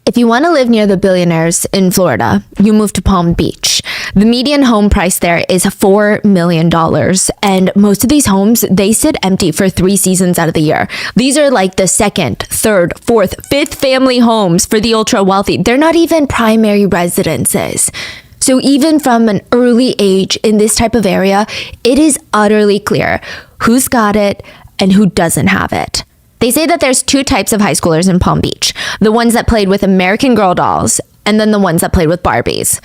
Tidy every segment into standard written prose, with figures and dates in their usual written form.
If you want to live near the billionaires in Florida, you move to Palm Beach. The median home price there is $4 million. And most of these homes, they sit empty for 3 seasons out of the year. These are like the second, third, fourth, fifth family homes for the ultra wealthy. They're not even primary residences. So even from an early age in this type of area, it is utterly clear who's got it and who doesn't have it. They say that there's 2 types of high schoolers in Palm Beach. The ones that played with American Girl dolls, and then the ones that played with Barbies.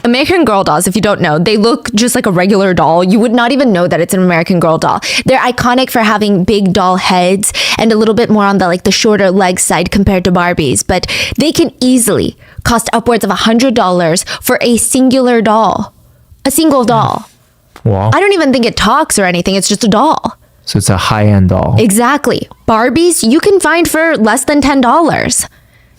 American Girl dolls, if you don't know, they look just like a regular doll. You would not even know that it's an American Girl doll. They're iconic for having big doll heads and a little bit more on the shorter leg side compared to Barbies, but they can easily cost upwards of $100 for a singular doll. A single doll. Wow. I don't even think it talks or anything. It's just a doll. So it's a high-end doll. Exactly. Barbies you can find for less than $10.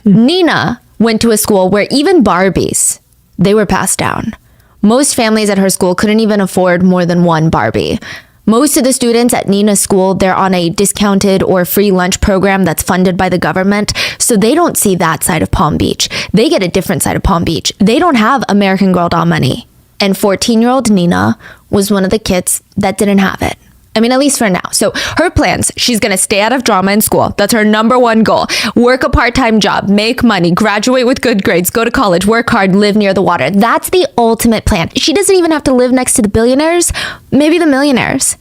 Nina went to a school where even Barbies, they were passed down. Most families at her school couldn't even afford more than one Barbie. Most of the students at Nina's school, they're on a discounted or free lunch program that's funded by the government, so they don't see that side of Palm Beach. They get a different side of Palm Beach. They don't have American Girl doll money. And 14-year-old Nina was one of the kids that didn't have it. I mean, at least for now. So her plans, she's going to stay out of drama in school. That's her #1 goal. Work a part-time job, make money, graduate with good grades, go to college, work hard, live near the water. That's the ultimate plan. She doesn't even have to live next to the billionaires, maybe the millionaires.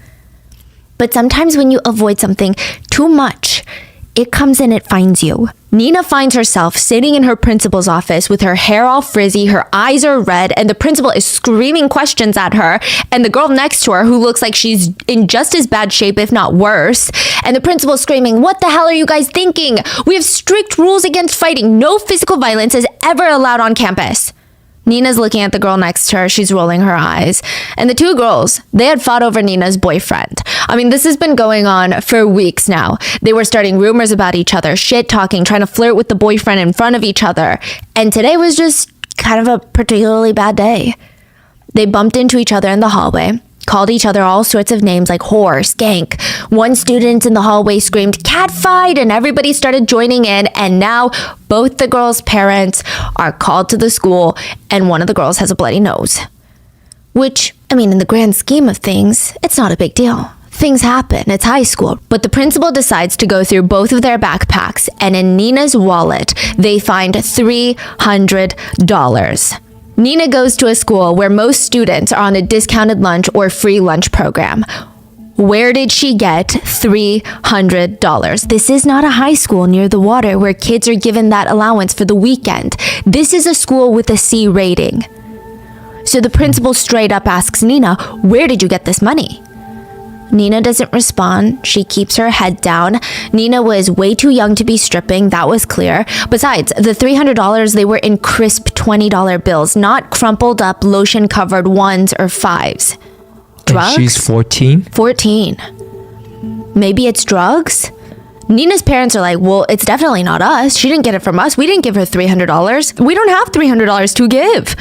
But sometimes when you avoid something too much, it comes and it finds you. Nina finds herself sitting in her principal's office with her hair all frizzy, her eyes are red, and the principal is screaming questions at her, and the girl next to her who looks like she's in just as bad shape, if not worse, and the principal screaming, "What the hell are you guys thinking? We have strict rules against fighting. No physical violence is ever allowed on campus." Nina's looking at the girl next to her. She's rolling her eyes. And the 2 girls, they had fought over Nina's boyfriend. I mean, this has been going on for weeks now. They were starting rumors about each other, shit-talking, trying to flirt with the boyfriend in front of each other. And today was just kind of a particularly bad day. They bumped into each other in the hallway, called each other all sorts of names like whore, skank. One student in the hallway screamed, "Cat fight!" and everybody started joining in, and now both the girls' parents are called to the school, and one of the girls has a bloody nose. Which, I mean, in the grand scheme of things, it's not a big deal. Things happen, it's high school. But the principal decides to go through both of their backpacks, and in Nina's wallet, they find $300. Nina goes to a school where most students are on a discounted lunch or free lunch program. Where did she get $300? This is not a high school near the water where kids are given that allowance for the weekend. This is a school with a C rating. So the principal straight up asks Nina, "Where did you get this money?" Nina doesn't respond. She keeps her head down. Nina was way too young to be stripping, that was clear. Besides, the $300, they were in crisp $20 bills, not crumpled up lotion-covered 1s or 5s. Drugs? And she's 14? 14. Maybe it's drugs? Nina's parents are like, well, it's definitely not us. She didn't get it from us. We didn't give her $300. We don't have $300 to give.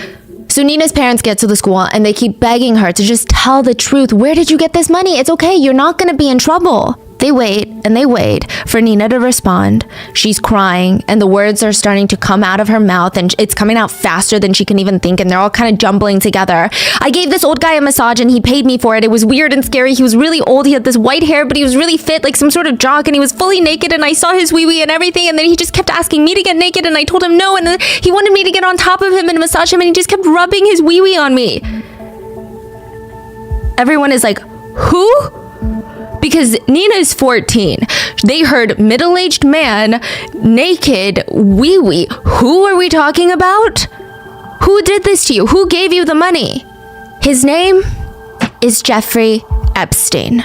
So Nina's parents get to the school and they keep begging her to just tell the truth. Where did you get this money? It's okay. You're not going to be in trouble. They wait and they wait for Nina to respond. She's crying and the words are starting to come out of her mouth and it's coming out faster than she can even think and they're all kind of jumbling together. "I gave this old guy a massage and he paid me for it. It was weird and scary. He was really old. He had this white hair, but he was really fit, like some sort of jock, and he was fully naked and I saw his wee-wee and everything, and then he just kept asking me to get naked and I told him no, and then he wanted me to get on top of him and massage him and he just kept rubbing his wee-wee on me." Everyone is like, who? Because Nina is 14. They heard middle-aged man, naked, wee-wee. Who are we talking about? Who did this to you? Who gave you the money? His name is Jeffrey Epstein.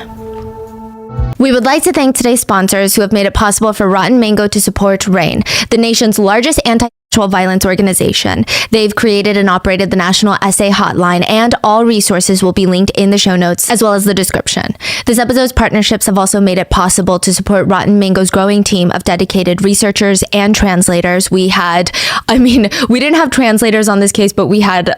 We would like to thank today's sponsors who have made it possible for Rotten Mango to support RAIN, the nation's largest anti-sexual violence organization. They've created and operated the National SA Hotline, and all resources will be linked in the show notes as well as the description. This episode's partnerships have also made it possible to support Rotten Mango's growing team of dedicated researchers and translators. We didn't have translators on this case, but we had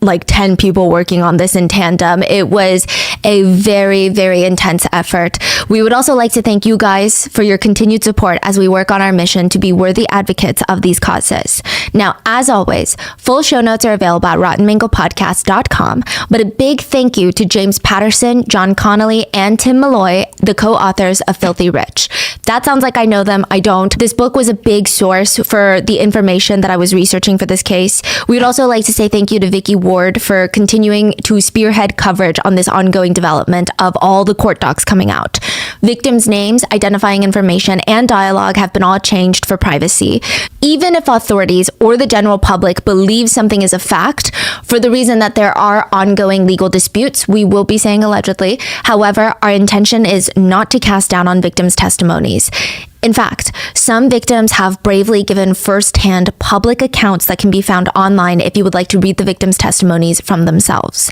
like 10 people working on this in tandem. It was a very, very intense effort. We would also like to thank you guys for your continued support as we work on our mission to be worthy advocates of these causes. Now, as always, full show notes are available at rottenmangopodcast.com, but a big thank you to James Patterson, John Connolly, and Tim Malloy, the co-authors of Filthy Rich. That sounds like I know them. I don't. This book was a big source for the information that I was researching for this case. We would also like to say thank you to Vicky Ward for continuing to spearhead coverage on this ongoing development of all the court docs coming out. Victims' names, identifying information, and dialogue have been all changed for privacy. Even if authorities or the general public believe something is a fact, for the reason that there are ongoing legal disputes, we will be saying allegedly. However, our intention is not to cast down on victims' testimonies. In fact, some victims have bravely given first-hand public accounts that can be found online if you would like to read the victims' testimonies from themselves.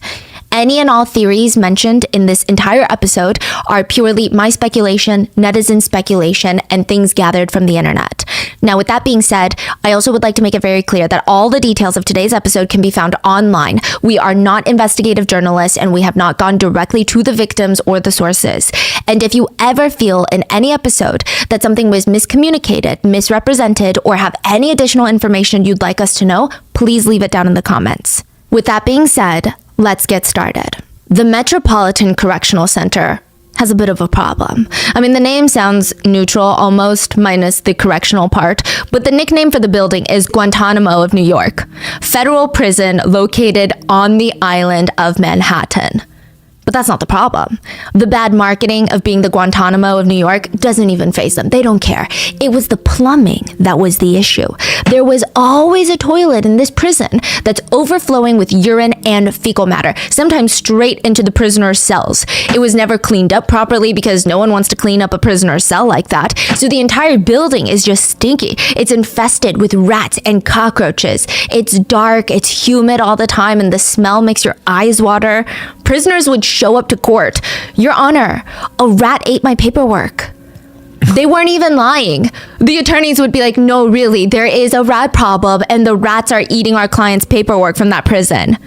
Any and all theories mentioned in this entire episode are purely my speculation, netizen speculation, and things gathered from the internet. Now, with that being said, I also would like to make it very clear that all the details of today's episode can be found online. We are not investigative journalists, and we have not gone directly to the victims or the sources. And if you ever feel in any episode that something was miscommunicated, misrepresented, or have any additional information you'd like us to know, please leave it down in the comments. With that being said, let's get started. The Metropolitan Correctional Center has a bit of a problem. I mean, the name sounds neutral almost, minus the correctional part, but the nickname for the building is Guantanamo of New York, federal prison located on the island of Manhattan. But that's not the problem. The bad marketing of being the Guantanamo of New York doesn't even faze them. They don't care. It was the plumbing that was the issue. There was always a toilet in this prison that's overflowing with urine and fecal matter, sometimes straight into the prisoner's cells. It was never cleaned up properly because no one wants to clean up a prisoner's cell like that. So the entire building is just stinky. It's infested with rats and cockroaches. It's dark, it's humid all the time, and the smell makes your eyes water. Prisoners would show up to court. Your Honor, a rat ate my paperwork. They weren't even lying. The attorneys would be like, no, really, there is a rat problem and the rats are eating our client's paperwork from that prison.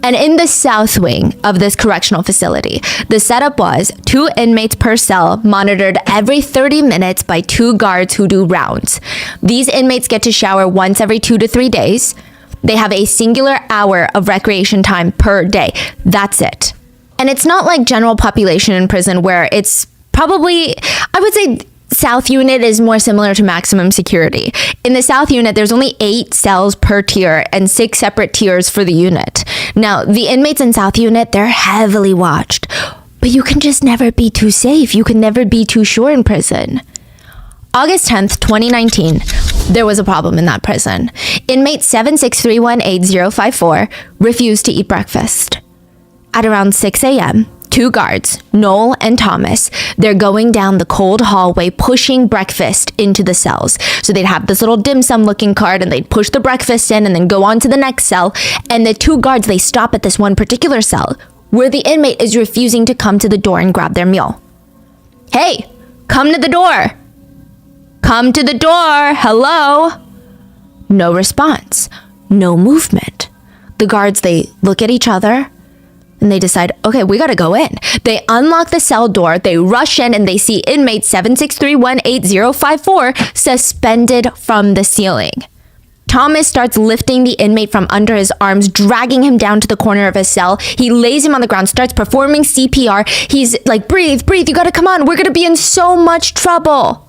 And in the south wing of this correctional facility, the setup was 2 inmates per cell monitored every 30 minutes by 2 guards who do rounds. These inmates get to shower once every 2 to 3 days. They have a singular hour of recreation time per day. That's it. And it's not like general population in prison where it's probably, I would say South Unit is more similar to maximum security. In the South Unit, there's only 8 cells per tier and 6 separate tiers for the unit. Now, the inmates in South Unit, they're heavily watched. But you can just never be too safe. You can never be too sure in prison. August 10th, 2019, there was a problem in that prison. Inmate 76318-054 refused to eat breakfast. At around 6 a.m., 2 guards, Noel and Thomas, they're going down the cold hallway pushing breakfast into the cells. So they'd have this little dim sum looking cart and they'd push the breakfast in and then go on to the next cell. And the 2 guards, they stop at this one particular cell where the inmate is refusing to come to the door and grab their meal. Hey, come to the door. Come to the door. Hello. No response. No movement. The guards, they look at each other and they decide, okay, we gotta go in. They unlock the cell door, they rush in, and they see inmate 76318-054 suspended from the ceiling. Thomas starts lifting the inmate from under his arms, dragging him down to the corner of his cell. He lays him on the ground, starts performing CPR. He's like, breathe, you gotta come on. We're gonna be in so much trouble.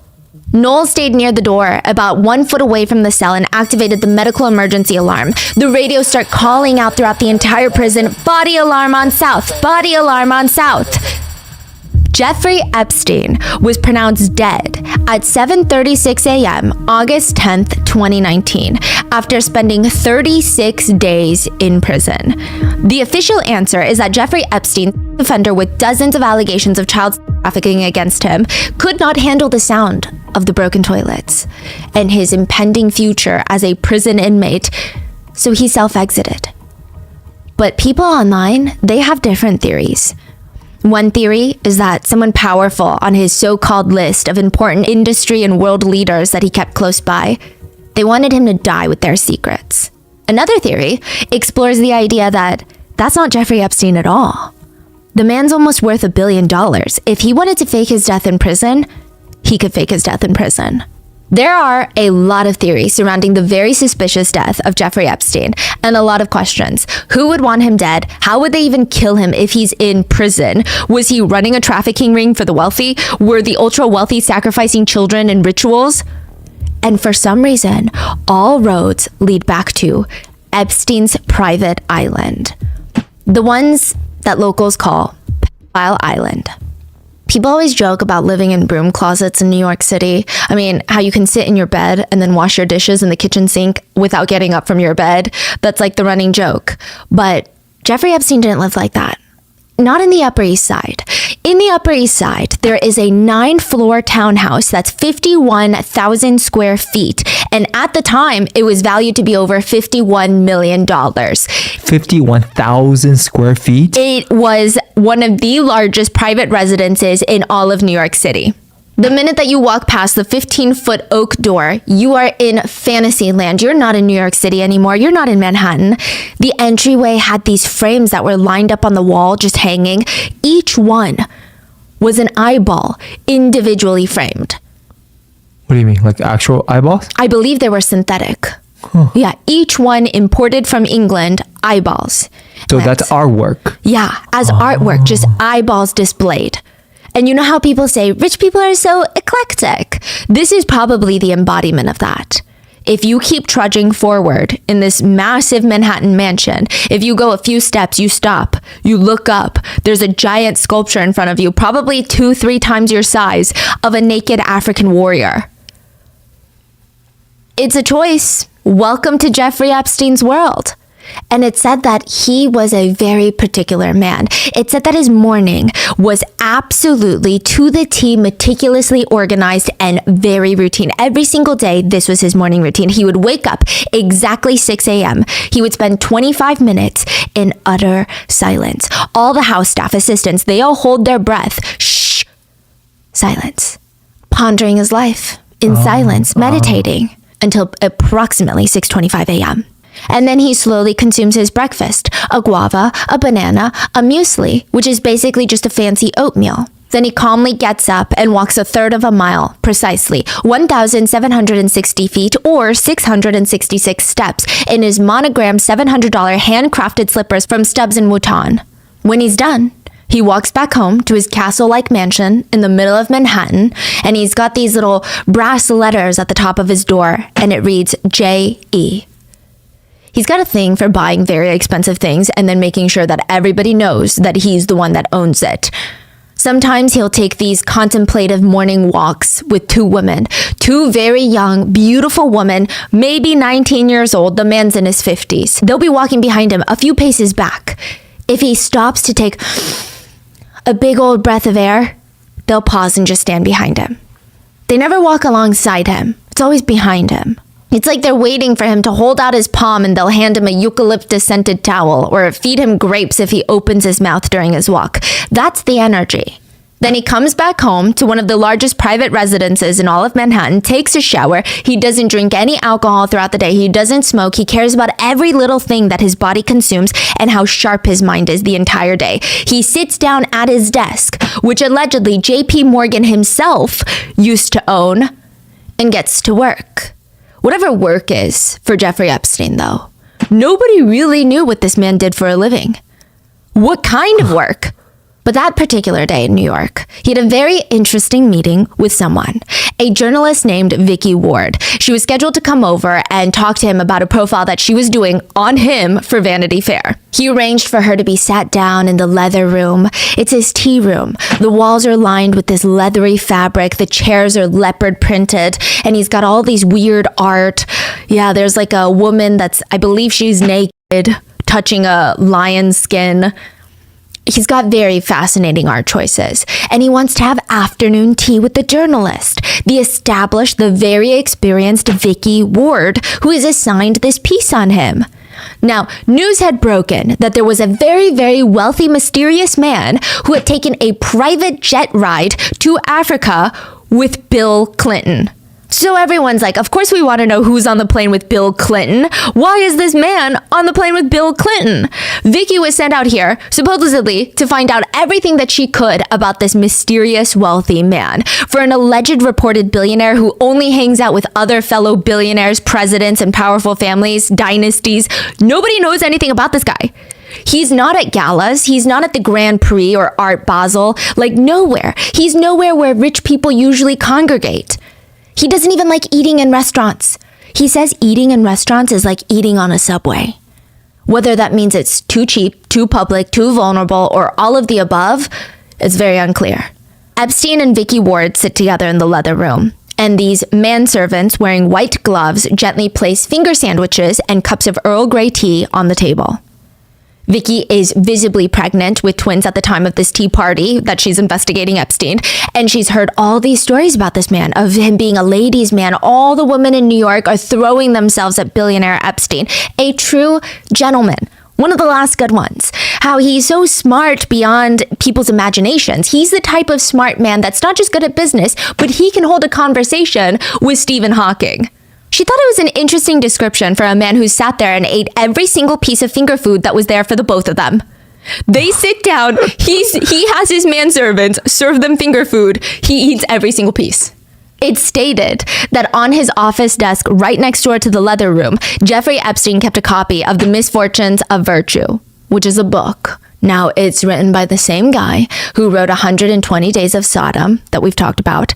Noel stayed near the door, about 1 foot away from the cell, and activated the medical emergency alarm. The radios start calling out throughout the entire prison, body alarm on South, body alarm on South. Jeffrey Epstein was pronounced dead at 7:36 a.m. August 10th, 2019, after spending 36 days in prison. The official answer is that Jeffrey Epstein, an offender with dozens of allegations of child trafficking against him, could not handle the sound of the broken toilets and his impending future as a prison inmate, so he self-exited. But people online, they have different theories. One theory is that someone powerful on his so-called list of important industry and world leaders that he kept close by, they wanted him to die with their secrets. Another theory explores the idea that that's not Jeffrey Epstein at all. The man's almost worth $1 billion. If he wanted to fake his death in prison, he could fake his death in prison. There are a lot of theories surrounding the very suspicious death of Jeffrey Epstein and a lot of questions. Who would want him dead? How would they even kill him if he's in prison? Was he running a trafficking ring for the wealthy? Were the ultra wealthy sacrificing children in rituals? And for some reason, all roads lead back to Epstein's private island. The ones that locals call Pedophile Island. People always joke about living in broom closets in New York City. I mean, how you can sit in your bed and then wash your dishes in the kitchen sink without getting up from your bed. That's like the running joke. But Jeffrey Epstein didn't live like that. Not in the Upper East Side. In the Upper East Side, there is a 9-floor townhouse that's 51,000 square feet. And at the time, it was valued to be over $51 million. 51,000 square feet? It was one of the largest private residences in all of New York City. The minute that you walk past the 15-foot oak door, you are in fantasy land. You're not in New York City anymore. You're not in Manhattan. The entryway had these frames that were lined up on the wall, just hanging. Each one was an eyeball, individually framed. What do you mean? Like actual eyeballs? I believe they were synthetic. Huh. Yeah, each one imported from England, eyeballs. So that's artwork. Yeah, as artwork, just eyeballs displayed. And you know how people say rich people are so eclectic? This is probably the embodiment of that. If you keep trudging forward in this massive Manhattan mansion, if you go a few steps, you stop, you look up, there's a giant sculpture in front of you, probably 2-3 times your size, of a naked African warrior. It's a choice. Welcome to Jeffrey Epstein's world. And it said that he was a very particular man. It said that his morning was absolutely to the T, meticulously organized and very routine. Every single day, this was his morning routine. He would wake up exactly 6 a.m. He would spend 25 minutes in utter silence. All the house staff, assistants, they all hold their breath. Shh. Silence. Pondering his life in silence, meditating until approximately 6:25 a.m. And then he slowly consumes his breakfast, a guava, a banana, a muesli, which is basically just a fancy oatmeal. Then he calmly gets up and walks a third of a mile, precisely 1,760 feet or 666 steps in his monogrammed $700 handcrafted slippers from Stubbs and Wootton. When he's done, he walks back home to his castle-like mansion in the middle of Manhattan, and he's got these little brass letters at the top of his door, and it reads J.E. He's got a thing for buying very expensive things and then making sure that everybody knows that he's the one that owns it. Sometimes he'll take these contemplative morning walks with 2 women, 2 very young, beautiful women, maybe 19 years old. The man's in his 50s. They'll be walking behind him a few paces back. If he stops to take a big old breath of air, they'll pause and just stand behind him. They never walk alongside him. It's always behind him. It's like they're waiting for him to hold out his palm and they'll hand him a eucalyptus-scented towel or feed him grapes if he opens his mouth during his walk. That's the energy. Then he comes back home to one of the largest private residences in all of Manhattan, takes a shower. He doesn't drink any alcohol throughout the day. He doesn't smoke. He cares about every little thing that his body consumes and how sharp his mind is the entire day. He sits down at his desk, which allegedly J.P. Morgan himself used to own, and gets to work. Whatever work is for Jeffrey Epstein, though, nobody really knew what this man did for a living. What kind of work? But that particular day in New York, he had a very interesting meeting with someone, a journalist named Vicky Ward. She was scheduled to come over and talk to him about a profile that she was doing on him for Vanity Fair. He arranged for her to be sat down in the leather room. It's his tea room. The walls are lined with this leathery fabric. The chairs are leopard printed, and he's got all these weird art. Yeah, there's like a woman that's, I believe she's naked, touching a lion's skin. He's got very fascinating art choices, and he wants to have afternoon tea with the journalist, the established, the very experienced Vicky Ward, who is assigned this piece on him. Now, news had broken that there was a very, very wealthy, mysterious man who had taken a private jet ride to Africa with Bill Clinton. So everyone's like, of course we want to know who's on the plane with Bill Clinton. Why is this man on the plane with Bill Clinton? Vicky was sent out here, supposedly, to find out everything that she could about this mysterious wealthy man. For an alleged reported billionaire who only hangs out with other fellow billionaires, presidents, and powerful families, dynasties, nobody knows anything about this guy. He's not at galas. He's not at the Grand Prix or Art Basel. Like nowhere. He's nowhere where rich people usually congregate. He doesn't even like eating in restaurants. He says eating in restaurants is like eating on a subway. Whether that means it's too cheap, too public, too vulnerable, or all of the above, it's very unclear. Epstein and Vicky Ward sit together in the leather room, and these manservants wearing white gloves gently place finger sandwiches and cups of Earl Grey tea on the table. Vicky is visibly pregnant with twins at the time of this tea party that she's investigating Epstein. And she's heard all these stories about this man, of him being a ladies' man. All the women in New York are throwing themselves at billionaire Epstein. A true gentleman. One of the last good ones. How he's so smart beyond people's imaginations. He's the type of smart man that's not just good at business, but he can hold a conversation with Stephen Hawking. She thought it was an interesting description for a man who sat there and ate every single piece of finger food that was there for the both of them. They sit down, he has his manservants serve them finger food, he eats every single piece. It's stated that on his office desk right next door to the leather room, Jeffrey Epstein kept a copy of The Misfortunes of Virtue, which is a book. Now, it's written by the same guy who wrote 120 Days of Sodom that we've talked about.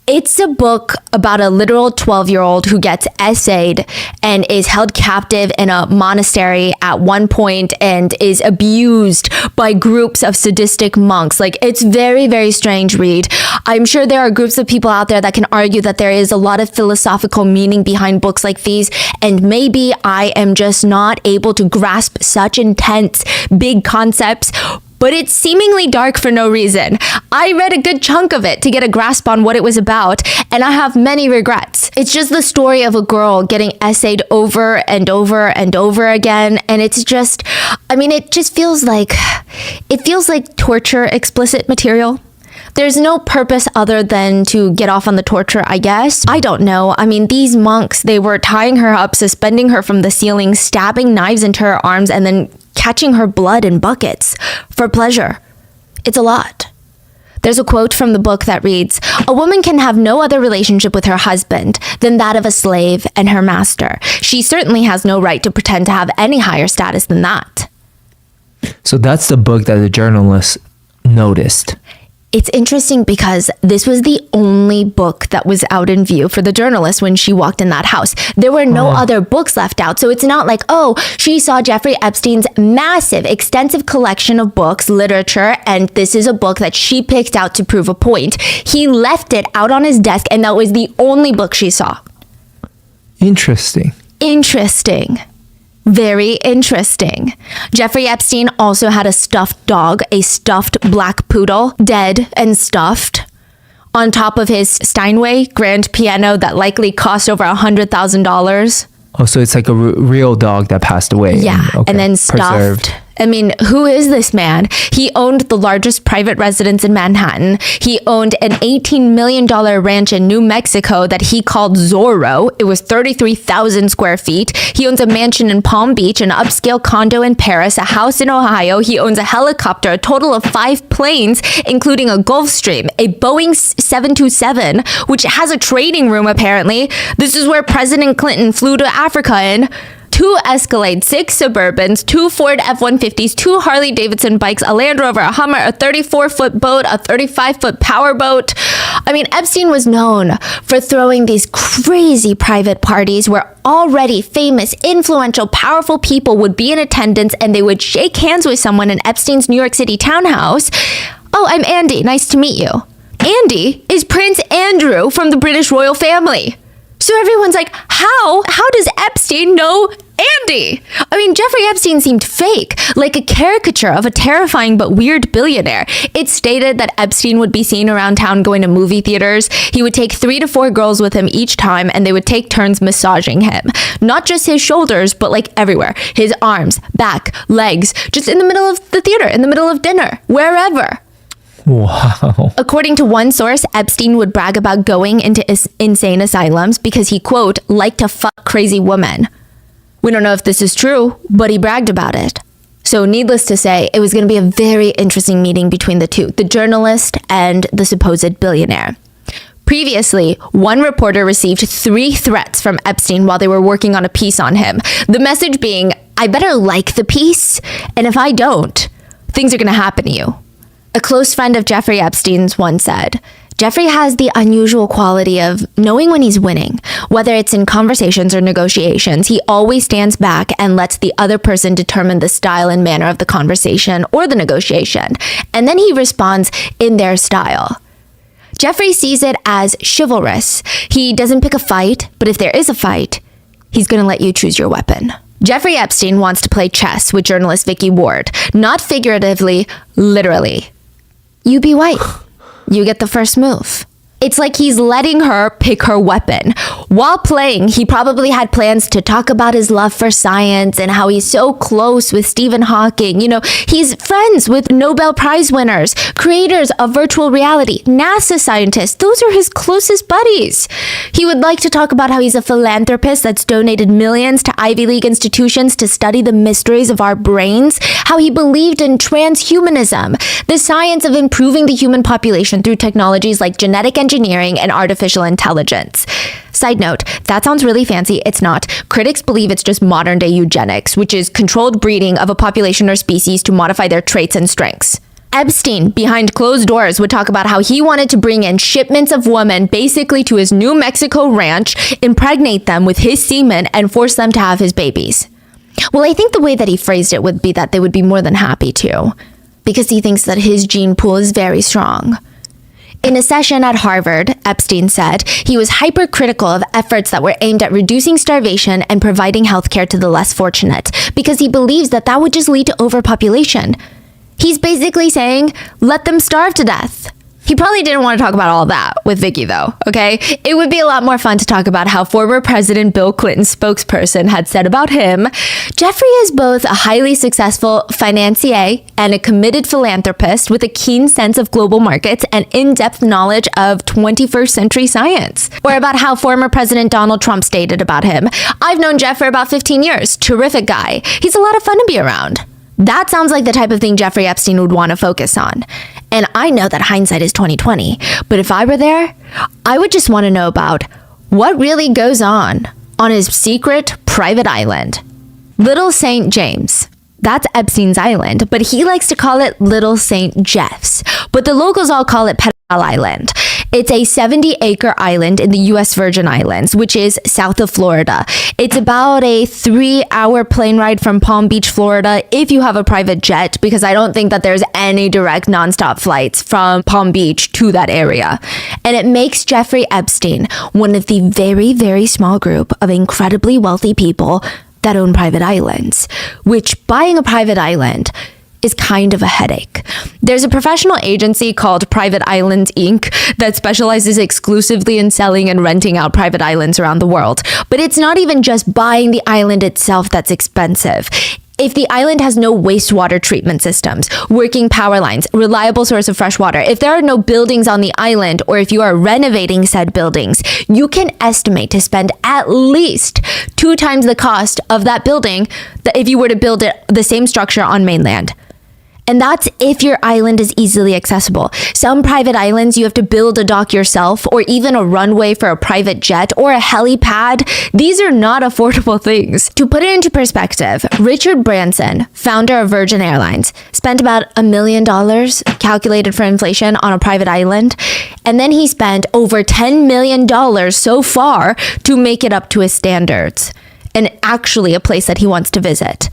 It's a book about a literal 12-year-old who gets essayed and is held captive in a monastery at one point and is abused by groups of sadistic monks. Like, it's very, very strange read. I'm sure there are groups of people out there that can argue that there is a lot of philosophical meaning behind books like these, and maybe I am just not able to grasp such intense, big concepts. But it's seemingly dark for no reason. I read a good chunk of it to get a grasp on what it was about, and I have many regrets. It's just the story of a girl getting essayed over and over and over again, and it's just, it just feels like torture explicit material. There's no purpose other than to get off on the torture, I guess. I don't know. These monks, they were tying her up, suspending her from the ceiling, stabbing knives into her arms, and then catching her blood in buckets for pleasure. It's a lot. There's a quote from the book that reads, "A woman can have no other relationship with her husband than that of a slave and her master. She certainly has no right to pretend to have any higher status than that." So that's the book that the journalist noticed. It's interesting because this was the only book that was out in view for the journalist when she walked in that house. There were no other books left out. So it's not like, oh, she saw Jeffrey Epstein's massive, extensive collection of books, literature, and this is a book that she picked out to prove a point. He left it out on his desk, and that was the only book she saw. Interesting. Very interesting. Jeffrey Epstein also had a stuffed dog, a stuffed black poodle, dead and stuffed, on top of his Steinway grand piano that likely cost over $100,000. Oh, so it's like a real dog that passed away. Yeah, and then stuffed. Preserved. Who is this man? He owned the largest private residence in Manhattan. He owned an $18 million ranch in New Mexico that he called Zorro. It was 33,000 square feet. He owns a mansion in Palm Beach, an upscale condo in Paris, a house in Ohio. He owns a helicopter, a total of 5 planes, including a Gulfstream, a Boeing 727, which has a trading room apparently. This is where President Clinton flew to Africa in. 2 Escalade, 6 Suburbans, 2 Ford F-150s, 2 Harley-Davidson bikes, a Land Rover, a Hummer, a 34-foot boat, a 35-foot powerboat. Epstein was known for throwing these crazy private parties where already famous, influential, powerful people would be in attendance and they would shake hands with someone in Epstein's New York City townhouse. "Oh, I'm Andy. Nice to meet you." Andy is Prince Andrew from the British royal family. So everyone's like, how does Epstein know Andy? Jeffrey Epstein seemed fake, like a caricature of a terrifying but weird billionaire. It's stated that Epstein would be seen around town going to movie theaters. He would take 3 to 4 girls with him each time, and they would take turns massaging him. Not just his shoulders, but like everywhere. His arms, back, legs, just in the middle of the theater, in the middle of dinner, wherever. Wow. According to one source, Epstein would brag about going into insane asylums because he, quote, liked to fuck crazy women. We don't know if this is true, but he bragged about it. So needless to say, it was going to be a very interesting meeting between the two, the journalist and the supposed billionaire. Previously, one reporter received 3 threats from Epstein while they were working on a piece on him. The message being, I better like the piece, and if I don't, things are going to happen to you. A close friend of Jeffrey Epstein's once said, Jeffrey has the unusual quality of knowing when he's winning. Whether it's in conversations or negotiations, he always stands back and lets the other person determine the style and manner of the conversation or the negotiation. And then he responds in their style. Jeffrey sees it as chivalrous. He doesn't pick a fight, but if there is a fight, he's going to let you choose your weapon. Jeffrey Epstein wants to play chess with journalist Vicky Ward, not figuratively, literally. You be white. You get the first move. It's like he's letting her pick her weapon. While playing, he probably had plans to talk about his love for science and how he's so close with Stephen Hawking. You know, he's friends with Nobel Prize winners, creators of virtual reality, NASA scientists. Those are his closest buddies. He would like to talk about how he's a philanthropist that's donated millions to Ivy League institutions to study the mysteries of our brains, how he believed in transhumanism, the science of improving the human population through technologies like genetic engineering and artificial intelligence. Side note, that sounds really fancy. It's not. Critics believe it's just modern day eugenics, which is controlled breeding of a population or species to modify their traits and strengths. Epstein, behind closed doors, would talk about how he wanted to bring in shipments of women basically to his New Mexico ranch, impregnate them with his semen, and force them to have his babies. Well, I think the way that he phrased it would be that they would be more than happy to, because he thinks that his gene pool is very strong. In a session at Harvard, Epstein said he was hypercritical of efforts that were aimed at reducing starvation and providing healthcare to the less fortunate, because he believes that that would just lead to overpopulation. He's basically saying, let them starve to death. He probably didn't want to talk about all that with Vicky, though, okay? It would be a lot more fun to talk about how former President Bill Clinton's spokesperson had said about him, Jeffrey is both a highly successful financier and a committed philanthropist with a keen sense of global markets and in-depth knowledge of 21st century science. Or about how former President Donald Trump stated about him, I've known Jeff for about 15 years. Terrific guy. He's a lot of fun to be around. That sounds like the type of thing Jeffrey Epstein would want to focus on. And I know that hindsight is 20/20, but if I were there, I would just want to know about what really goes on his secret private island. Little St. James. That's Epstein's island, but he likes to call it Little St. Jeff's. But the locals all call it Pedophile Island. It's a 70-acre island in the U.S. Virgin Islands, which is south of Florida. It's about a 3-hour plane ride from Palm Beach, Florida, if you have a private jet, because I don't think that there's any direct nonstop flights from Palm Beach to that area. And it makes Jeffrey Epstein one of the very, very small group of incredibly wealthy people that own private islands, which buying a private island is kind of a headache. There's a professional agency called Private Islands Inc. that specializes exclusively in selling and renting out private islands around the world. But it's not even just buying the island itself that's expensive. If the island has no wastewater treatment systems, working power lines, reliable source of fresh water, if there are no buildings on the island, or if you are renovating said buildings, you can estimate to spend at least 2 times the cost of that building that if you were to build it the same structure on mainland. And that's if your island is easily accessible. Some private islands, you have to build a dock yourself, or even a runway for a private jet or a helipad. These are not affordable things. To put it into perspective, Richard Branson, founder of Virgin Airlines, spent about $1 million calculated for inflation on a private island. And then he spent over $10 million so far to make it up to his standards, and actually a place that he wants to visit.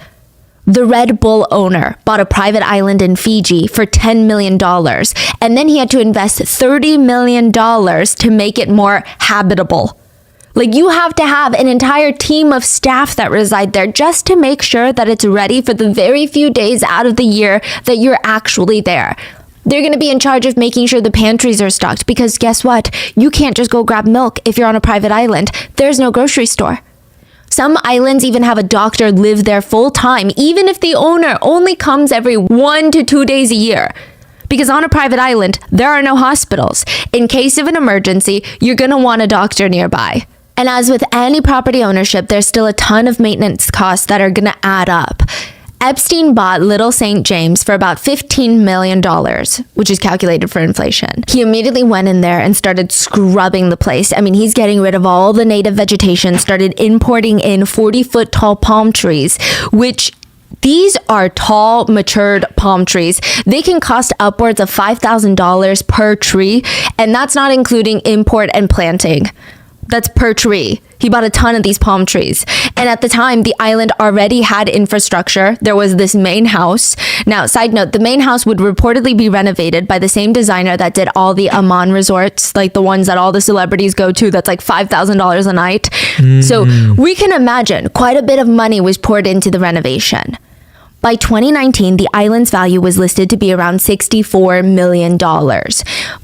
The Red Bull owner bought a private island in Fiji for $10 million, and then he had to invest $30 million to make it more habitable. Like, you have to have an entire team of staff that reside there just to make sure that it's ready for the very few days out of the year that you're actually there. They're going to be in charge of making sure the pantries are stocked, because guess what? You can't just go grab milk if you're on a private island. There's no grocery store. Some islands even have a doctor live there full time, even if the owner only comes every 1 to 2 days a year, Because on a private island, there are no hospitals. In case of an emergency, you're going to want a doctor nearby. And as with any property ownership, there's still a ton of maintenance costs that are going to add up. Epstein bought Little St. James for about $15 million, which is calculated for inflation. He immediately went in there and started scrubbing the place. I mean, he's getting rid of all the native vegetation, started importing in 40-foot tall palm trees, which these are tall, matured palm trees. They can cost upwards of $5,000 per tree, and that's not including import and planting. That's per tree. He bought a ton of these palm trees. And at the time, the island already had infrastructure. There was this main house. Now, side note, the main house would reportedly be renovated by the same designer that did all the Amman resorts, like the ones that all the celebrities go to, that's like $5,000 a night. So we can imagine quite a bit of money was poured into the renovation. By 2019, the island's value was listed to be around $64 million.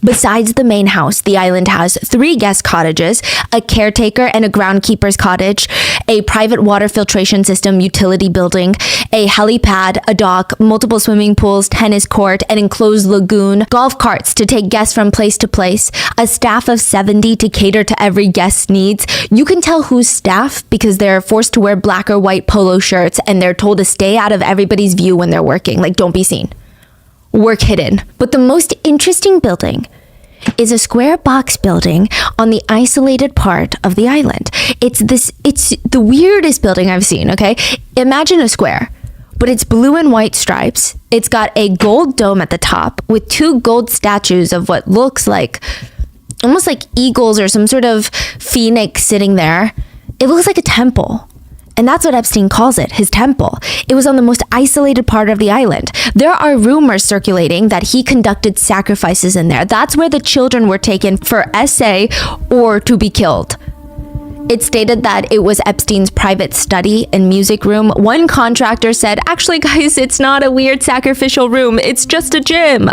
Besides the main house, the island has 3 guest cottages, a caretaker and a groundkeeper's cottage, a private water filtration system utility building, a helipad, a dock, multiple swimming pools, tennis court, an enclosed lagoon, golf carts to take guests from place to place, a staff of 70 to cater to every guest's needs. You can tell who's staff because they're forced to wear black or white polo shirts and they're told to stay out of everybody's view when they're working. Like, don't be seen. Work hidden. But the most interesting building is a square box building on the isolated part of the island. It's the weirdest building I've seen, okay? Imagine a square, but it's blue and white stripes. It's got a gold dome at the top with 2 gold statues of what looks like almost like eagles or some sort of phoenix sitting there. It looks like a temple. And that's what Epstein calls it, his temple. It was on the most isolated part of the island. There are rumors circulating that he conducted sacrifices in there. That's where the children were taken for SA or to be killed. It's stated that it was Epstein's private study and music room. One contractor said, actually, guys, it's not a weird sacrificial room. It's just a gym.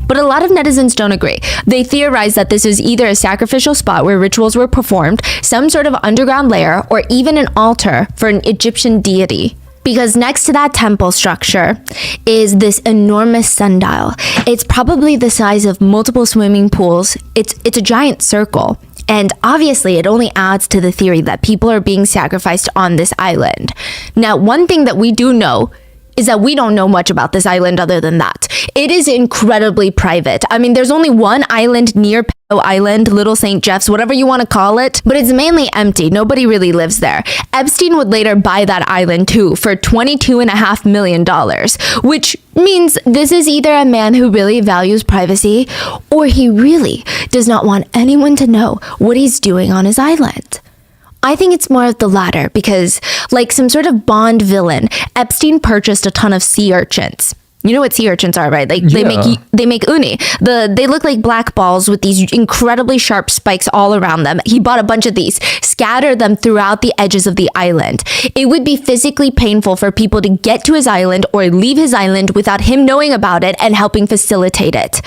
But a lot of netizens don't agree. They theorize that this is either a sacrificial spot where rituals were performed, some sort of underground lair, or even an altar for an Egyptian deity. Because next to that temple structure is this enormous sundial. It's probably the size of multiple swimming pools. It's a giant circle. And obviously, it only adds to the theory that people are being sacrificed on this island. Now, one thing that we do know is that we don't know much about this island other than that. It is incredibly private. I mean, there's only one island near Pedo Island, Little St. Jeff's, whatever you want to call it, but it's mainly empty. Nobody really lives there. Epstein would later buy that island too for $22.5 million, which means this is either a man who really values privacy or he really does not want anyone to know what he's doing on his island. I think it's more of the latter because, like some sort of Bond villain, Epstein purchased a ton of sea urchins. You know what sea urchins are, right? Like they make uni. They look like black balls with these incredibly sharp spikes all around them. He bought a bunch of these, scattered them throughout the edges of the island. It would be physically painful for people to get to his island or leave his island without him knowing about it and helping facilitate it,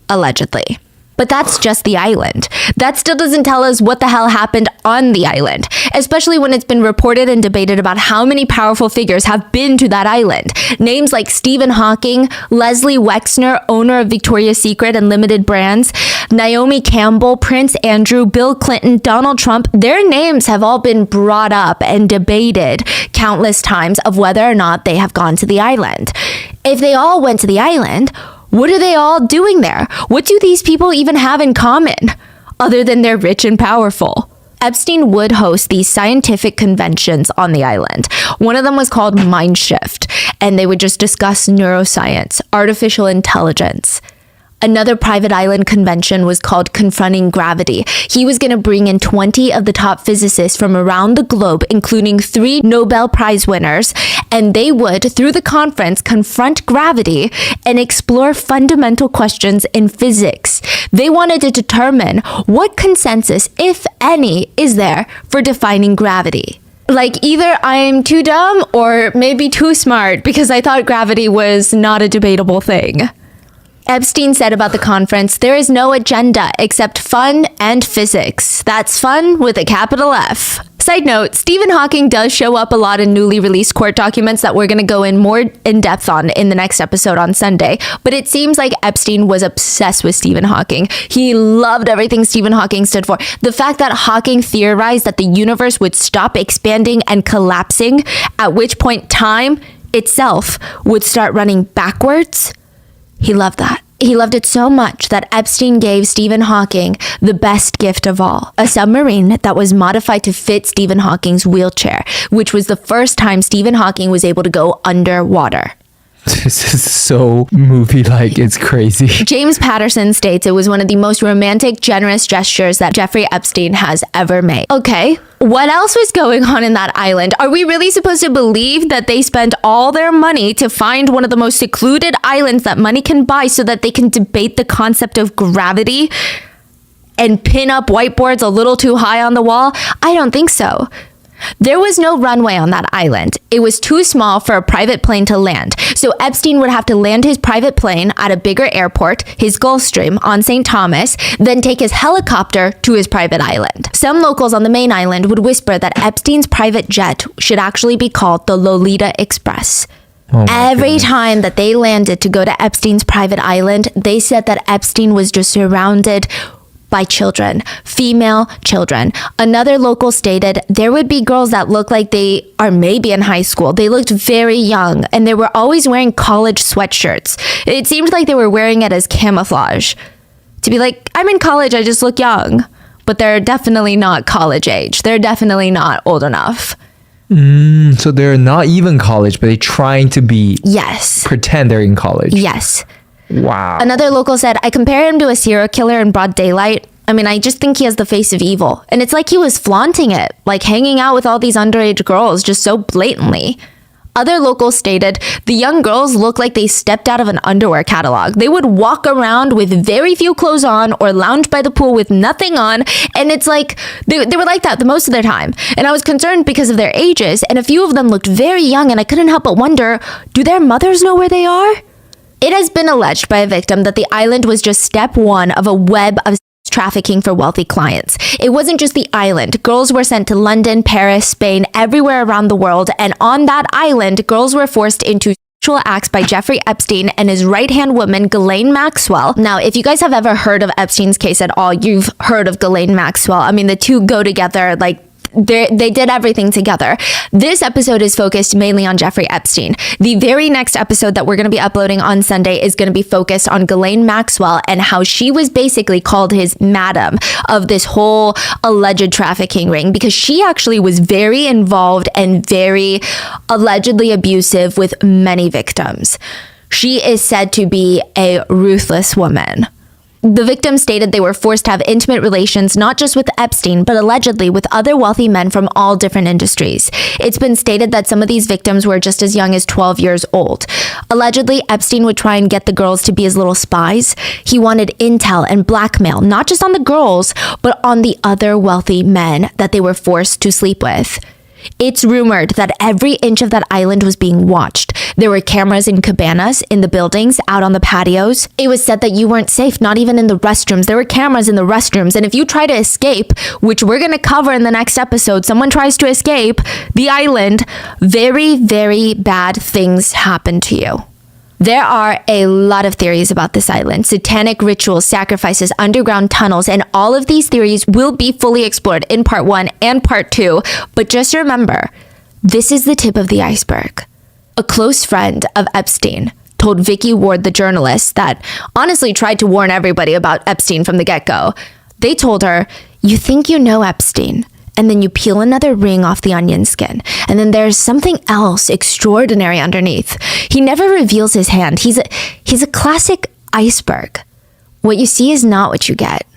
allegedly. But that's just the island. That still doesn't tell us what the hell happened on the island, especially when it's been reported and debated about how many powerful figures have been to that island. Names like Stephen Hawking, Leslie Wexner, owner of Victoria's Secret and Limited Brands, Naomi Campbell, Prince Andrew, Bill Clinton, Donald Trump, their names have all been brought up and debated countless times of whether or not they have gone to the island. If they all went to the island, what are they all doing there? What do these people even have in common, other than they're rich and powerful? Epstein would host these scientific conventions on the island. One of them was called Mindshift, and they would just discuss neuroscience, artificial intelligence. Another private island convention was called Confronting Gravity. He was going to bring in 20 of the top physicists from around the globe, including 3 Nobel Prize winners, and they would, through the conference, confront gravity and explore fundamental questions in physics. They wanted to determine what consensus, if any, is there for defining gravity. Like, either I'm too dumb or maybe too smart because I thought gravity was not a debatable thing. Epstein said about the conference, there is no agenda except fun and physics. That's fun with a capital F. Side note, Stephen Hawking does show up a lot in newly released court documents that we're going to go in more in depth on in the next episode on Sunday. But it seems like Epstein was obsessed with Stephen Hawking. He loved everything Stephen Hawking stood for. The fact that Hawking theorized that the universe would stop expanding and collapsing, at which point time itself would start running backwards. He loved that. He loved it so much that Epstein gave Stephen Hawking the best gift of all, a submarine that was modified to fit Stephen Hawking's wheelchair, which was the first time Stephen Hawking was able to go underwater. This is so movie-like. It's crazy. James Patterson states it was one of the most romantic, generous gestures that Jeffrey Epstein has ever made. Okay, what else was going on in that island? Are we really supposed to believe that they spent all their money to find one of the most secluded islands that money can buy so that they can debate the concept of gravity and pin up whiteboards a little too high on the wall? I don't think so. There was no runway on that island. It was too small for a private plane to land. So Epstein would have to land his private plane at a bigger airport, his Gulfstream on St. Thomas, then take his helicopter to his private island. Some locals on the main island would whisper that Epstein's private jet should actually be called the Lolita Express. Every time that they landed to go to Epstein's private island, they said that Epstein was just surrounded by children, female children. Another local stated there would be girls that looked like they are maybe in high school. They looked very young and they were always wearing college sweatshirts. It seemed like they were wearing it as camouflage. To be like, I'm in college, I just look young. But they're definitely not college age. They're definitely not old enough. So they're not even college, but they're trying to be... Yes. Pretend they're in college. Yes. Wow. Another local said, I compare him to a serial killer in broad daylight. I mean, I just think he has the face of evil. And it's like he was flaunting it, like hanging out with all these underage girls just so blatantly. Other locals stated, the young girls look like they stepped out of an underwear catalog. They would walk around with very few clothes on or lounge by the pool with nothing on. And it's like, they were like that the most of their time. And I was concerned because of their ages. And a few of them looked very young. And I couldn't help but wonder, do their mothers know where they are? It has been alleged by a victim that the island was just step one of a web of trafficking for wealthy clients. It wasn't just the island. Girls were sent to London, Paris, Spain, everywhere around the world. And on that island, girls were forced into sexual acts by Jeffrey Epstein and his right-hand woman, Ghislaine Maxwell. Now, if you guys have ever heard of Epstein's case at all, you've heard of Ghislaine Maxwell. I mean, the two go together like they did everything together. This episode is focused mainly on Jeffrey Epstein. The very next episode that we're going to be uploading on Sunday is going to be focused on Ghislaine Maxwell and how she was basically called his madam of this whole alleged trafficking ring because she actually was very involved and very allegedly abusive with many victims. She is said to be a ruthless woman. The victims stated they were forced to have intimate relations, not just with Epstein, but allegedly with other wealthy men from all different industries. It's been stated that some of these victims were just as young as 12 years old. Allegedly, Epstein would try and get the girls to be his little spies. He wanted intel and blackmail, not just on the girls, but on the other wealthy men that they were forced to sleep with. It's rumored that every inch of that island was being watched. There were cameras in cabanas, in the buildings, out on the patios. It was said that you weren't safe, not even in the restrooms. There were cameras in the restrooms. And if you try to escape, which we're going to cover in the next episode, someone tries to escape the island, very, very bad things happen to you. There are a lot of theories about this island, satanic rituals, sacrifices, underground tunnels, and all of these theories will be fully explored in part 1 and part 2. But just remember, this is the tip of the iceberg. A close friend of Epstein told Vicky Ward, the journalist, that honestly tried to warn everybody about Epstein from the get-go. They told her, you think you know Epstein, and then you peel another ring off the onion skin, and then there's something else extraordinary underneath. He never reveals his hand. He's a classic iceberg. What you see is not what you get.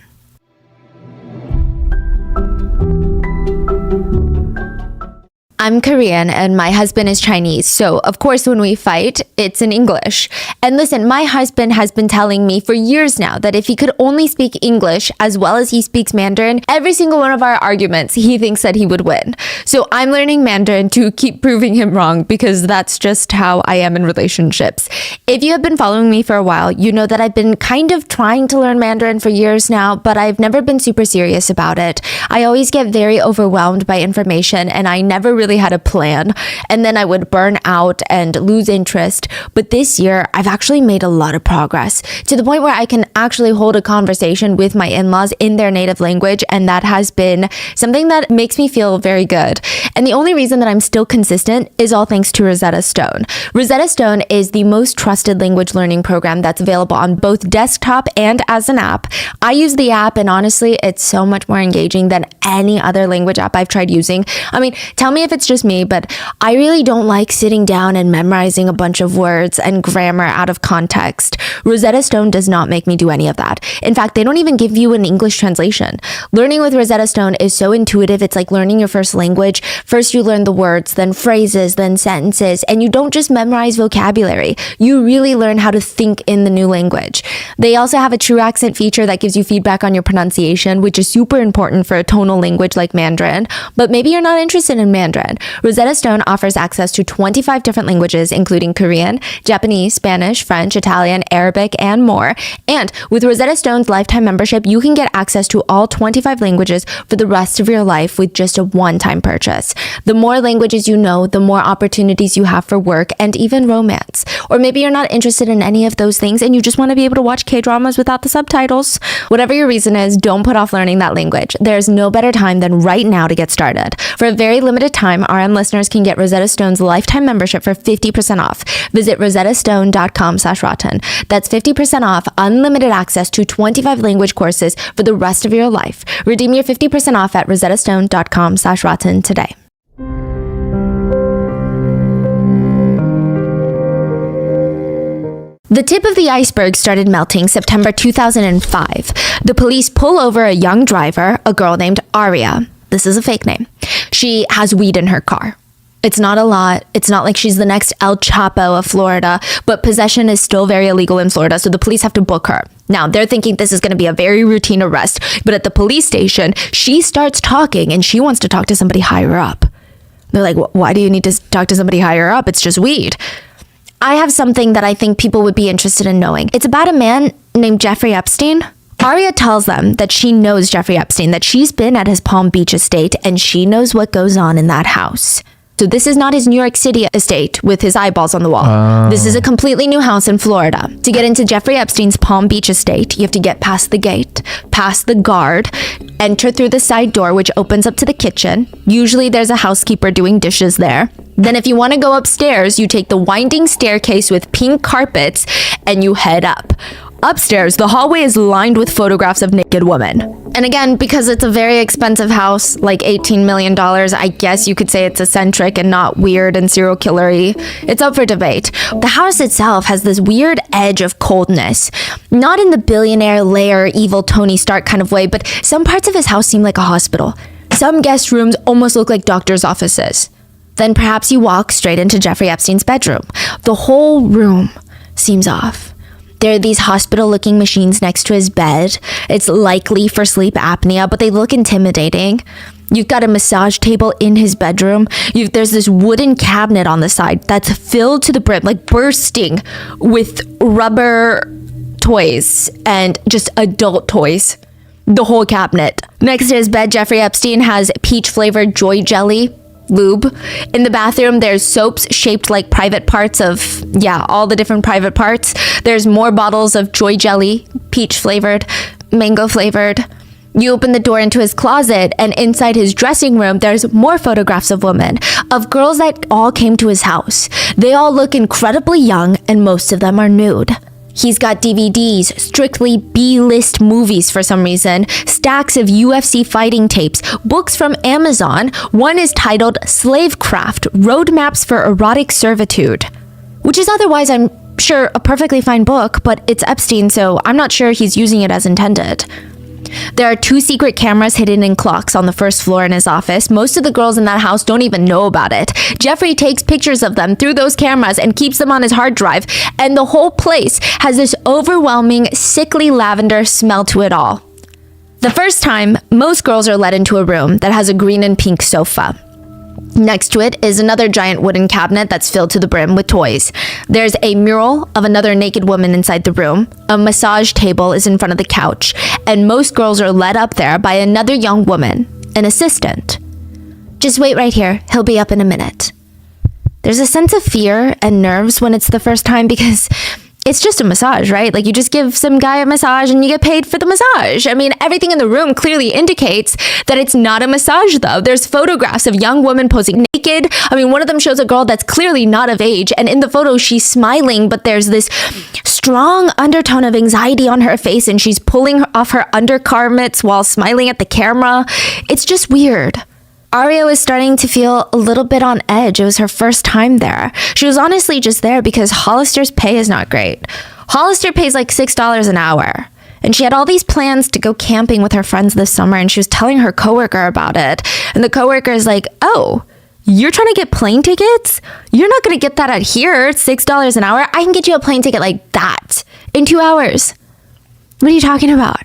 I'm Korean and my husband is Chinese. So, of course, when we fight, it's in English. And listen, my husband has been telling me for years now that if he could only speak English as well as he speaks Mandarin, every single one of our arguments, he thinks that he would win. So I'm learning Mandarin to keep proving him wrong because that's just how I am in relationships. If you have been following me for a while, you know that I've been kind of trying to learn Mandarin for years now, but I've never been super serious about it. I always get very overwhelmed by information and I never really had a plan, and then I would burn out and lose interest. But this year, I've actually made a lot of progress to the point where I can actually hold a conversation with my in-laws in their native language, and that has been something that makes me feel very good. And the only reason that I'm still consistent is all thanks to Rosetta Stone. Rosetta Stone is the most trusted language learning program that's available on both desktop and as an app. I use the app, and honestly, it's so much more engaging than any other language app I've tried using. I mean, tell me if it's just me, but I really don't like sitting down and memorizing a bunch of words and grammar out of context. Rosetta Stone does not make me do any of that. In fact, they don't even give you an English translation. Learning with Rosetta Stone is so intuitive. It's like learning your first language. First, you learn the words, then phrases, then sentences, and you don't just memorize vocabulary. You really learn how to think in the new language. They also have a true accent feature that gives you feedback on your pronunciation, which is super important for a tonal language like Mandarin. But maybe you're not interested in Mandarin. Rosetta Stone offers access to 25 different languages, including Korean, Japanese, Spanish, French, Italian, Arabic, and more. And with Rosetta Stone's lifetime membership, you can get access to all 25 languages for the rest of your life with just a one-time purchase. The more languages you know, the more opportunities you have for work and even romance. Or maybe you're not interested in any of those things and you just want to be able to watch K-dramas without the subtitles. Whatever your reason is, don't put off learning that language. There's no better time than right now to get started. For a very limited time, RM listeners can get Rosetta Stone's lifetime membership for 50% off. Visit rosettastone.com/rotten. That's 50% off unlimited access to 25 language courses for the rest of your life. Redeem your 50% off at rosettastone.com/rotten today. The tip of the iceberg started melting September 2005. The police pull over a young driver, a girl named Aria. This is a fake name. She has weed in her car. It's not a lot. It's not like she's the next El Chapo of Florida, but possession is still very illegal in Florida, so the police have to book her. Now, they're thinking this is going to be a very routine arrest, but at the police station, she starts talking and she wants to talk to somebody higher up. They're like, why do you need to talk to somebody higher up? It's just weed. I have something that I think people would be interested in knowing. It's about a man named Jeffrey Epstein. Aria tells them that she knows Jeffrey Epstein, that she's been at his Palm Beach estate and she knows what goes on in that house. So this is not his New York City estate with his eyeballs on the wall. This is a completely new house in Florida. To get into Jeffrey Epstein's Palm Beach estate, you have to get past the gate, past the guard, enter through the side door, which opens up to the kitchen. Usually there's a housekeeper doing dishes there. Then if you want to go upstairs, you take the winding staircase with pink carpets and you head up. Upstairs, the hallway is lined with photographs of naked women. And again, because it's a very expensive house, like $18 million, I guess you could say it's eccentric and not weird and serial killer-y. It's up for debate. The house itself has this weird edge of coldness. Not in the billionaire lair, evil Tony Stark kind of way, but some parts of his house seem like a hospital. Some guest rooms almost look like doctor's offices. Then perhaps you walk straight into Jeffrey Epstein's bedroom. The whole room seems off. There are these hospital-looking machines next to his bed. It's likely for sleep apnea, but they look intimidating. You've got a massage table in his bedroom. There's this wooden cabinet on the side that's filled to the brim, like bursting with rubber toys and just adult toys. The whole cabinet. Next to his bed, Jeffrey Epstein has peach-flavored Joy Jelly lube. In the bathroom, there's soaps shaped like private parts of, all the different private parts. There's more bottles of Joy Jelly, peach flavored, mango flavored. You open the door into his closet, and inside his dressing room, there's more photographs of women, of girls that all came to his house. They all look incredibly young, and most of them are nude. He's got DVDs, strictly B-list movies for some reason, stacks of UFC fighting tapes, books from Amazon. One is titled Slavecraft, Roadmaps for Erotic Servitude, which is otherwise, I'm sure, a perfectly fine book, but it's Epstein, so I'm not sure he's using it as intended. There are 2 secret cameras hidden in clocks on the first floor in his office. Most of the girls in that house don't even know about it. Jeffrey takes pictures of them through those cameras and keeps them on his hard drive. And the whole place has this overwhelming, sickly lavender smell to it all. The first time, most girls are led into a room that has a green and pink sofa. Next to it is another giant wooden cabinet that's filled to the brim with toys. There's a mural of another naked woman inside the room. A massage table is in front of the couch. And most girls are led up there by another young woman, an assistant. Just wait right here. He'll be up in a minute. There's a sense of fear and nerves when it's the first time because it's just a massage, right? Like you just give some guy a massage and you get paid for the massage. I mean, everything in the room clearly indicates that it's not a massage though. There's photographs of young women posing naked. I mean, one of them shows a girl that's clearly not of age. And in the photo, she's smiling, but there's this strong undertone of anxiety on her face and she's pulling off her undergarments while smiling at the camera. It's just weird. Aria was starting to feel a little bit on edge. It was her first time there. She was honestly just there because Hollister's pay is not great. Hollister pays like $6 an hour. And she had all these plans to go camping with her friends this summer and she was telling her coworker about it. And the coworker is like, oh, you're trying to get plane tickets? You're not going to get that out here. It's $6 an hour. I can get you a plane ticket like that in 2 hours. What are you talking about?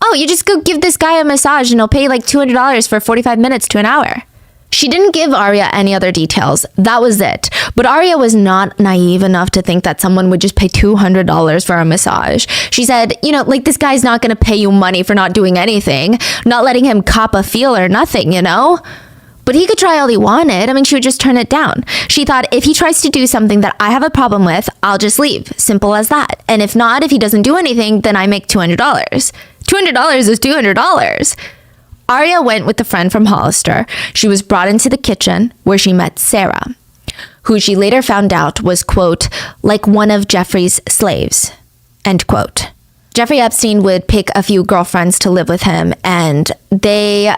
Oh, you just go give this guy a massage and he'll pay like $200 for 45 minutes to an hour. She didn't give Aria any other details. That was it. But Aria was not naive enough to think that someone would just pay $200 for a massage. She said, like this guy's not going to pay you money for not doing anything, not letting him cop a feel or nothing, But he could try all he wanted. I mean, she would just turn it down. She thought, if he tries to do something that I have a problem with, I'll just leave. Simple as that. And if not, if he doesn't do anything, then I make $200. $200 is $200. Aria went with a friend from Hollister. She was brought into the kitchen where she met Sarah, who she later found out was, quote, like one of Jeffrey's slaves, end quote. Jeffrey Epstein would pick a few girlfriends to live with him, and it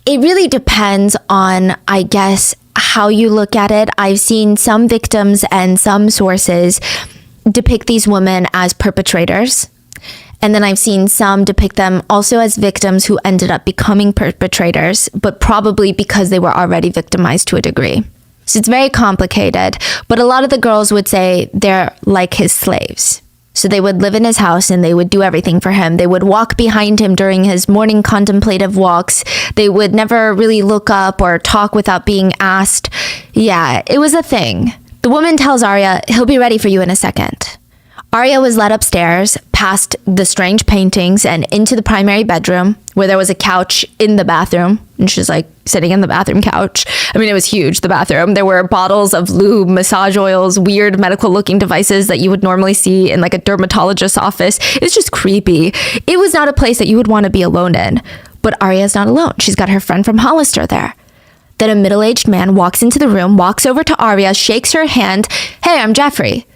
really depends on, I guess, how you look at it. I've seen some victims and some sources depict these women as perpetrators. And then I've seen some depict them also as victims who ended up becoming perpetrators, but probably because they were already victimized to a degree. So it's very complicated. But a lot of the girls would say they're like his slaves. So they would live in his house and they would do everything for him. They would walk behind him during his morning contemplative walks. They would never really look up or talk without being asked. Yeah, it was a thing. The woman tells Aria, he'll be ready for you in a second. Aria was led upstairs, past the strange paintings, and into the primary bedroom, where there was a couch in the bathroom. And she's like sitting in the bathroom couch. I mean, it was huge, the bathroom. There were bottles of lube, massage oils, weird medical looking devices that you would normally see in like a dermatologist's office. It's just creepy. It was not a place that you would want to be alone in. But Aria's not alone. She's got her friend from Hollister there. Then a middle-aged man walks into the room, walks over to Aria, shakes her hand. Hey, I'm Jeffrey.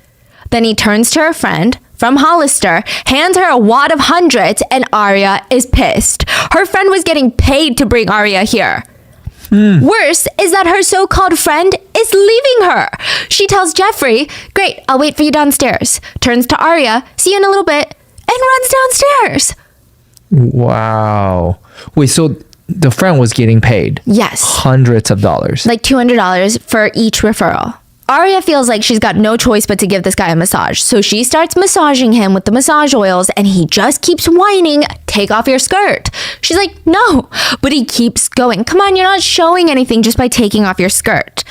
Then he turns to her friend from Hollister, hands her a wad of hundreds, and Aria is pissed. Her friend was getting paid to bring Aria here. Worse is that her so-called friend is leaving her. She tells Jeffrey, great, I'll wait for you downstairs. Turns to Aria, see you in a little bit, and runs downstairs. Wow. Wait, so the friend was getting paid? Yes. Hundreds of dollars. Like $200 for each referral. Aria feels like she's got no choice but to give this guy a massage. So she starts massaging him with the massage oils and he just keeps whining, take off your skirt. She's like, no, but he keeps going. Come on, you're not showing anything just by taking off your skirt.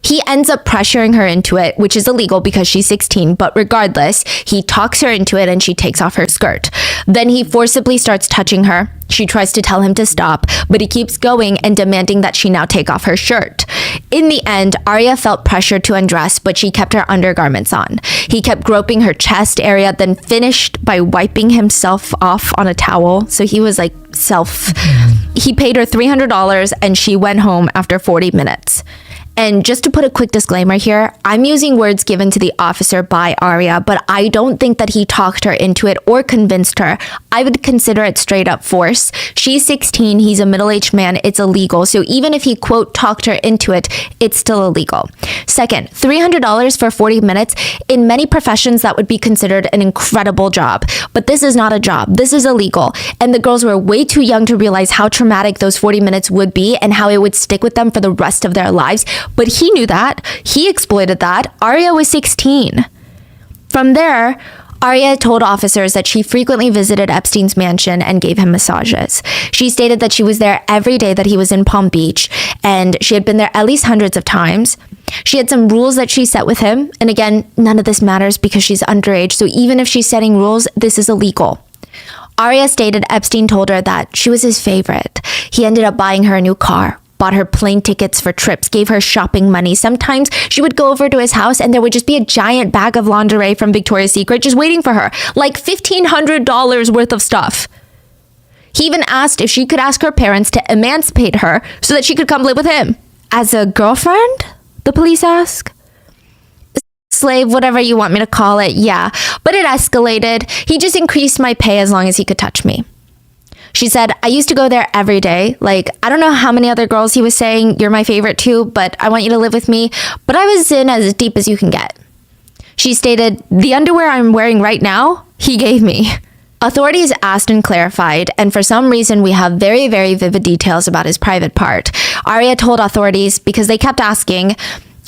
He ends up pressuring her into it, which is illegal because she's 16, but regardless, he talks her into it and she takes off her skirt. Then he forcibly starts touching her. She tries to tell him to stop, but he keeps going and demanding that she now take off her shirt. In the end, Aria felt pressured to undress, but she kept her undergarments on. He kept groping her chest area, then finished by wiping himself off on a towel. So he was like He paid her $300 and she went home after 40 minutes. And just to put a quick disclaimer here, I'm using words given to the officer by Arya, but I don't think that he talked her into it or convinced her. I would consider it straight up force. She's 16, he's a middle-aged man, it's illegal. So even if he, quote, talked her into it, it's still illegal. Second, $300 for 40 minutes. In many professions, that would be considered an incredible job. But this is not a job. This is illegal. And the girls were way too young to realize how traumatic those 40 minutes would be and how it would stick with them for the rest of their lives. But he knew that. He exploited that. Arya was 16. From there, Arya told officers that she frequently visited Epstein's mansion and gave him massages. She stated that she was there every day that he was in Palm Beach, and she had been there at least hundreds of times. She had some rules that she set with him, and again, none of this matters because she's underage, so even if she's setting rules, this is illegal. Arya stated Epstein told her that she was his favorite. He ended up buying her a new car, bought her plane tickets for trips, gave her shopping money. Sometimes she would go over to his house and there would just be a giant bag of lingerie from Victoria's Secret just waiting for her, like $1,500 worth of stuff. He even asked if she could ask her parents to emancipate her so that she could come live with him. As a girlfriend? The police ask. Slave, whatever you want me to call it, yeah. But it escalated. He just increased my pay as long as he could touch me. She said, I used to go there every day. Like, I don't know how many other girls he was saying, you're my favorite too, but I want you to live with me. But I was in as deep as you can get. She stated, the underwear I'm wearing right now, he gave me. Authorities asked and clarified, and for some reason we have very, very vivid details about his private part. Arya told authorities, because they kept asking,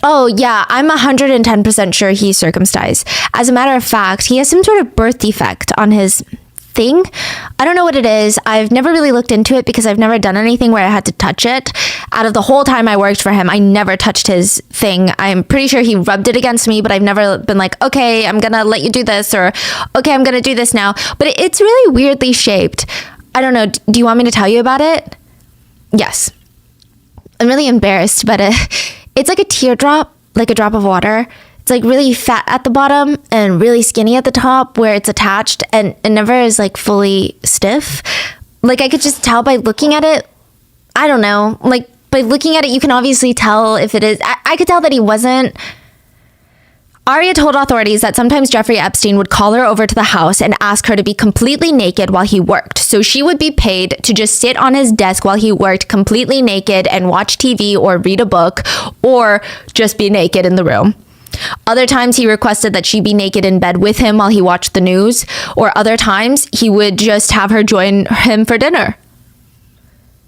oh yeah, I'm 110% sure he's circumcised. As a matter of fact, he has some sort of birth defect on his thing. I don't know what it is. I've never really looked into it because I've never done anything where I had to touch it. Out of the whole time I worked for him, I never touched his thing. I'm pretty sure he rubbed it against me, but I've never been like, okay, I'm gonna let you do this, or okay, I'm gonna do this now. But it's really weirdly shaped. I don't know. Do you want me to tell you about it? Yes. I'm really embarrassed, but it's like a teardrop, like a drop of water. It's like really fat at the bottom and really skinny at the top where it's attached, and it never is like fully stiff. Like I could just tell by looking at it. I don't know. Like by looking at it, you can obviously tell if it is. I could tell that he wasn't. Arya told authorities that sometimes Jeffrey Epstein would call her over to the house and ask her to be completely naked while he worked. So she would be paid to just sit on his desk while he worked completely naked and watch TV or read a book or just be naked in the room. Other times he requested that she be naked in bed with him while he watched the news, or other times he would just have her join him for dinner.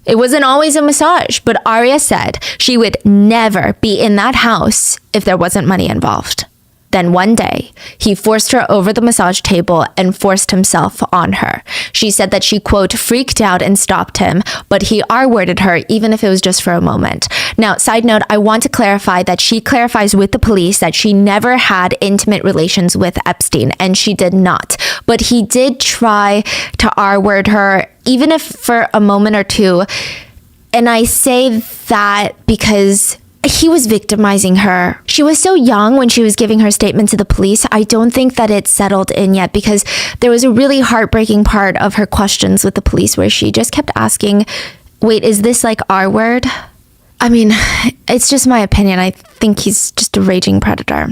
It wasn't always a massage, but Arya said she would never be in that house if there wasn't money involved. Then one day, he forced her over the massage table and forced himself on her. She said that she, quote, freaked out and stopped him, but he R-worded her even if it was just for a moment. Now, side note, I want to clarify that she clarifies with the police that she never had intimate relations with Epstein, and she did not. But he did try to R-word her, even if for a moment or two. And I say that because he was victimizing her. She was so young when she was giving her statement to the police. I don't think that it's settled in yet because there was a really heartbreaking part of her questions with the police where she just kept asking, wait, is this like our word? I mean, it's just my opinion. I think he's just a raging predator.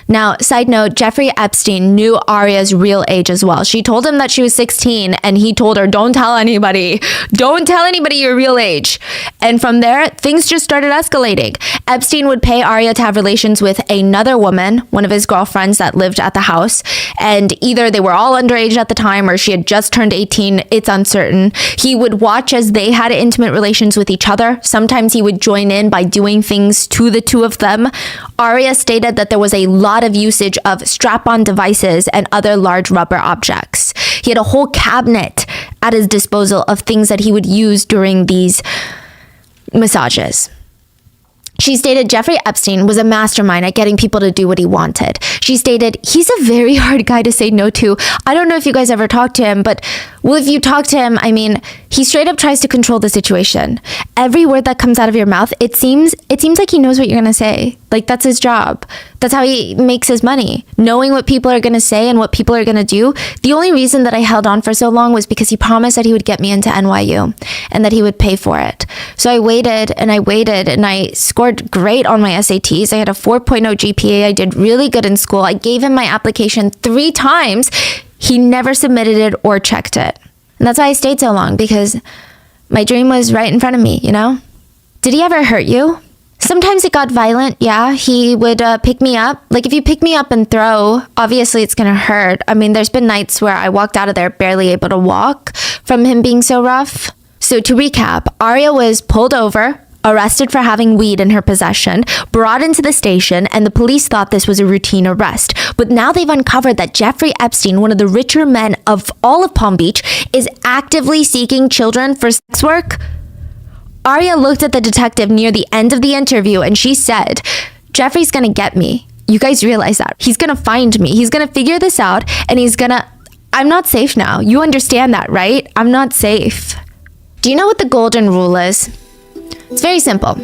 Now, side note, Jeffrey Epstein knew Arya's real age as well. She told him that she was 16 and he told her, don't tell anybody. Don't tell anybody your real age. And from there, things just started escalating. Epstein would pay Arya to have relations with another woman, one of his girlfriends that lived at the house. And either they were all underage at the time or she had just turned 18. It's uncertain. He would watch as they had intimate relations with each other. Sometimes he would join in by doing things to the two of them. Arya stated that there was a lot of usage of strap-on devices and other large rubber objects. He had a whole cabinet at his disposal of things that he would use during these massages. She stated Jeffrey Epstein was a mastermind at getting people to do what he wanted. She stated, he's a very hard guy to say no to. I don't know if you guys ever talked to him, but Well, if you talk to him, I mean, he straight up tries to control the situation. Every word that comes out of your mouth, it seems like he knows what you're going to say. Like, that's his job. That's how he makes his money. Knowing what people are going to say and what people are going to do. The only reason that I held on for so long was because he promised that he would get me into NYU and that he would pay for it. So I waited and I scored great on my SATs. I had a 4.0 GPA. I did really good in school. I gave him my application 3 times. He never submitted it or checked it. And that's why I stayed so long, because my dream was right in front of me, you know? Did he ever hurt you? Sometimes it got violent, yeah. He would pick me up. Like, if you pick me up and throw, obviously it's gonna hurt. I mean, there's been nights where I walked out of there barely able to walk from him being so rough. So to recap, Aria was pulled over, arrested for having weed in her possession, brought into the station, and the police thought this was a routine arrest. But now they've uncovered that Jeffrey Epstein, one of the richer men of all of Palm Beach, is actively seeking children for sex work. Aria looked at the detective near the end of the interview and she said, "Jeffrey's gonna get me. You guys realize that. He's gonna find me. He's gonna figure this out and I'm not safe now. You understand that, right? I'm not safe." Do you know what the golden rule is? It's very simple.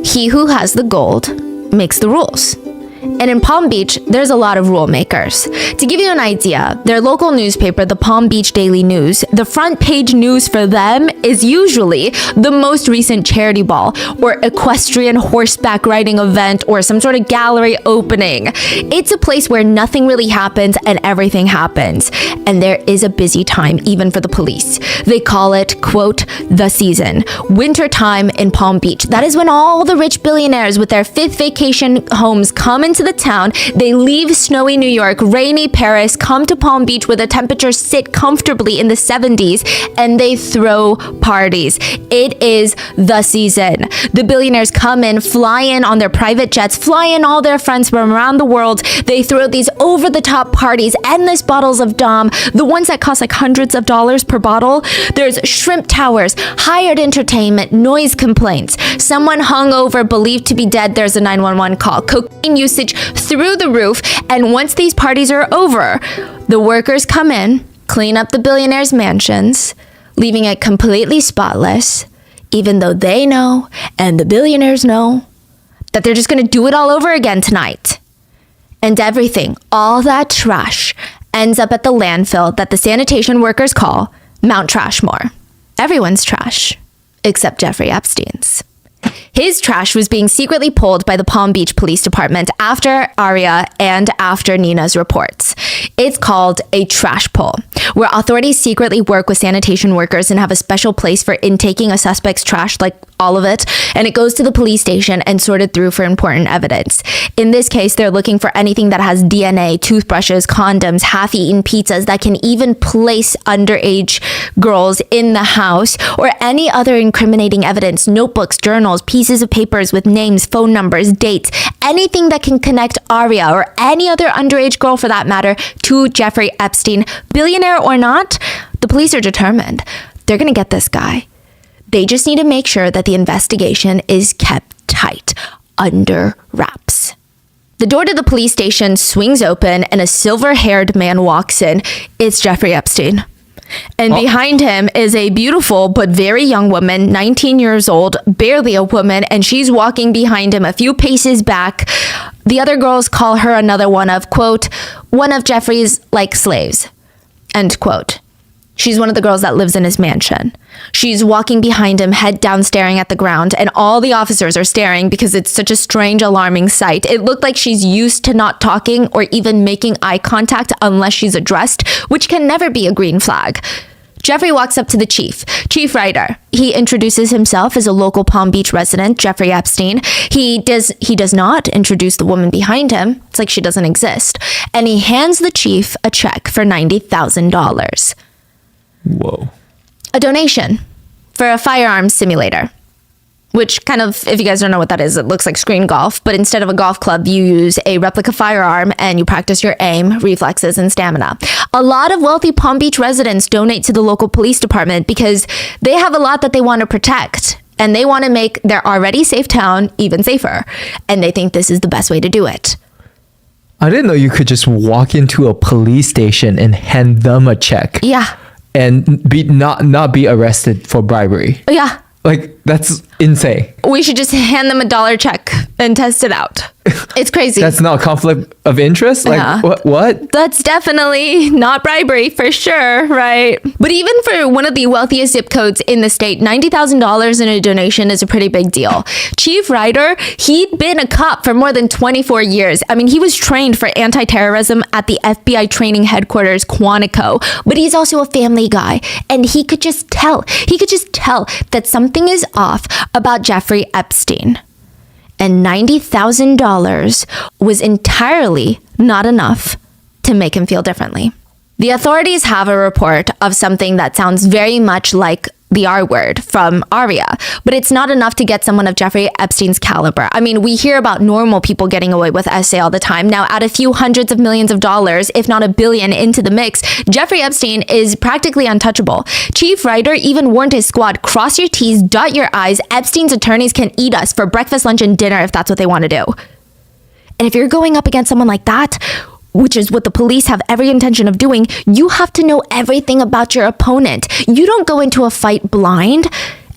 He who has the gold makes the rules. And in Palm Beach, there's a lot of rule makers. To give you an idea, their local newspaper, the Palm Beach Daily News, the front page news for them is usually the most recent charity ball or equestrian horseback riding event or some sort of gallery opening. It's a place where nothing really happens and everything happens. And there is a busy time even for the police. They call it, quote, the season. Winter time in Palm Beach. That is when all the rich billionaires with their 5th vacation homes come into the town. They leave snowy New York, rainy Paris, come to Palm Beach where the temperatures sit comfortably in the 70s, and they throw parties. It is the season. The billionaires come in, fly in on their private jets, fly in all their friends from around the world. They throw these over-the-top parties, endless bottles of Dom, the ones that cost like hundreds of dollars per bottle. There's shrimp towers, hired entertainment, noise complaints. Someone hungover, believed to be dead, there's a 911 call. Cocaine usage through the roof, and once these parties are over, the workers come in, clean up the billionaires' mansions, leaving it completely spotless, even though they know, and the billionaires know, that they're just gonna do it all over again tonight. And everything, all that trash, ends up at the landfill that the sanitation workers call Mount Trashmore. Everyone's trash, except Jeffrey Epstein's. His trash was being secretly pulled by the Palm Beach Police Department after Aria and after Nina's reports. It's called a trash pull, where authorities secretly work with sanitation workers and have a special place for intaking a suspect's trash, like all of it, and it goes to the police station and sorted through for important evidence. In this case, they're looking for anything that has DNA, toothbrushes, condoms, half-eaten pizzas that can even place underage girls in the house, or any other incriminating evidence, notebooks, journals, pieces of papers with names, phone numbers, dates, anything that can connect Aria or any other underage girl for that matter to Jeffrey Epstein. Billionaire or not, the police are determined. They're gonna get this guy. They just need to make sure that the investigation is kept tight, under wraps. The door to the police station swings open and a silver-haired man walks in. It's Jeffrey Epstein. And behind him is a beautiful but very young woman, 19 years old, barely a woman, and she's walking behind him a few paces back. The other girls call her another one of, quote, one of Jeffrey's, like, slaves, end quote. She's one of the girls that lives in his mansion. She's walking behind him, head down, staring at the ground, and all the officers are staring because it's such a strange, alarming sight. It looked like she's used to not talking or even making eye contact unless she's addressed, which can never be a green flag. Jeffrey walks up to the chief Ryder. He introduces himself as a local Palm Beach resident, Jeffrey Epstein. He does not introduce the woman behind him. It's like she doesn't exist. And he hands the chief a check for $90,000. Whoa. A donation for a firearms simulator, which kind of, if you guys don't know what that is, it looks like screen golf, but instead of a golf club, you use a replica firearm and you practice your aim, reflexes, and stamina. A lot of wealthy Palm Beach residents donate to the local police department because they have a lot that they want to protect and they want to make their already safe town even safer. And they think this is the best way to do it. I didn't know you could just walk into a police station and hand them a check. Yeah. and not be arrested for bribery. Yeah. Like, that's insane. We should just hand them a dollar check and test it out. It's crazy. That's not conflict of interest? Like, Yeah. what? That's definitely not bribery for sure, right? But even for one of the wealthiest zip codes in the state, $90,000 in a donation is a pretty big deal. Chief Ryder, he'd been a cop for more than 24 years. I mean, he was trained for anti-terrorism at the FBI training headquarters, Quantico, but he's also a family guy, and he could just tell that something is off about Jeffrey Epstein. And $90,000 was entirely not enough to make him feel differently. The authorities have a report of something that sounds very much like the R word from Aria, but it's not enough to get someone of Jeffrey Epstein's caliber. I mean, we hear about normal people getting away with SA all the time. Now, add a few hundreds of millions of dollars, if not $1 billion, into the mix, Jeffrey Epstein is practically untouchable. Chief Ryder even warned his squad, cross your T's, dot your I's, Epstein's attorneys can eat us for breakfast, lunch, and dinner if that's what they want to do. And if you're going up against someone like that, which is what the police have every intention of doing, you have to know everything about your opponent. You don't go into a fight blind,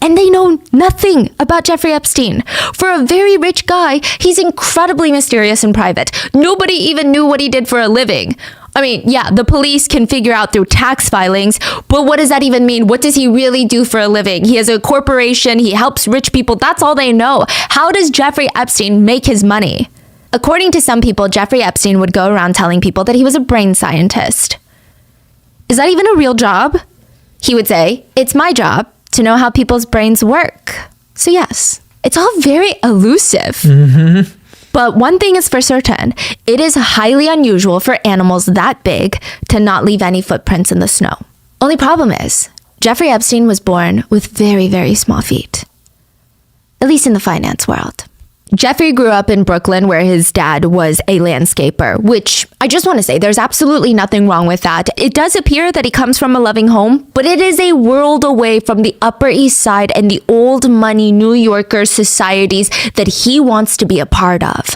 and they know nothing about Jeffrey Epstein. For a very rich guy, he's incredibly mysterious in private. Nobody even knew what he did for a living. I mean, yeah, the police can figure out through tax filings, but what does that even mean? What does he really do for a living? He has a corporation, he helps rich people, that's all they know. How does Jeffrey Epstein make his money? According to some people, Jeffrey Epstein would go around telling people that he was a brain scientist. Is that even a real job? He would say, it's my job to know how people's brains work. So yes, it's all very elusive. Mm-hmm. But one thing is for certain, it is highly unusual for animals that big to not leave any footprints in the snow. Only problem is, Jeffrey Epstein was born with very, very small feet. At least in the finance world. Jeffrey grew up in Brooklyn where his dad was a landscaper, which I just want to say there's absolutely nothing wrong with that. It does appear that he comes from a loving home, but it is a world away from the Upper East Side and the old money New Yorker societies that he wants to be a part of.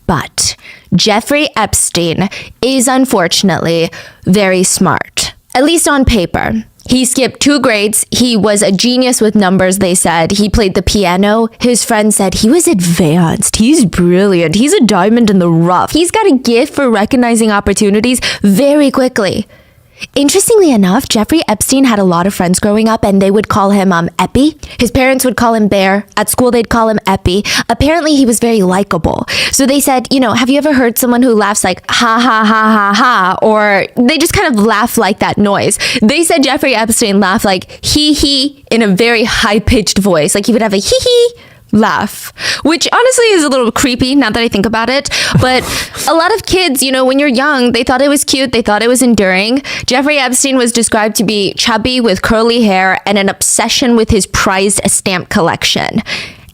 But Jeffrey Epstein is unfortunately very smart, at least on paper. He skipped 2 grades. He was a genius with numbers, they said. He played the piano. His friends said he was advanced. He's brilliant. He's a diamond in the rough. He's got a gift for recognizing opportunities very quickly. Interestingly enough, Jeffrey Epstein had a lot of friends growing up, and they would call him Epi. His parents would call him Bear. At school, they'd call him Epi. Apparently, he was very likable. So they said, have you ever heard someone who laughs like, ha, ha, ha, ha, ha, or they just kind of laugh like that noise? They said Jeffrey Epstein laughed like, he, in a very high-pitched voice. Like, he would have a hee laugh, which honestly is a little creepy now that I think about it. But a lot of kids, when you're young, they thought it was cute. They thought it was endearing. Jeffrey Epstein was described to be chubby with curly hair and an obsession with his prized stamp collection.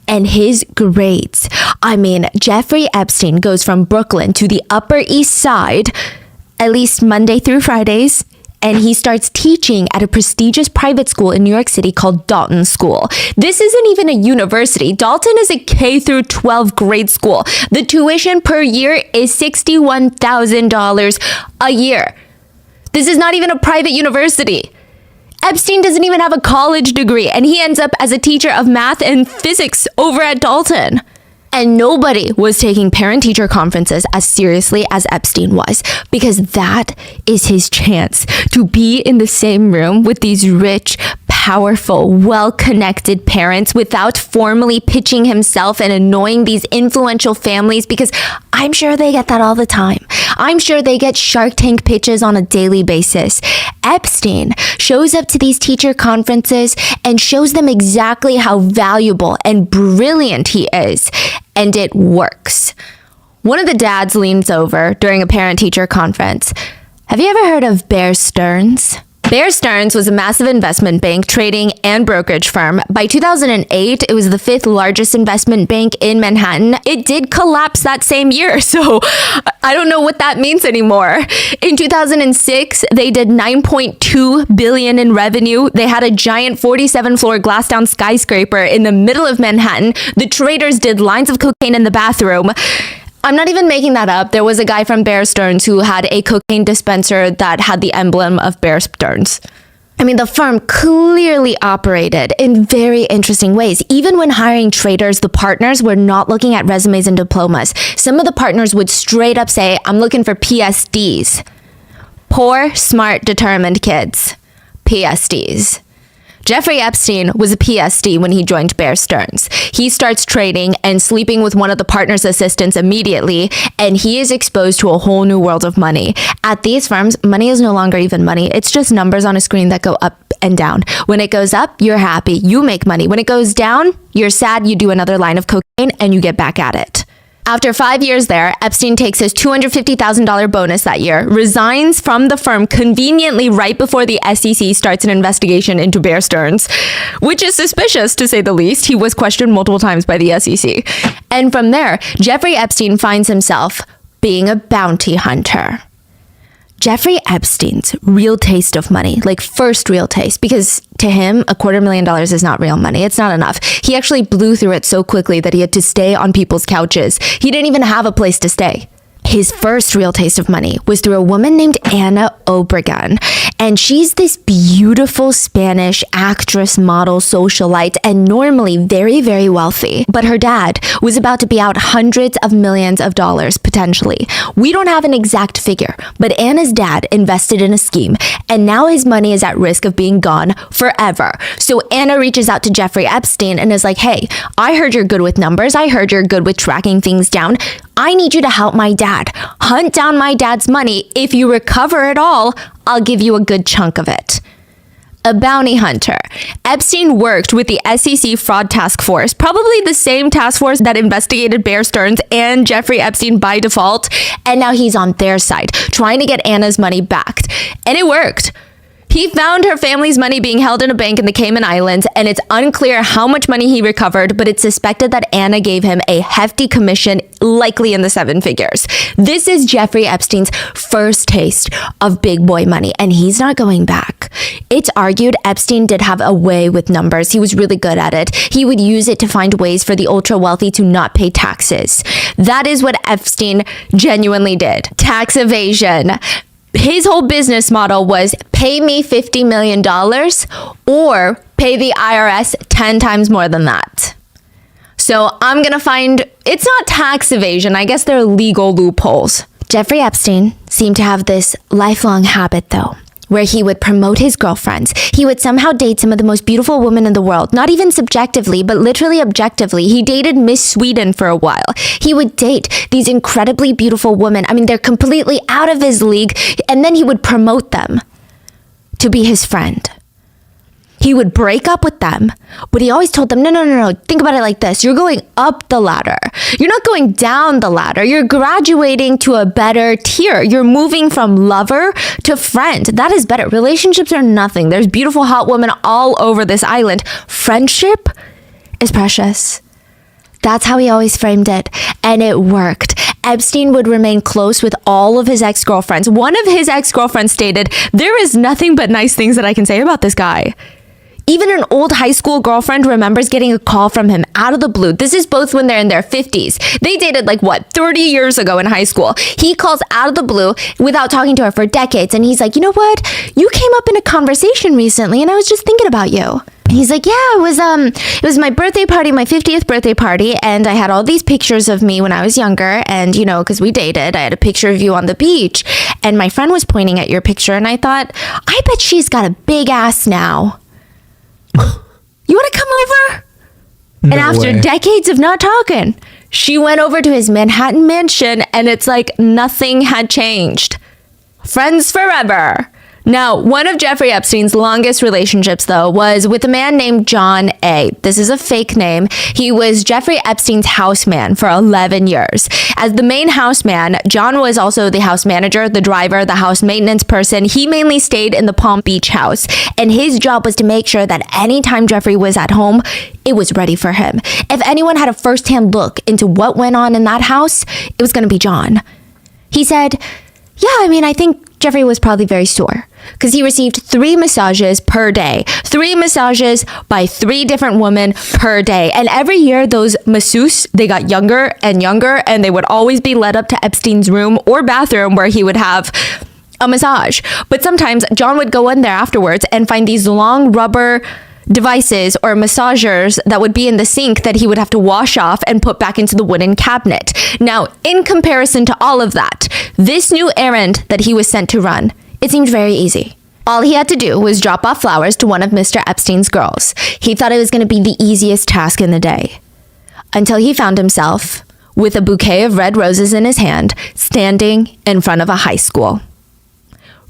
And his grades. I mean, Jeffrey Epstein goes from Brooklyn to the Upper East Side, at least Monday through Fridays. And he starts teaching at a prestigious private school in New York City called Dalton School. This isn't even a university. Dalton is a K through 12 grade school. The tuition per year is $61,000 a year. This is not even a private university. Epstein doesn't even have a college degree, and he ends up as a teacher of math and physics over at Dalton. And nobody was taking parent-teacher conferences as seriously as Epstein was, because that is his chance to be in the same room with these rich, powerful, well-connected parents without formally pitching himself and annoying these influential families, because I'm sure they get that all the time. I'm sure they get Shark Tank pitches on a daily basis. Epstein shows up to these teacher conferences and shows them exactly how valuable and brilliant he is. And it works. One of the dads leans over during a parent-teacher conference. Have you ever heard of Bear Stearns? Bear Stearns was a massive investment bank, trading, and brokerage firm. By 2008, it was the 5th largest investment bank in Manhattan. It did collapse that same year, so I don't know what that means anymore. In 2006, they did $9.2 billion in revenue. They had a giant 47-floor glass-down skyscraper in the middle of Manhattan. The traders did lines of cocaine in the bathroom. I'm not even making that up. There was a guy from Bear Stearns who had a cocaine dispenser that had the emblem of Bear Stearns. I mean, the firm clearly operated in very interesting ways. Even when hiring traders, the partners were not looking at resumes and diplomas. Some of the partners would straight up say, I'm looking for PSDs. Poor, smart, determined kids. PSDs. Jeffrey Epstein was a PSD when he joined Bear Stearns. He starts trading and sleeping with one of the partner's assistants immediately, and he is exposed to a whole new world of money. At these firms, money is no longer even money. It's just numbers on a screen that go up and down. When it goes up, you're happy. You make money. When it goes down, you're sad. You do another line of cocaine and you get back at it. After 5 years there, Epstein takes his $250,000 bonus that year, resigns from the firm conveniently right before the SEC starts an investigation into Bear Stearns, which is suspicious to say the least. He was questioned multiple times by the SEC. And from there, Jeffrey Epstein finds himself being a bounty hunter. Jeffrey Epstein's real taste of money, like first real taste, because to him, $250,000 is not real money. It's not enough. He actually blew through it so quickly that he had to stay on people's couches. He didn't even have a place to stay. His first real taste of money was through a woman named Ana Obregon. And she's this beautiful Spanish actress, model, socialite, and normally very, very wealthy. But her dad was about to be out hundreds of millions of dollars, potentially. We don't have an exact figure, but Anna's dad invested in a scheme, and now his money is at risk of being gone forever. So Anna reaches out to Jeffrey Epstein and is like, hey, I heard you're good with numbers. I heard you're good with tracking things down. I need you to help my dad. Hunt down my dad's money. If you recover it all, I'll give you a good chunk of it. A bounty hunter. Epstein worked with the SEC Fraud Task Force, probably the same task force that investigated Bear Stearns and Jeffrey Epstein by default, and now he's on their side, trying to get Anna's money back. And it worked. He found her family's money being held in a bank in the Cayman Islands, and it's unclear how much money he recovered, but it's suspected that Anna gave him a hefty commission, likely in the 7 figures. This is Jeffrey Epstein's first taste of big boy money, and he's not going back. It's argued Epstein did have a way with numbers. He was really good at it. He would use it to find ways for the ultra wealthy to not pay taxes. That is what Epstein genuinely did. Tax evasion. His whole business model was pay me $50 million or pay the IRS 10 times more than that. So I'm going to find, it's not tax evasion. I guess they're legal loopholes. Jeffrey Epstein seemed to have this lifelong habit, though, where he would promote his girlfriends. He would somehow date some of the most beautiful women in the world, not even subjectively, but literally objectively. He dated Miss Sweden for a while. He would date these incredibly beautiful women. I mean, they're completely out of his league. And then he would promote them to be his friend. He would break up with them, but he always told them, no. Think about it like this. You're going up the ladder. You're not going down the ladder. You're graduating to a better tier. You're moving from lover to friend. That is better. Relationships are nothing. There's beautiful, hot women all over this island. Friendship is precious. That's how he always framed it. And it worked. Epstein would remain close with all of his ex-girlfriends. One of his ex-girlfriends stated, there is nothing but nice things that I can say about this guy. Even an old high school girlfriend remembers getting a call from him out of the blue. This is both when they're in their 50s. They dated 30 years ago in high school. He calls out of the blue without talking to her for decades. And he's like, you know what? You came up in a conversation recently and I was just thinking about you. And he's like, yeah, it was my birthday party, my 50th birthday party. And I had all these pictures of me when I was younger. And, because we dated, I had a picture of you on the beach. And my friend was pointing at your picture. And I thought, I bet she's got a big ass now. You want to come over? No and after way. decades of not talking, she went over to his Manhattan mansion and it's like nothing had changed. Friends forever. Now, one of Jeffrey Epstein's longest relationships, though, was with a man named John A. This is a fake name. He was Jeffrey Epstein's houseman for 11 years. As the main houseman, John was also the house manager, the driver, the house maintenance person. He mainly stayed in the Palm Beach house, and his job was to make sure that anytime Jeffrey was at home, it was ready for him. If anyone had a first-hand look into what went on in that house, it was going to be John. He said, I think Jeffrey was probably very sore because he received 3 massages per day, 3 massages by 3 different women per day. And every year those masseuses, they got younger and younger, and they would always be led up to Epstein's room or bathroom where he would have a massage. But sometimes John would go in there afterwards and find these long rubber devices or massagers that would be in the sink that he would have to wash off and put back into the wooden cabinet. Now, in comparison to all of that, this new errand that he was sent to run, it seemed very easy. All he had to do was drop off flowers to one of Mr. Epstein's girls. He thought it was going to be the easiest task in the day. Until he found himself with a bouquet of red roses in his hand, standing in front of a high school.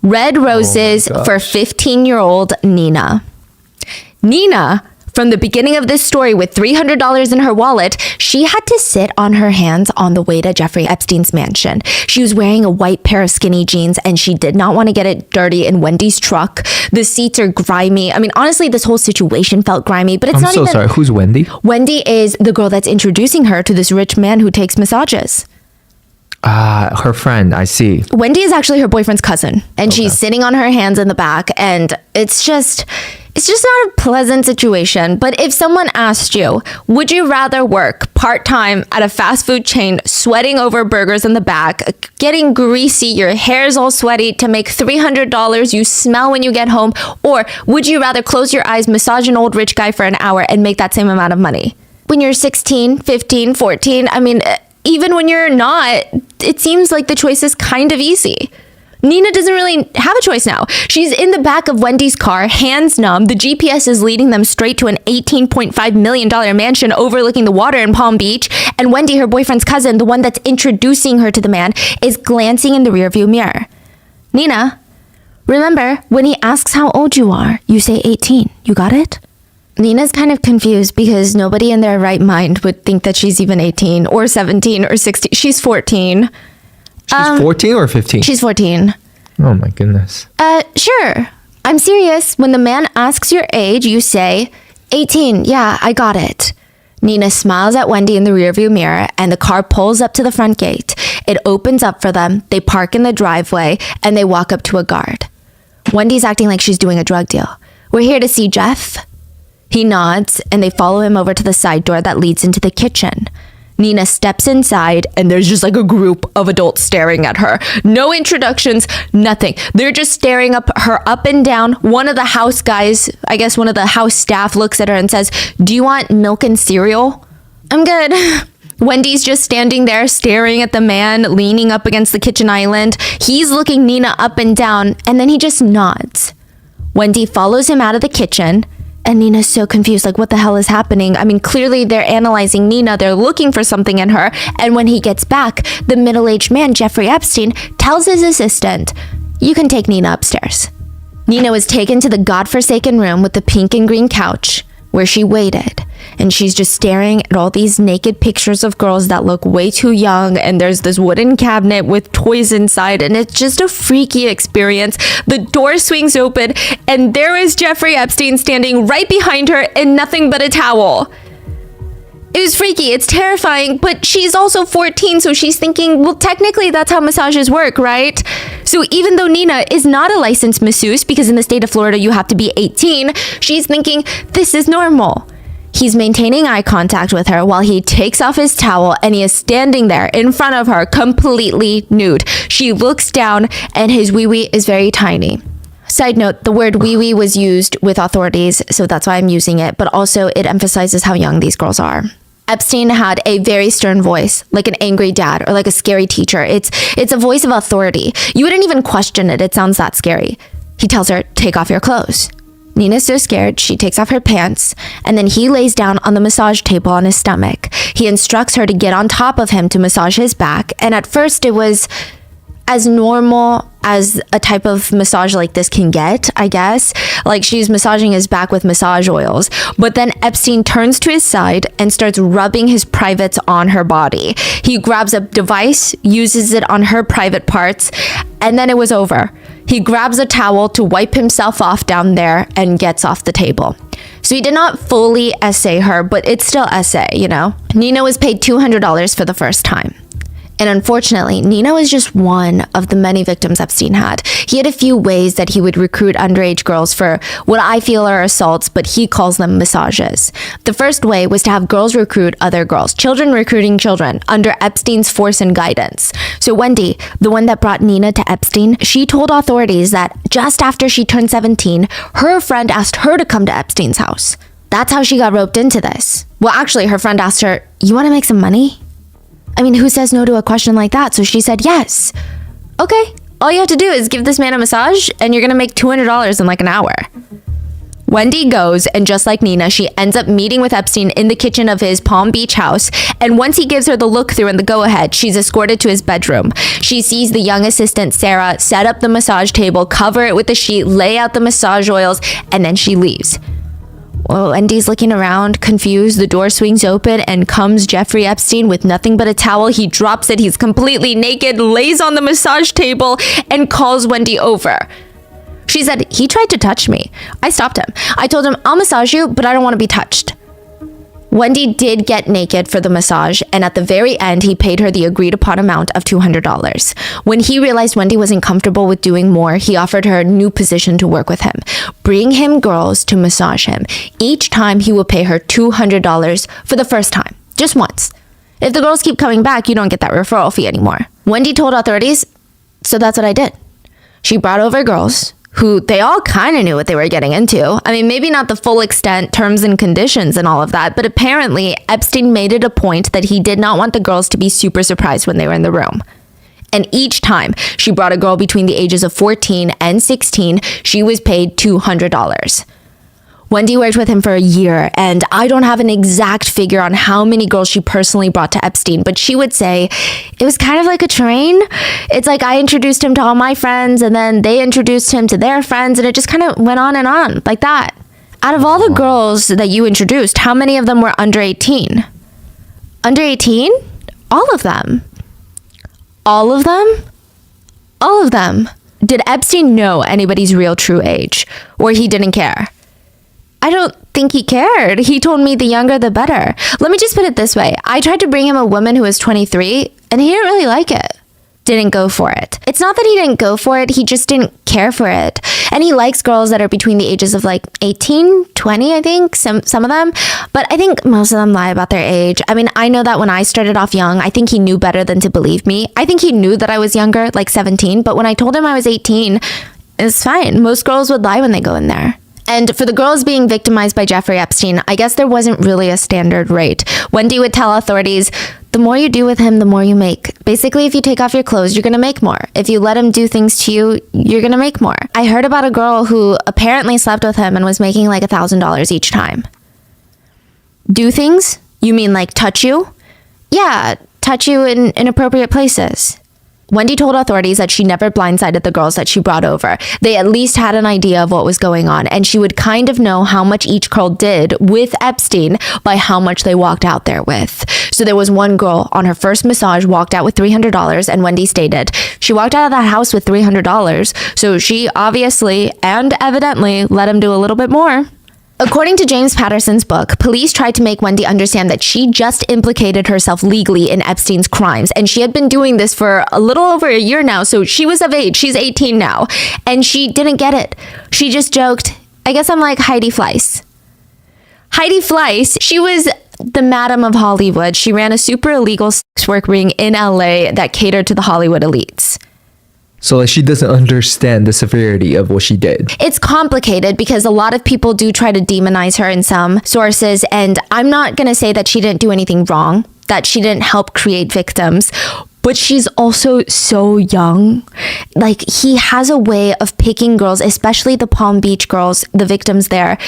Red roses for 15-year-old Nina. Nina, from the beginning of this story with $300 in her wallet, she had to sit on her hands on the way to Jeffrey Epstein's mansion. She was wearing a white pair of skinny jeans and she did not want to get it dirty in Wendy's truck. The seats are grimy. I mean, honestly, this whole situation felt grimy, but it's not even... I'm so sorry. Who's Wendy? Wendy is the girl that's introducing her to this rich man who takes massages. Her friend, I see. Wendy is actually her boyfriend's cousin, and she's sitting on her hands in the back, and it's just not a pleasant situation. But if someone asked you, would you rather work part-time at a fast food chain, sweating over burgers in the back, getting greasy, your hair's all sweaty, to make $300 you smell when you get home, or would you rather close your eyes, massage an old rich guy for an hour and make that same amount of money? When you're 16, 15, 14, I mean, even when you're not, it seems like the choice is kind of easy. Nina doesn't really have a choice now. She's in the back of Wendy's car, hands numb. The GPS is leading them straight to an $18.5 million mansion overlooking the water in Palm Beach. And Wendy, her boyfriend's cousin, the one that's introducing her to the man, is glancing in the rearview mirror. Nina, remember, when he asks how old you are, you say 18. You got it? Nina's kind of confused because nobody in their right mind would think that she's even 18 or 17 or 16. She's 14. She's 14 or 15? She's 14. Oh my goodness. Sure. I'm serious. When the man asks your age, you say, 18. Yeah, I got it. Nina smiles at Wendy in the rearview mirror and the car pulls up to the front gate. It opens up for them. They park in the driveway and they walk up to a guard. Wendy's acting like she's doing a drug deal. We're here to see Jeff. He nods, and they follow him over to the side door that leads into the kitchen. Nina steps inside, and there's just like a group of adults staring at her. No introductions, nothing. They're just staring her up and down. One of the house guys, I guess one of the house staff, looks at her and says, "Do you want milk and cereal?" "I'm good." Wendy's just standing there staring at the man leaning up against the kitchen island. He's looking Nina up and down, and then he just nods. Wendy follows him out of the kitchen. And Nina's so confused, like, what the hell is happening? I mean, clearly they're analyzing Nina. They're looking for something in her. And when he gets back, the middle-aged man, Jeffrey Epstein, tells his assistant, "You can take Nina upstairs." Nina was taken to the godforsaken room with the pink and green couch, where she waited. And she's just staring at all these naked pictures of girls that look way too young. And there's this wooden cabinet with toys inside. And it's just a freaky experience. The door swings open and there is Jeffrey Epstein standing right behind her in nothing but a towel. It was freaky. It's terrifying. But she's also 14. So she's thinking, well, technically that's how massages work, right? So even though Nina is not a licensed masseuse, because in the state of Florida you have to be 18, she's thinking this is normal. He's maintaining eye contact with her while he takes off his towel and he is standing there in front of her completely nude. She looks down and his wee-wee is very tiny. Side note, the word wee-wee was used with authorities, so that's why I'm using it, but also it emphasizes how young these girls are. Epstein had a very stern voice, like an angry dad or like a scary teacher. It's a voice of authority. You wouldn't even question it. It sounds that scary. He tells her, "Take off your clothes." Nina's so scared, she takes off her pants, and then he lays down on the massage table on his stomach. He instructs her to get on top of him to massage his back, and at first it was as normal as a type of massage like this can get, I guess. Like she's massaging his back with massage oils. But then Epstein turns to his side and starts rubbing his privates on her body. He grabs a device, uses it on her private parts, and then it was over. He grabs a towel to wipe himself off down there and gets off the table. So he did not fully essay her, but it's still essay, you know? Nina was paid $200 for the first time. And unfortunately, Nina was just one of the many victims Epstein had. He had a few ways that he would recruit underage girls for what I feel are assaults, but he calls them massages. The first way was to have girls recruit other girls, children recruiting children, under Epstein's force and guidance. So Wendy, the one that brought Nina to Epstein, she told authorities that just after she turned 17, her friend asked her to come to Epstein's house. That's how she got roped into this. Well, actually, her friend asked her, "You want to make some money?" I mean, who says no to a question like that? So she said yes. Okay, all you have to do is give this man a massage and you're gonna make $200 in like an hour. Wendy goes, and just like Nina, she ends up meeting with Epstein in the kitchen of his Palm Beach house. And once he gives her the look through and the go ahead, she's escorted to his bedroom. She sees the young assistant, Sarah, set up the massage table, cover it with a sheet, lay out the massage oils, and then she leaves. Well, Wendy's looking around, confused. The door swings open and comes Jeffrey Epstein with nothing but a towel. He drops it. He's completely naked, lays on the massage table, and calls Wendy over. She said, "He tried to touch me. I stopped him. I told him, I'll massage you, but I don't want to be touched." Wendy did get naked for the massage, and at the very end, he paid her the agreed upon amount of $200. When he realized Wendy wasn't comfortable with doing more, he offered her a new position to work with him. Bring him girls to massage him. Each time, he will pay her $200 for the first time, just once. If the girls keep coming back, you don't get that referral fee anymore. Wendy told authorities, so that's what I did. She brought over girls who they all kind of knew what they were getting into. I mean, maybe not the full extent, terms and conditions and all of that, but apparently Epstein made it a point that he did not want the girls to be super surprised when they were in the room. And each time she brought a girl between the ages of 14 and 16, she was paid $200. Wendy worked with him for a year, and I don't have an exact figure on how many girls she personally brought to Epstein, but she would say it was kind of like a train. It's like I introduced him to all my friends, and then they introduced him to their friends, and it just kind of went on and on like that. Out of all the girls that you introduced, how many of them were under 18? Under 18? All of them. All of them? All of them. Did Epstein know anybody's real true age, or he didn't care? I don't think he cared. He told me the younger the better. Let me just put it this way. I tried to bring him a woman who was 23, and he didn't really like it. Didn't go for it. It's not that he didn't go for it, he just didn't care for it. And he likes girls that are between the ages of like 18, 20, I think, some of them. But I think most of them lie about their age. I mean, I know that when I started off young, I think he knew better than to believe me. I think he knew that I was younger, like 17, but when I told him I was 18, it's fine. Most girls would lie when they go in there. And for the girls being victimized by Jeffrey Epstein, I guess there wasn't really a standard rate. Wendy would tell authorities, the more you do with him, the more you make. Basically, if you take off your clothes, you're going to make more. If you let him do things to you, you're going to make more. I heard about a girl who apparently slept with him and was making like $1,000 each time. Do things? You mean like touch you? Yeah, touch you in inappropriate places. Wendy told authorities that she never blindsided the girls that she brought over. They at least had an idea of what was going on, and she would kind of know how much each girl did with Epstein by how much they walked out there with. So there was one girl on her first massage walked out with $300, and Wendy stated she walked out of that house with $300, so she obviously and evidently let him do a little bit more. According to James Patterson's book, police tried to make Wendy understand that she just implicated herself legally in Epstein's crimes, and she had been doing this for a little over a year now, so she was of age. She's 18 now, and she didn't get it. She just joked, I guess I'm like Heidi Fleiss. Heidi Fleiss, she was the Madam of Hollywood. She ran a super illegal sex work ring in LA that catered to the Hollywood elites. So like she doesn't understand the severity of what she did. It's complicated because a lot of people do try to demonize her in some sources, and I'm not going to say that she didn't do anything wrong, that she didn't help create victims, but she's also so young. Like, he has a way of picking girls, especially the Palm Beach girls, the victims there,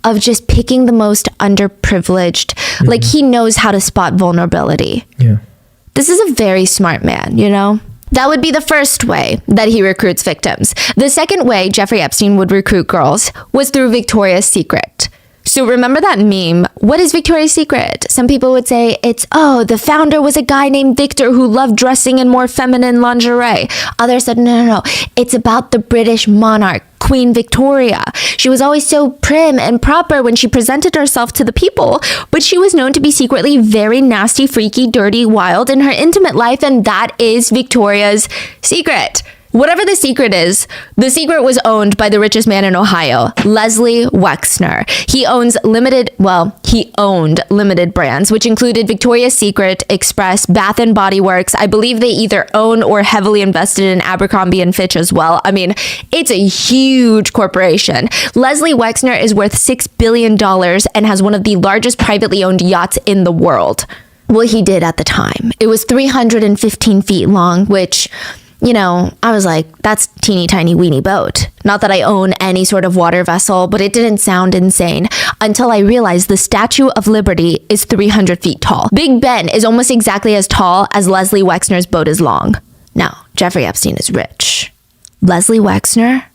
of just picking the most underprivileged. Mm-hmm. Like, he knows how to spot vulnerability. Yeah. This is a very smart man, you know? That would be the first way that he recruits victims. The second way Jeffrey Epstein would recruit girls was through Victoria's Secret. So remember that meme? What is Victoria's Secret? Some people would say it's, oh, the founder was a guy named Victor who loved dressing in more feminine lingerie. Others said, no. It's about the British monarch, Queen Victoria. She was always so prim and proper when she presented herself to the people, but she was known to be secretly very nasty, freaky, dirty, wild in her intimate life, and that is Victoria's secret. Whatever the secret is, the secret was owned by the richest man in Ohio, Leslie Wexner. He owned limited brands, which included Victoria's Secret, Express, Bath & Body Works. I believe they either own or heavily invested in Abercrombie & Fitch as well. I mean, it's a huge corporation. Leslie Wexner is worth $6 billion and has one of the largest privately owned yachts in the world. Well, he did at the time. It was 315 feet long, which... I was like, that's teeny tiny weeny boat. Not that I own any sort of water vessel, but it didn't sound insane until I realized the Statue of Liberty is 300 feet tall. Big Ben is almost exactly as tall as Leslie Wexner's boat is long. Now, Jeffrey Epstein is rich. Leslie Wexner?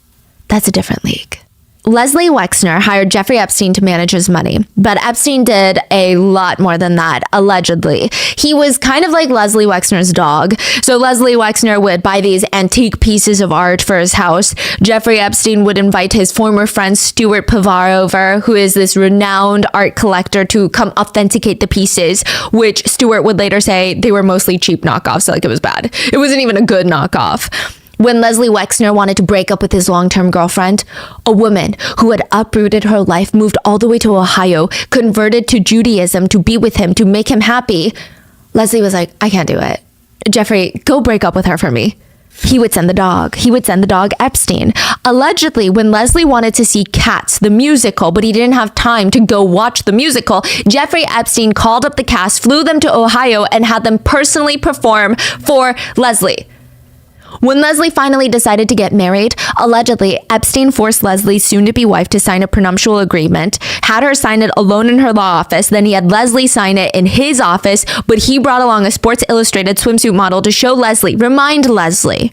That's a different league. Leslie Wexner hired Jeffrey Epstein to manage his money, but Epstein did a lot more than that, allegedly. He was kind of like Leslie Wexner's dog. So Leslie Wexner would buy these antique pieces of art for his house. Jeffrey Epstein would invite his former friend Stuart Pivar over, who is this renowned art collector, to come authenticate the pieces, which Stuart would later say they were mostly cheap knockoffs, like it was bad. It wasn't even a good knockoff. When Leslie Wexner wanted to break up with his long-term girlfriend, a woman who had uprooted her life, moved all the way to Ohio, converted to Judaism to be with him, to make him happy, Leslie was like, I can't do it. Jeffrey, go break up with her for me. He would send the dog. He would send the dog Epstein. Allegedly, when Leslie wanted to see Cats, the musical, but he didn't have time to go watch the musical, Jeffrey Epstein called up the cast, flew them to Ohio, and had them personally perform for Leslie. When Leslie finally decided to get married, allegedly, Epstein forced Leslie's soon-to-be wife to sign a prenuptial agreement, had her sign it alone in her law office, then he had Leslie sign it in his office, but he brought along a Sports Illustrated swimsuit model to show Leslie, remind Leslie,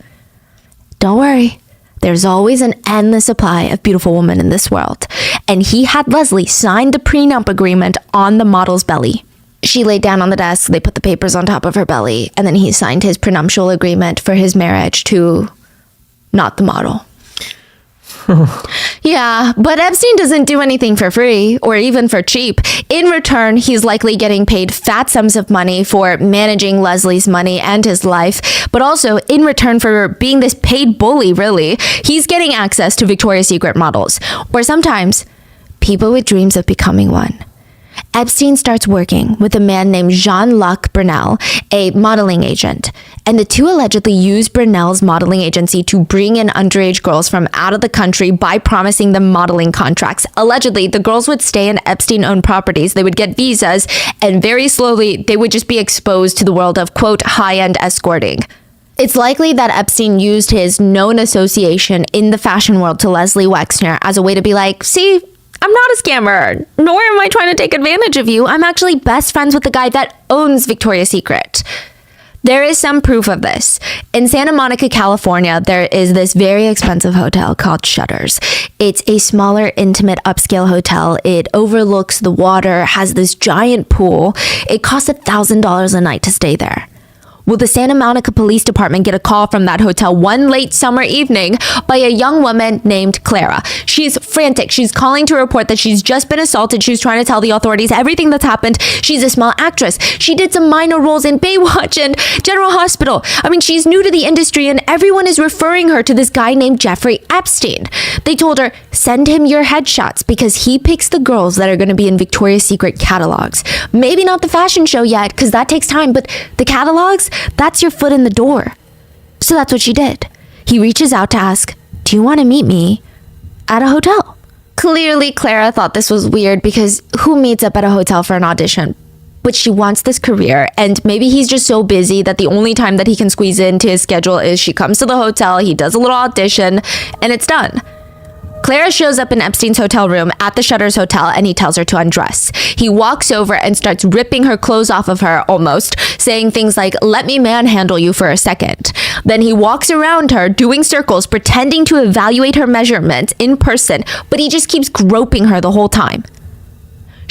don't worry, there's always an endless supply of beautiful women in this world. And he had Leslie sign the prenup agreement on the model's belly. She laid down on the desk, they put the papers on top of her belly, and then he signed his prenuptial agreement for his marriage to not the model. Yeah, but Epstein doesn't do anything for free or even for cheap. In return, he's likely getting paid fat sums of money for managing Leslie's money and his life, but also in return for being this paid bully, really, he's getting access to Victoria's Secret models, or sometimes people with dreams of becoming one. Epstein starts working with a man named Jean-Luc Brunel, a modeling agent, and the two allegedly used Brunel's modeling agency to bring in underage girls from out of the country by promising them modeling contracts. Allegedly, the girls would stay in Epstein-owned properties, they would get visas, and very slowly, they would just be exposed to the world of, quote, high-end escorting. It's likely that Epstein used his known association in the fashion world to Leslie Wexner as a way to be like, see, I'm not a scammer, nor am I trying to take advantage of you. I'm actually best friends with the guy that owns Victoria's Secret. There is some proof of this. In Santa Monica, California, there is this very expensive hotel called Shutters. It's a smaller, intimate, upscale hotel. It overlooks the water, has this giant pool. It costs $1,000 a night to stay there. Will the Santa Monica Police Department get a call from that hotel one late summer evening by a young woman named Clara? She's frantic. She's calling to report that she's just been assaulted. She's trying to tell the authorities everything that's happened. She's a small actress. She did some minor roles in Baywatch and General Hospital. I mean, she's new to the industry and everyone is referring her to this guy named Jeffrey Epstein. They told her, send him your headshots because he picks the girls that are going to be in Victoria's Secret catalogs. Maybe not the fashion show yet because that takes time, but the catalogs, that's your foot in the door. So that's what she did. He reaches out to ask, do you want to meet me at a hotel? Clearly, Clara thought this was weird because who meets up at a hotel for an audition? But she wants this career, and maybe he's just so busy that the only time that he can squeeze into his schedule is she comes to the hotel, he does a little audition, and it's done. Clara shows up in Epstein's hotel room at the Shutters Hotel and he tells her to undress. He walks over and starts ripping her clothes off of her almost, saying things like, let me manhandle you for a second. Then he walks around her doing circles, pretending to evaluate her measurements in person, but he just keeps groping her the whole time.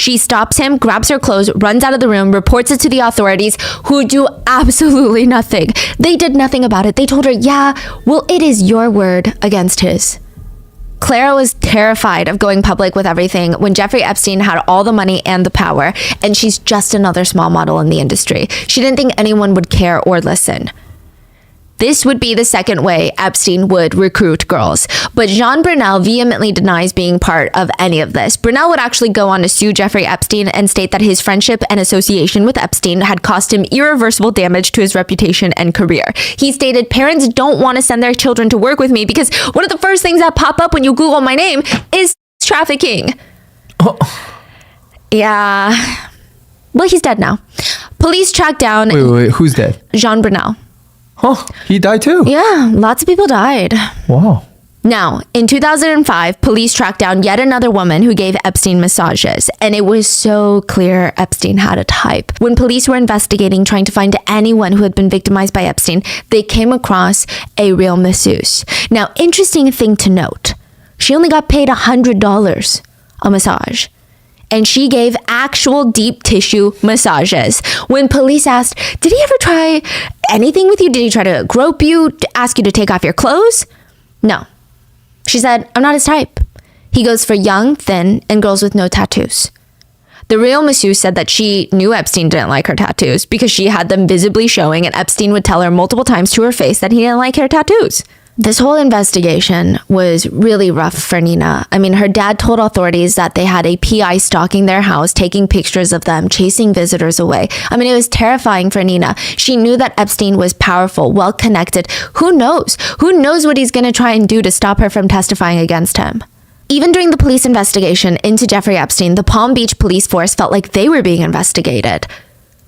She stops him, grabs her clothes, runs out of the room, reports it to the authorities, who do absolutely nothing. They did nothing about it. They told her, yeah, well, it is your word against his. Clara was terrified of going public with everything when Jeffrey Epstein had all the money and the power, and she's just another small model in the industry. She didn't think anyone would care or listen. This would be the second way Epstein would recruit girls. But Jean Brunel vehemently denies being part of any of this. Brunel would actually go on to sue Jeffrey Epstein and state that his friendship and association with Epstein had cost him irreversible damage to his reputation and career. He stated, parents don't want to send their children to work with me because one of the first things that pop up when you Google my name is trafficking. Oh. Yeah. Well, he's dead now. Police tracked down... Wait, who's dead? Jean Brunel. Oh, he died too? Yeah, lots of people died. Wow. Now, in 2005, police tracked down yet another woman who gave Epstein massages, and it was so clear Epstein had a type. When police were investigating, trying to find anyone who had been victimized by Epstein, they came across a real masseuse. Now, interesting thing to note, she only got paid $100 a massage. And she gave actual deep tissue massages. When police asked, did he ever try anything with you? Did he try to grope you, to ask you to take off your clothes? No. She said, I'm not his type. He goes for young, thin, and girls with no tattoos. The real masseuse said that she knew Epstein didn't like her tattoos because she had them visibly showing, and Epstein would tell her multiple times to her face that he didn't like her tattoos. This whole investigation was really rough for Nina. I mean, her dad told authorities that they had a PI stalking their house, taking pictures of them, chasing visitors away. I mean, it was terrifying for Nina. She knew that Epstein was powerful, well-connected. Who knows? Who knows what he's going to try and do to stop her from testifying against him? Even during the police investigation into Jeffrey Epstein, the Palm Beach police force felt like they were being investigated,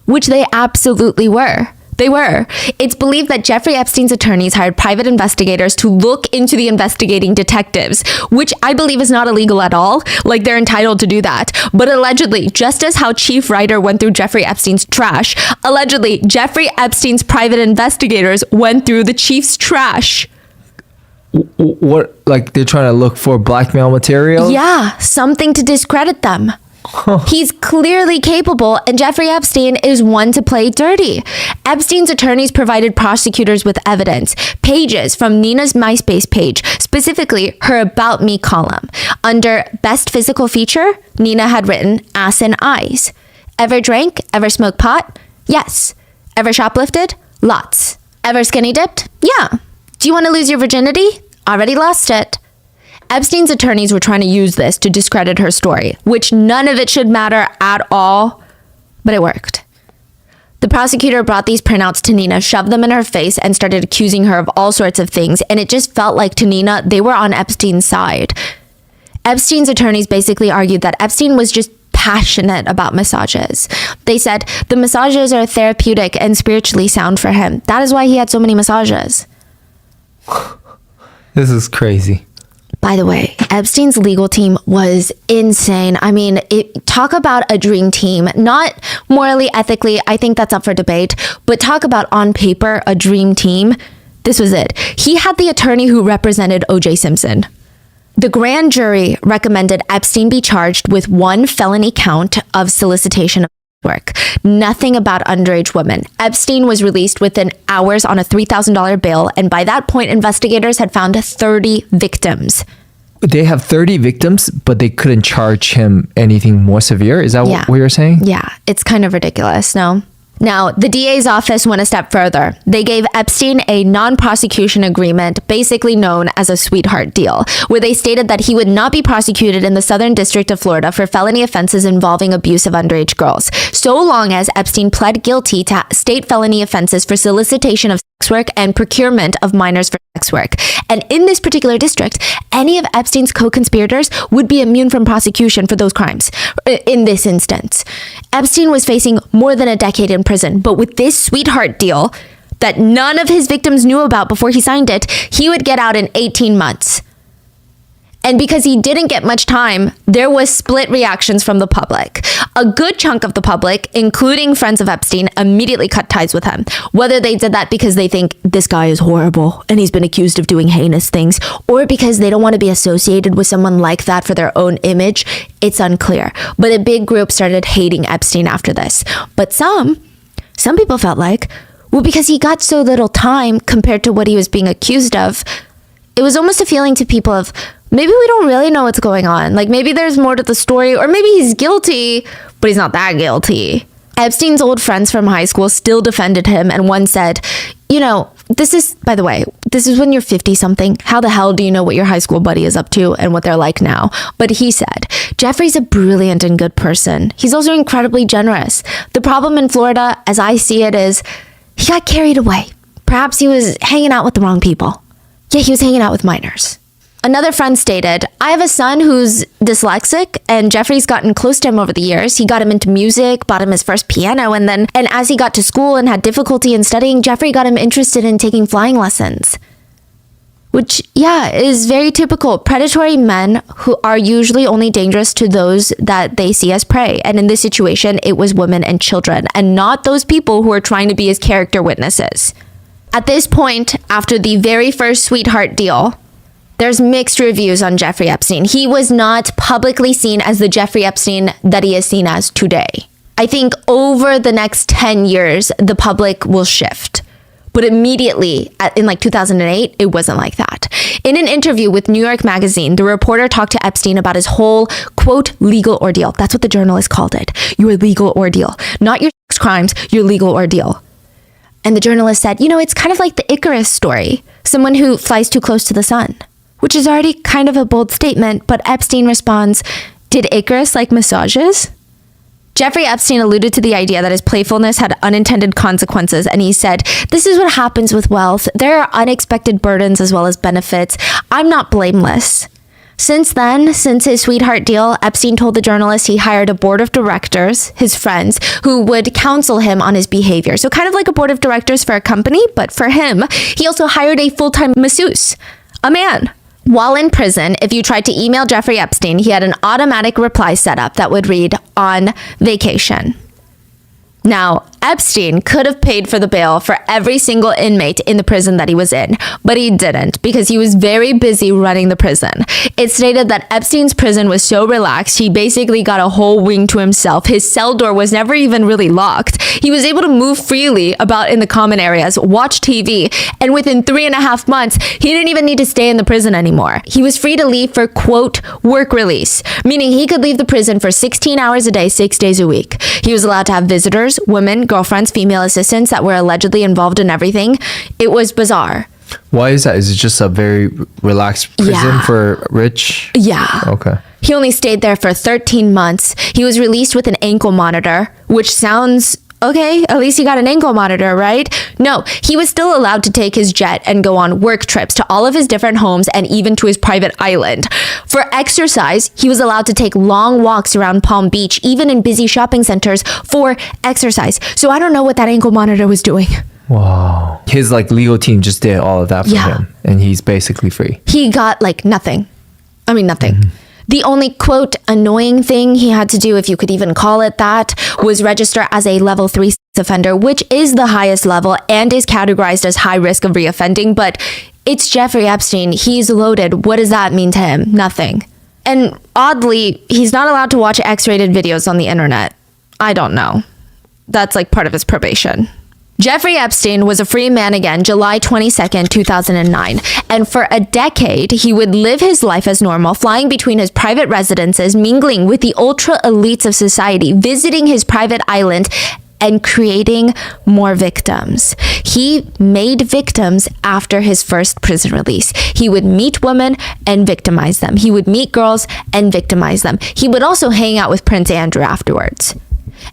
which they absolutely were. They were. It's believed that Jeffrey Epstein's attorneys hired private investigators to look into the investigating detectives, which I believe is not illegal at all. Like, they're entitled to do that. But allegedly, just as how Chief Ryder went through Jeffrey Epstein's trash, allegedly, Jeffrey Epstein's private investigators went through the chief's trash. What, like they're trying to look for blackmail material? Yeah, something to discredit them. He's clearly capable, and Jeffrey Epstein is one to play dirty. Epstein's attorneys provided prosecutors with evidence, pages from Nina's MySpace page, specifically her About Me column. Under Best Physical Feature, Nina had written ass and eyes. Ever drank? Ever smoked pot? Yes. Ever shoplifted? Lots. Ever skinny dipped? Yeah. Do you want to lose your virginity? Already lost it. Epstein's attorneys were trying to use this to discredit her story, which none of it should matter at all, but it worked. The prosecutor brought these printouts to Nina, shoved them in her face, and started accusing her of all sorts of things, and it just felt like to Nina, they were on Epstein's side. Epstein's attorneys basically argued that Epstein was just passionate about massages. They said the massages are therapeutic and spiritually sound for him. That is why he had so many massages. This is crazy. By the way, Epstein's legal team was insane. I mean, talk about a dream team. Not morally, ethically, I think that's up for debate, but talk about on paper, a dream team. This was it. He had the attorney who represented O.J. Simpson. The grand jury recommended Epstein be charged with one felony count of solicitation of work. Nothing about underage women. Epstein was released within hours on a $3,000 bail, and by that point, investigators had found 30 victims. They have 30 victims, but they couldn't charge him anything more severe? Is that what you're saying? Yeah, it's kind of ridiculous, no? Now, the DA's office went a step further. They gave Epstein a non-prosecution agreement, basically known as a sweetheart deal, where they stated that he would not be prosecuted in the Southern District of Florida for felony offenses involving abuse of underage girls, so long as Epstein pled guilty to state felony offenses for solicitation of sex work and procurement of minors for sex work. And in this particular district, any of Epstein's co-conspirators would be immune from prosecution for those crimes. In this instance, Epstein was facing more than a decade in prison, but with this sweetheart deal that none of his victims knew about before he signed it, he would get out in 18 months. And because he didn't get much time, there was split reactions from the public. A good chunk of the public, including friends of Epstein, immediately cut ties with him. Whether they did that because they think this guy is horrible and he's been accused of doing heinous things, or because they don't want to be associated with someone like that for their own image, it's unclear. But a big group started hating Epstein after this. But some people felt like, well, because he got so little time compared to what he was being accused of, it was almost a feeling to people of, maybe we don't really know what's going on. Like maybe there's more to the story, or maybe he's guilty, but he's not that guilty. Epstein's old friends from high school still defended him, and one said, you know, this is when you're 50 something. How the hell do you know what your high school buddy is up to and what they're like now? But he said, Jeffrey's a brilliant and good person. He's also incredibly generous. The problem in Florida, as I see it, is he got carried away. Perhaps he was hanging out with the wrong people. Yeah, he was hanging out with minors. Another friend stated, I have a son who's dyslexic, and Jeffrey's gotten close to him over the years. He got him into music, bought him his first piano, and as he got to school and had difficulty in studying, Jeffrey got him interested in taking flying lessons. Which, yeah, is very typical. Predatory men who are usually only dangerous to those that they see as prey. And in this situation, it was women and children, and not those people who are trying to be his character witnesses. At this point, after the very first sweetheart deal, there's mixed reviews on Jeffrey Epstein. He was not publicly seen as the Jeffrey Epstein that he is seen as today. I think over the next 10 years, the public will shift. But immediately, in 2008, it wasn't like that. In an interview with New York Magazine, the reporter talked to Epstein about his whole, quote, legal ordeal. That's what the journalist called it. Your legal ordeal. Not your crimes, your legal ordeal. And the journalist said, you know, it's kind of like the Icarus story. Someone who flies too close to the sun. Which is already kind of a bold statement, but Epstein responds, did Icarus like massages? Jeffrey Epstein alluded to the idea that his playfulness had unintended consequences, and he said, this is what happens with wealth. There are unexpected burdens as well as benefits. I'm not blameless. Since then, since his sweetheart deal, Epstein told the journalist he hired a board of directors, his friends, who would counsel him on his behavior. So kind of like a board of directors for a company, but for him, he also hired a full-time masseuse, a man. While in prison, if you tried to email Jeffrey Epstein, he had an automatic reply set up that would read, on vacation. Now, Epstein could have paid for the bail for every single inmate in the prison that he was in, but he didn't because he was very busy running the prison. It stated that Epstein's prison was so relaxed, he basically got a whole wing to himself. His cell door was never even really locked. He was able to move freely about in the common areas, watch TV, and within 3.5 months, he didn't even need to stay in the prison anymore. He was free to leave for, quote, work release, meaning he could leave the prison for 16 hours a day, 6 days a week. He was allowed to have visitors, women, girlfriends, female assistants that were allegedly involved in everything. It was bizarre. Why is that? Is it just a very relaxed prison for rich? Yeah. Okay. He only stayed there for 13 months. He was released with an ankle monitor, which sounds okay, at least he got an ankle monitor, right? No, he was still allowed to take his jet and go on work trips to all of his different homes and even to his private island. For exercise, he was allowed to take long walks around Palm Beach, even in busy shopping centers for exercise. So I don't know what that ankle monitor was doing. Wow. His legal team just did all of that for him, and he's basically free. He got nothing. I mean, nothing. Mm-hmm. The only, quote, annoying thing he had to do, if you could even call it that, was register as a level 3 offender, which is the highest level and is categorized as high risk of reoffending. But it's Jeffrey Epstein. He's loaded. What does that mean to him? Nothing. And oddly, he's not allowed to watch X-rated videos on the internet. I don't know. That's part of his probation. Jeffrey Epstein was a free man again July 22nd, 2009. And for a decade, he would live his life as normal, flying between his private residences, mingling with the ultra elites of society, visiting his private island, and creating more victims. He made victims after his first prison release. He would meet women and victimize them. He would meet girls and victimize them. He would also hang out with Prince Andrew afterwards.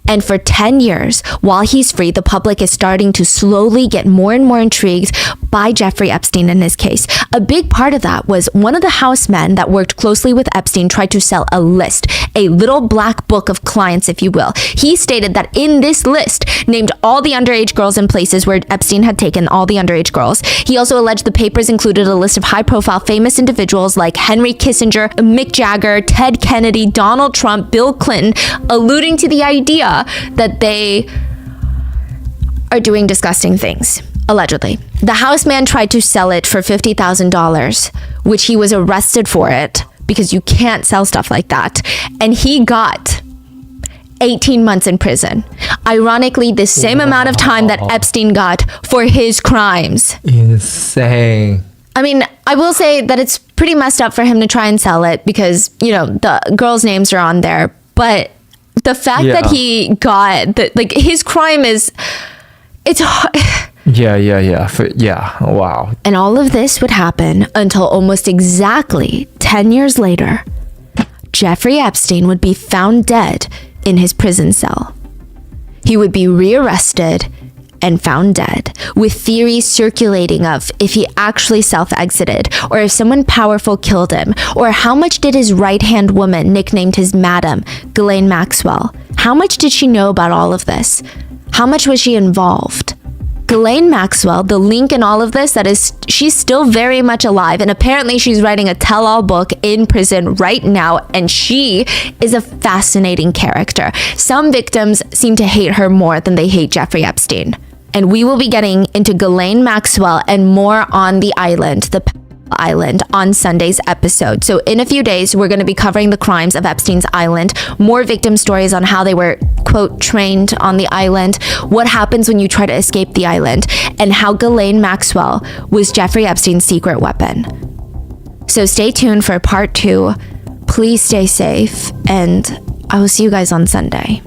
And for 10 years, while he's free, the public is starting to slowly get more and more intrigued by Jeffrey Epstein in his case. A big part of that was one of the house men that worked closely with Epstein tried to sell a list, a little black book of clients, if you will. He stated that in this list named all the underage girls in places where Epstein had taken all the underage girls. He also alleged the papers included a list of high-profile famous individuals like Henry Kissinger, Mick Jagger, Ted Kennedy, Donald Trump, Bill Clinton, alluding to the idea that they are doing disgusting things, allegedly. The house man tried to sell it for $50,000, which he was arrested for it because you can't sell stuff like that. And he got 18 months in prison. Ironically, the same amount of time that Epstein got for his crimes. Insane. I mean, I will say that it's pretty messed up for him to try and sell it because, you know, the girls' names are on there. But the fact that he got, like, his crime is... It's hard. Yeah. Wow. And all of this would happen until almost exactly 10 years later, Jeffrey Epstein would be found dead in his prison cell. He would be rearrested and found dead, with theories circulating of if he actually self-exited, or if someone powerful killed him, or how much did his right-hand woman, nicknamed his Madam, Ghislaine Maxwell, how much did she know about all of this? How much was she involved? Ghislaine Maxwell, the link in all of this, that is, she's still very much alive, and apparently she's writing a tell-all book in prison right now, and she is a fascinating character. Some victims seem to hate her more than they hate Jeffrey Epstein. And we will be getting into Ghislaine Maxwell and more on the island, the Island, on Sunday's episode. So in a few days, we're going to be covering the crimes of Epstein's Island, more victim stories on how they were, quote, trained on the island, what happens when you try to escape the island, and how Ghislaine Maxwell was Jeffrey Epstein's secret weapon. So stay tuned for part 2. Please stay safe, and I will see you guys on Sunday.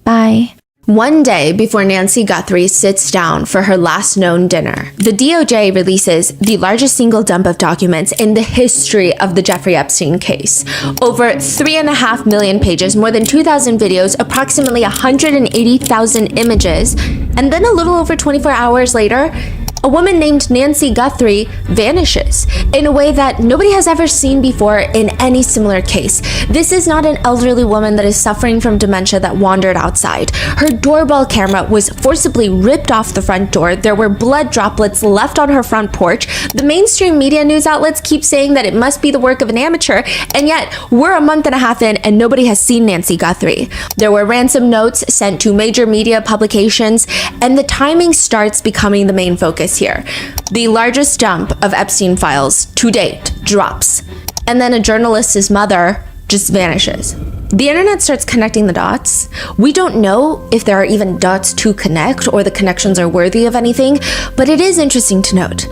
Bye. One day before Nancy Guthrie sits down for her last known dinner, the DOJ releases the largest single dump of documents in the history of the Jeffrey Epstein case. Over 3.5 million pages, more than 2,000 videos, approximately 180,000 images, and then a little over 24 hours later, a woman named Nancy Guthrie vanishes in a way that nobody has ever seen before in any similar case. This is not an elderly woman that is suffering from dementia that wandered outside. Her doorbell camera was forcibly ripped off the front door. There were blood droplets left on her front porch. The mainstream media news outlets keep saying that it must be the work of an amateur, and yet we're a month and a half in and nobody has seen Nancy Guthrie. There were ransom notes sent to major media publications, and the timing starts becoming the main focus here. The largest dump of Epstein files to date drops, and then a journalist's mother just vanishes. The internet starts connecting the dots. We don't know if there are even dots to connect or the connections are worthy of anything, but it is interesting to note.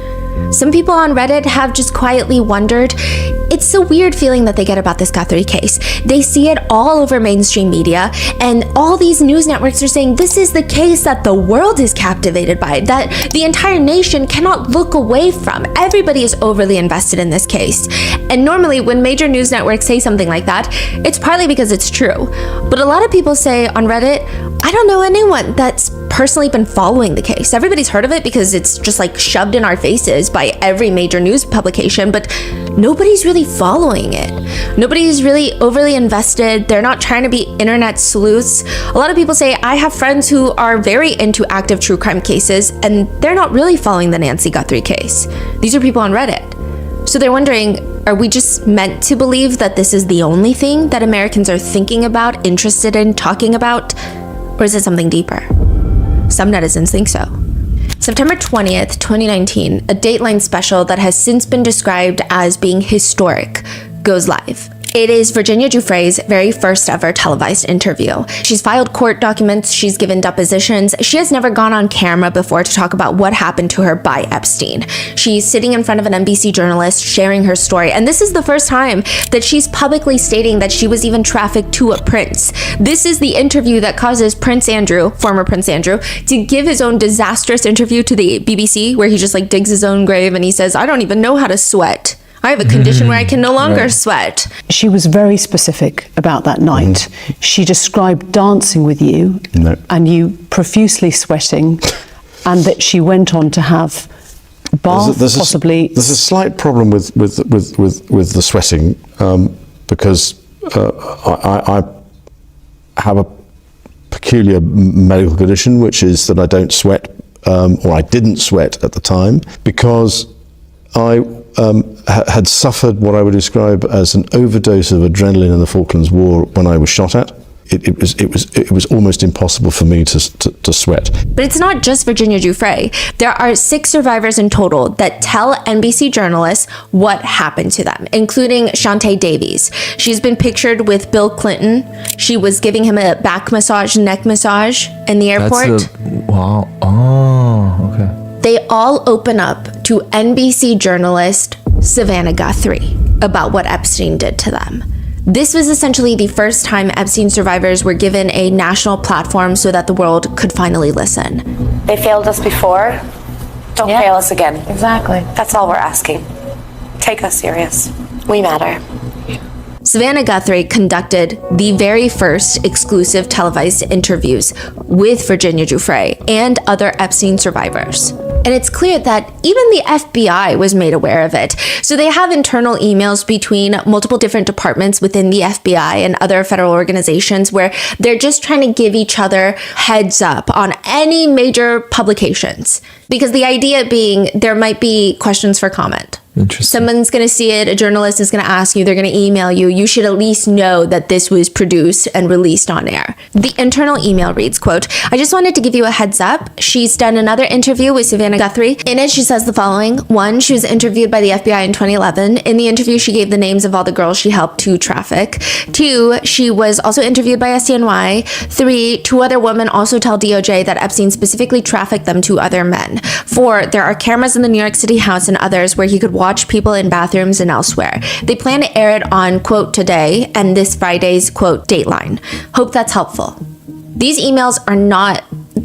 Some people on Reddit have just quietly wondered. It's a weird feeling that they get about this Guthrie case. They see it all over mainstream media, and all these news networks are saying this is the case that the world is captivated by, that the entire nation cannot look away from. Everybody is overly invested in this case. And normally when major news networks say something like that, it's partly because it's true. But a lot of people say on Reddit, I don't know anyone that's personally been following the case. Everybody's heard of it because it's just like shoved in our faces by every major news publication, but nobody's really following it. Nobody's really overly invested. They're not trying to be internet sleuths. A lot of people say, I have friends who are very into active true crime cases, and they're not really following the Nancy Guthrie case. These are people on Reddit. So they're wondering, are we just meant to believe that this is the only thing that Americans are thinking about, interested in, talking about? Or is it something deeper? Some netizens think so. September 20th, 2019, a Dateline special that has since been described as being historic goes live. It is Virginia Giuffre's very first ever televised interview. She's filed court documents, she's given depositions. She has never gone on camera before to talk about what happened to her by Epstein. She's sitting in front of an NBC journalist sharing her story, and this is the first time that she's publicly stating that she was even trafficked to a prince. This is the interview that causes Prince Andrew, former Prince Andrew, to give his own disastrous interview to the BBC where he just like digs his own grave and he says, I don't even know how to sweat. I have a condition where I can no longer sweat. She was very specific about that night. She described dancing with you and you profusely sweating, and that she went on to have bath, possibly. There's a slight problem with the sweating because I have a peculiar medical condition, which is that I don't sweat, or I didn't sweat at the time, because I had suffered what I would describe as an overdose of adrenaline in the Falklands War when I was shot at. It was almost impossible for me to sweat. But it's not just Virginia Giuffre. There are 6 survivors in total that tell NBC journalists what happened to them, including Shantae Davies. She's been pictured with Bill Clinton. She was giving him a back massage, neck massage in the airport. Wow. Oh, okay. They all open up to NBC journalist Savannah Guthrie about what Epstein did to them. This was essentially the first time Epstein survivors were given a national platform so that the world could finally listen. They failed us before. Don't fail us again. Exactly. That's all we're asking. Take us serious. We matter. Savannah Guthrie conducted the very first exclusive televised interviews with Virginia Giuffre and other Epstein survivors. And it's clear that even the FBI was made aware of it. So they have internal emails between multiple different departments within the FBI and other federal organizations where they're just trying to give each other heads up on any major publications. Because the idea being there might be questions for comment. Interesting. Someone's going to see it, a journalist is going to ask you, they're going to email you. You should at least know that this was produced and released on air. The internal email reads, quote, "I just wanted to give you a heads up. She's done another interview with Savannah Guthrie. In it, she says the following. 1, she was interviewed by the FBI in 2011. In the interview, she gave the names of all the girls she helped to traffic. 2, she was also interviewed by SDNY. 3, 2 other women also tell DOJ that Epstein specifically trafficked them to other men. 4, there are cameras in the New York City house and others where he could watch people in bathrooms and elsewhere. They plan to air it on, quote, today and this Friday's, quote, Dateline. Hope that's helpful." These emails are not,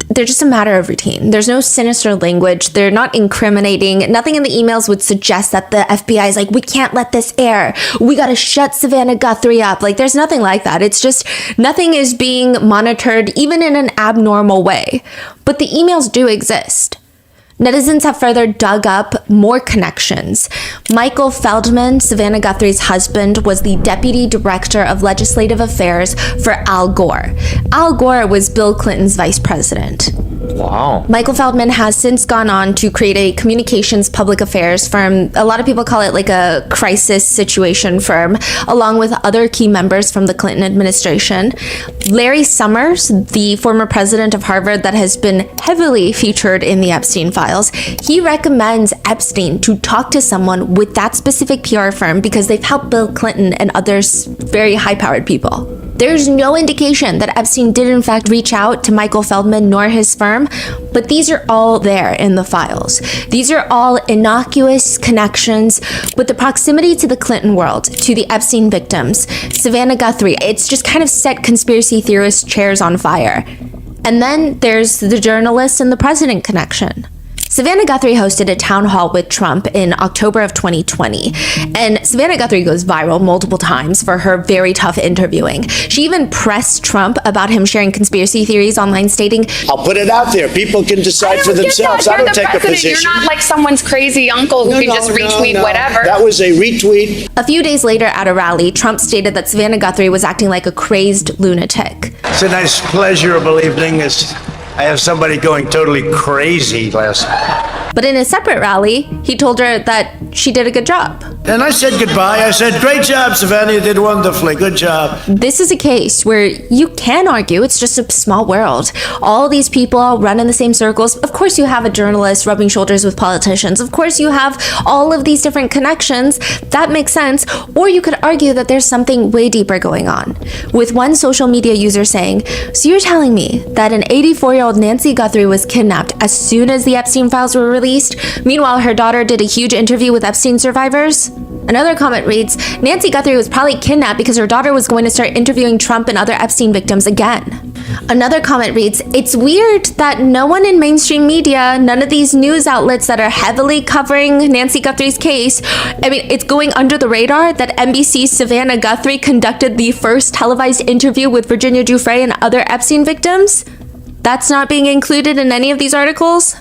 they're just a matter of routine. There's no sinister language. They're not incriminating. Nothing in the emails would suggest that the FBI is like, we can't let this air. We got to shut Savannah Guthrie up. Like, there's nothing like that. It's just nothing is being monitored, even in an abnormal way. But the emails do exist. Netizens have further dug up more connections. Michael Feldman, Savannah Guthrie's husband, was the deputy director of legislative affairs for Al Gore. Al Gore was Bill Clinton's vice president. Wow. Michael Feldman has since gone on to create a communications public affairs firm. A lot of people call it like a crisis situation firm, along with other key members from the Clinton administration. Larry Summers, the former president of Harvard that has been heavily featured in the Epstein files, he recommends Epstein to talk to someone with that specific PR firm because they've helped Bill Clinton and others very high-powered people. There's no indication that Epstein did in fact reach out to Michael Feldman nor his firm, but these are all there in the files. These are all innocuous connections with the proximity to the Clinton world, to the Epstein victims. Savannah Guthrie, it's just kind of set conspiracy theorist chairs on fire. And then there's the journalist and the president connection. Savannah Guthrie hosted a town hall with Trump in October of 2020, and Savannah Guthrie goes viral multiple times for her very tough interviewing. She even pressed Trump about him sharing conspiracy theories online, stating, "I'll put it out there. People can decide for themselves. I don't take a position. You're not like someone's crazy uncle who can just retweet whatever." That was a retweet. A few days later at a rally, Trump stated that Savannah Guthrie was acting like a crazed lunatic. It's a nice, pleasurable evening. I have somebody going totally crazy last night. But in a separate rally, he told her that she did a good job. And I said goodbye. I said, "Great job, Savannah. You did wonderfully. Good job." This is a case where you can argue it's just a small world. All these people all run in the same circles. Of course you have a journalist rubbing shoulders with politicians. Of course you have all of these different connections. That makes sense. Or you could argue that there's something way deeper going on. With one social media user saying, "So you're telling me that an 84-year-old Nancy Guthrie was kidnapped as soon as the Epstein files were released? Meanwhile, her daughter did a huge interview with Epstein survivors?" Another comment reads, "Nancy Guthrie was probably kidnapped because her daughter was going to start interviewing Trump and other Epstein victims again." Another comment reads, "It's weird that no one in mainstream media, none of these news outlets that are heavily covering Nancy Guthrie's case, I mean, it's going under the radar that NBC's Savannah Guthrie conducted the first televised interview with Virginia Giuffre and other Epstein victims? That's not being included in any of these articles?"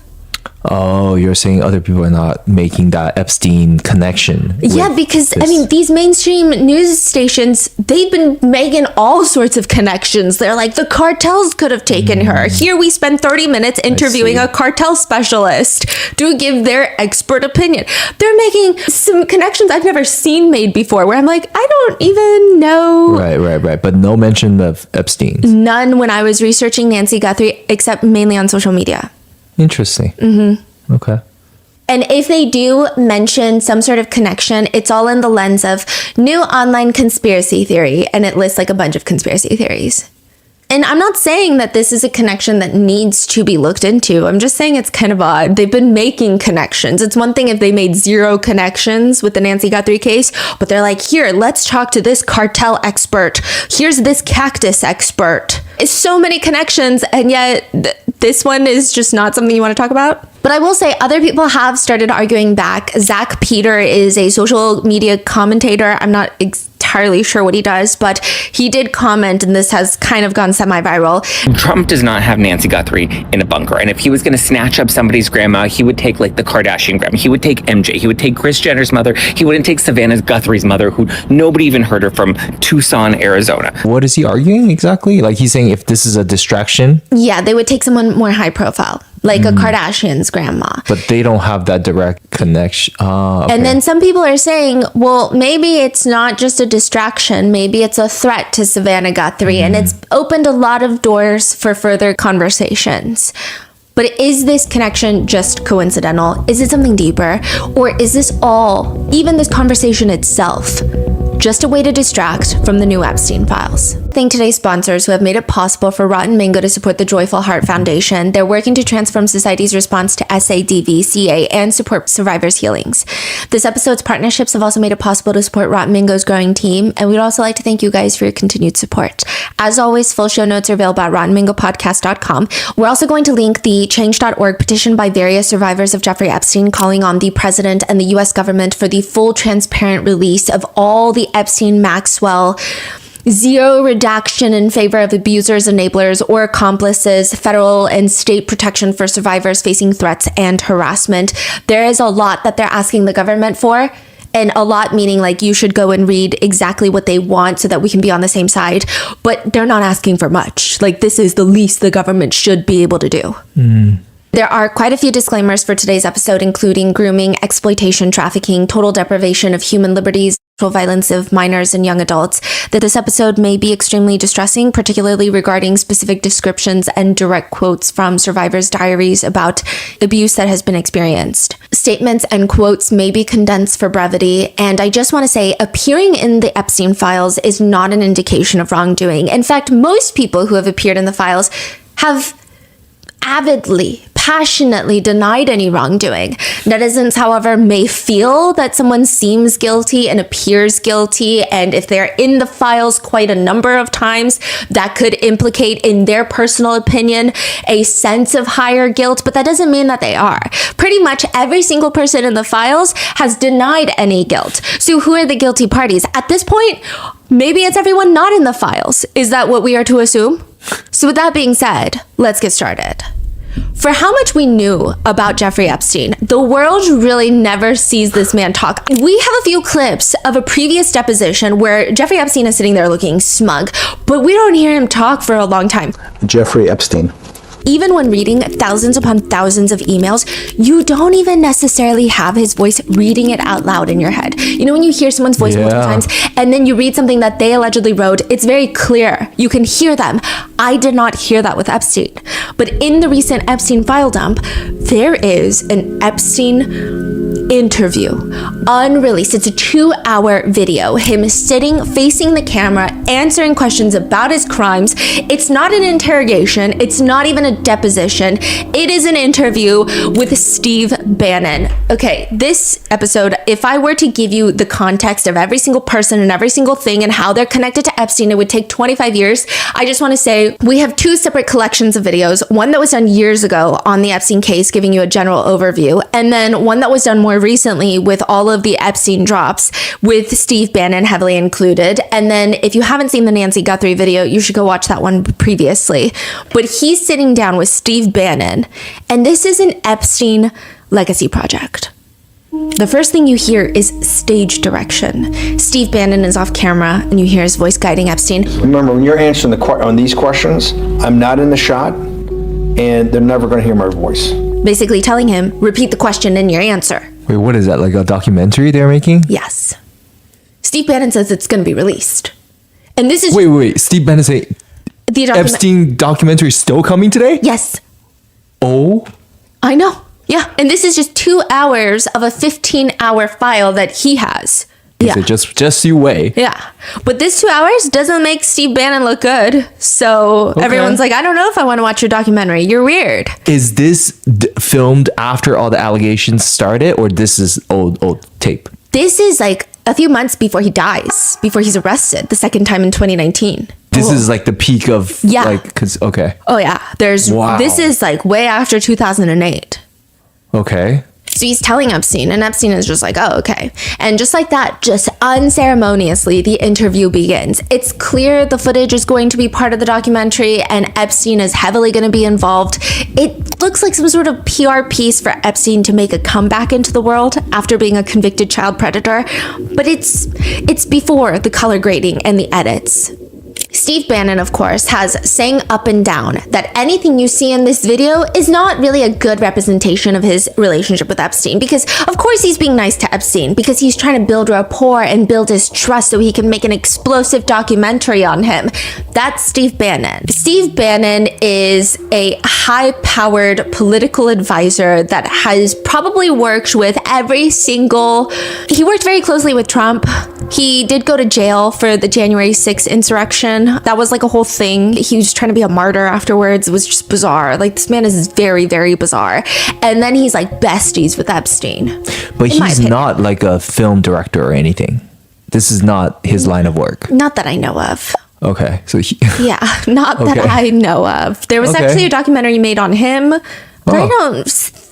Oh, you're saying other people are not making that Epstein connection. Yeah, because I mean, these mainstream news stations, they've been making all sorts of connections. They're like, the cartels could have taken her. Here we spend 30 minutes interviewing a cartel specialist to give their expert opinion. They're making some connections I've never seen made before, where I'm like, I don't even know. Right. But no mention of Epstein. None when I was researching Nancy Guthrie, except mainly on social media. Interesting. Mm-hmm. Okay. And if they do mention some sort of connection, it's all in the lens of new online conspiracy theory, and it lists like a bunch of conspiracy theories. And I'm not saying that this is a connection that needs to be looked into. I'm just saying it's kind of odd. They've been making connections. It's one thing if they made zero connections with the Nancy Guthrie case, but they're like, here, let's talk to this cartel expert. Here's this cactus expert. It's so many connections, and yet this one is just not something you want to talk about. But I will say other people have started arguing back. Zach Peter is a social media commentator. I'm not entirely sure what he does, but he did comment, and this has kind of gone semi-viral. Trump does not have Nancy Guthrie in a bunker. And if he was going to snatch up somebody's grandma, he would take like the Kardashian grandma. He would take MJ. He would take Kris Jenner's mother. He wouldn't take Savannah Guthrie's mother, who nobody even heard her from Tucson, Arizona. What is he arguing exactly? Like he's saying if this is a distraction? Yeah, they would take someone more high profile, like a Kardashian's grandma. But they don't have that direct connection. Okay. And then some people are saying, well, maybe it's not just a distraction. Maybe it's a threat to Savannah Guthrie. And it's opened a lot of doors for further conversations. But is this connection just coincidental? Is it something deeper? Or is this all, even this conversation itself, just a way to distract from the new Epstein files? Thank today's sponsors who have made it possible for Rotten Mango to support the Joyful Heart Foundation. They're working to transform society's response to SADV, CA, and support survivors' healings. This episode's partnerships have also made it possible to support Rotten Mango's growing team, and we'd also like to thank you guys for your continued support. As always, full show notes are available at RottenMangoPodcast.com. We're also going to link the Change.org petition by various survivors of Jeffrey Epstein calling on the president and the U.S. government for the full transparent release of all the Epstein, Maxwell, zero redaction in favor of abusers, enablers, or accomplices, federal and state protection for survivors facing threats and harassment. There is a lot that they're asking the government for, and a lot meaning like you should go and read exactly what they want so that we can be on the same side. But they're not asking for much. Like, this is the least the government should be able to do. There are quite a few disclaimers for today's episode, including grooming, exploitation, trafficking, total deprivation of human liberties, sexual violence of minors and young adults, that this episode may be extremely distressing, particularly regarding specific descriptions and direct quotes from survivors' diaries about abuse that has been experienced. Statements and quotes may be condensed for brevity, and I just want to say, appearing in the Epstein files is not an indication of wrongdoing. In fact, most people who have appeared in the files have avidly, passionately denied any wrongdoing. Netizens, however, may feel that someone seems guilty and appears guilty, and if they're in the files quite a number of times, that could implicate, in their personal opinion, a sense of higher guilt, but that doesn't mean that they are. Pretty much every single person in the files has denied any guilt. So who are the guilty parties? At this point, maybe it's everyone not in the files. Is that what we are to assume? So with that being said, let's get started. For how much we knew about Jeffrey Epstein, the world really never sees this man talk. We have a few clips of a previous deposition where Jeffrey Epstein is sitting there looking smug, but we don't hear him talk for a long time. Jeffrey Epstein. Even when reading thousands upon thousands of emails, you don't even necessarily have his voice reading it out loud in your head. You know, when you hear someone's voice multiple times and then you read something that they allegedly wrote, it's very clear. You can hear them. I did not hear that with Epstein. But in the recent Epstein file dump, there is an Epstein interview, unreleased. It's a 2-hour video, him sitting, facing the camera, answering questions about his crimes. It's not an interrogation. It's not even a deposition. It is an interview with Steve Bannon. Okay, this episode, if I were to give you the context of every single person and every single thing and how they're connected to Epstein, it would take 25 years. I just want to say we have 2 separate collections of videos, one that was done years ago on the Epstein case, giving you a general overview, and then one that was done more recently with all of the Epstein drops, with Steve Bannon heavily included. And then if you haven't seen the Nancy Guthrie video, you should go watch that one previously. But he's sitting down with Steve Bannon, and this is an Epstein legacy project. The first thing you hear is stage direction. Steve Bannon is off camera, and you hear his voice guiding Epstein. Remember, when you're answering on these questions, I'm not in the shot, and they're never going to hear my voice. Basically telling him, repeat the question in your answer. Wait, what is that? Like a documentary they're making? Yes. Steve Bannon says it's going to be released. And this is... Wait. Steve Bannon say the Epstein documentary is still coming today? Yes. Oh? I know. Yeah. And this is just 2 hours of a 15-hour file that he has. Yeah. So just you wait. Yeah. But this 2 hours doesn't make Steve Bannon look good. So everyone's like, I don't know if I want to watch your documentary. You're weird. Is this filmed after all the allegations started, or this is old tape? This is like a few months before he dies, before he's arrested the second time in 2019. This is like the peak of okay. Oh yeah. This is like way after 2008. Okay. So he's telling Epstein, and Epstein is just like, oh, okay. And just like that, just unceremoniously, the interview begins. It's clear the footage is going to be part of the documentary, and Epstein is heavily going to be involved. It looks like some sort of PR piece for Epstein to make a comeback into the world after being a convicted child predator. But it's before the color grading and the edits. Steve Bannon, of course, has saying up and down that anything you see in this video is not really a good representation of his relationship with Epstein, because of course he's being nice to Epstein because he's trying to build rapport and build his trust so he can make an explosive documentary on him. That's Steve Bannon. Steve Bannon is a high-powered political advisor that has probably worked with he worked very closely with Trump. He did go to jail for the January 6th insurrection. That was like a whole thing. He was trying to be a martyr afterwards. It was just bizarre. Like, this man is very, very bizarre. And then he's like besties with Epstein. But he's not like a film director or anything. This is not his line of work. Not that I know of. Okay. So yeah, not that I know of. There was actually a documentary made on him. But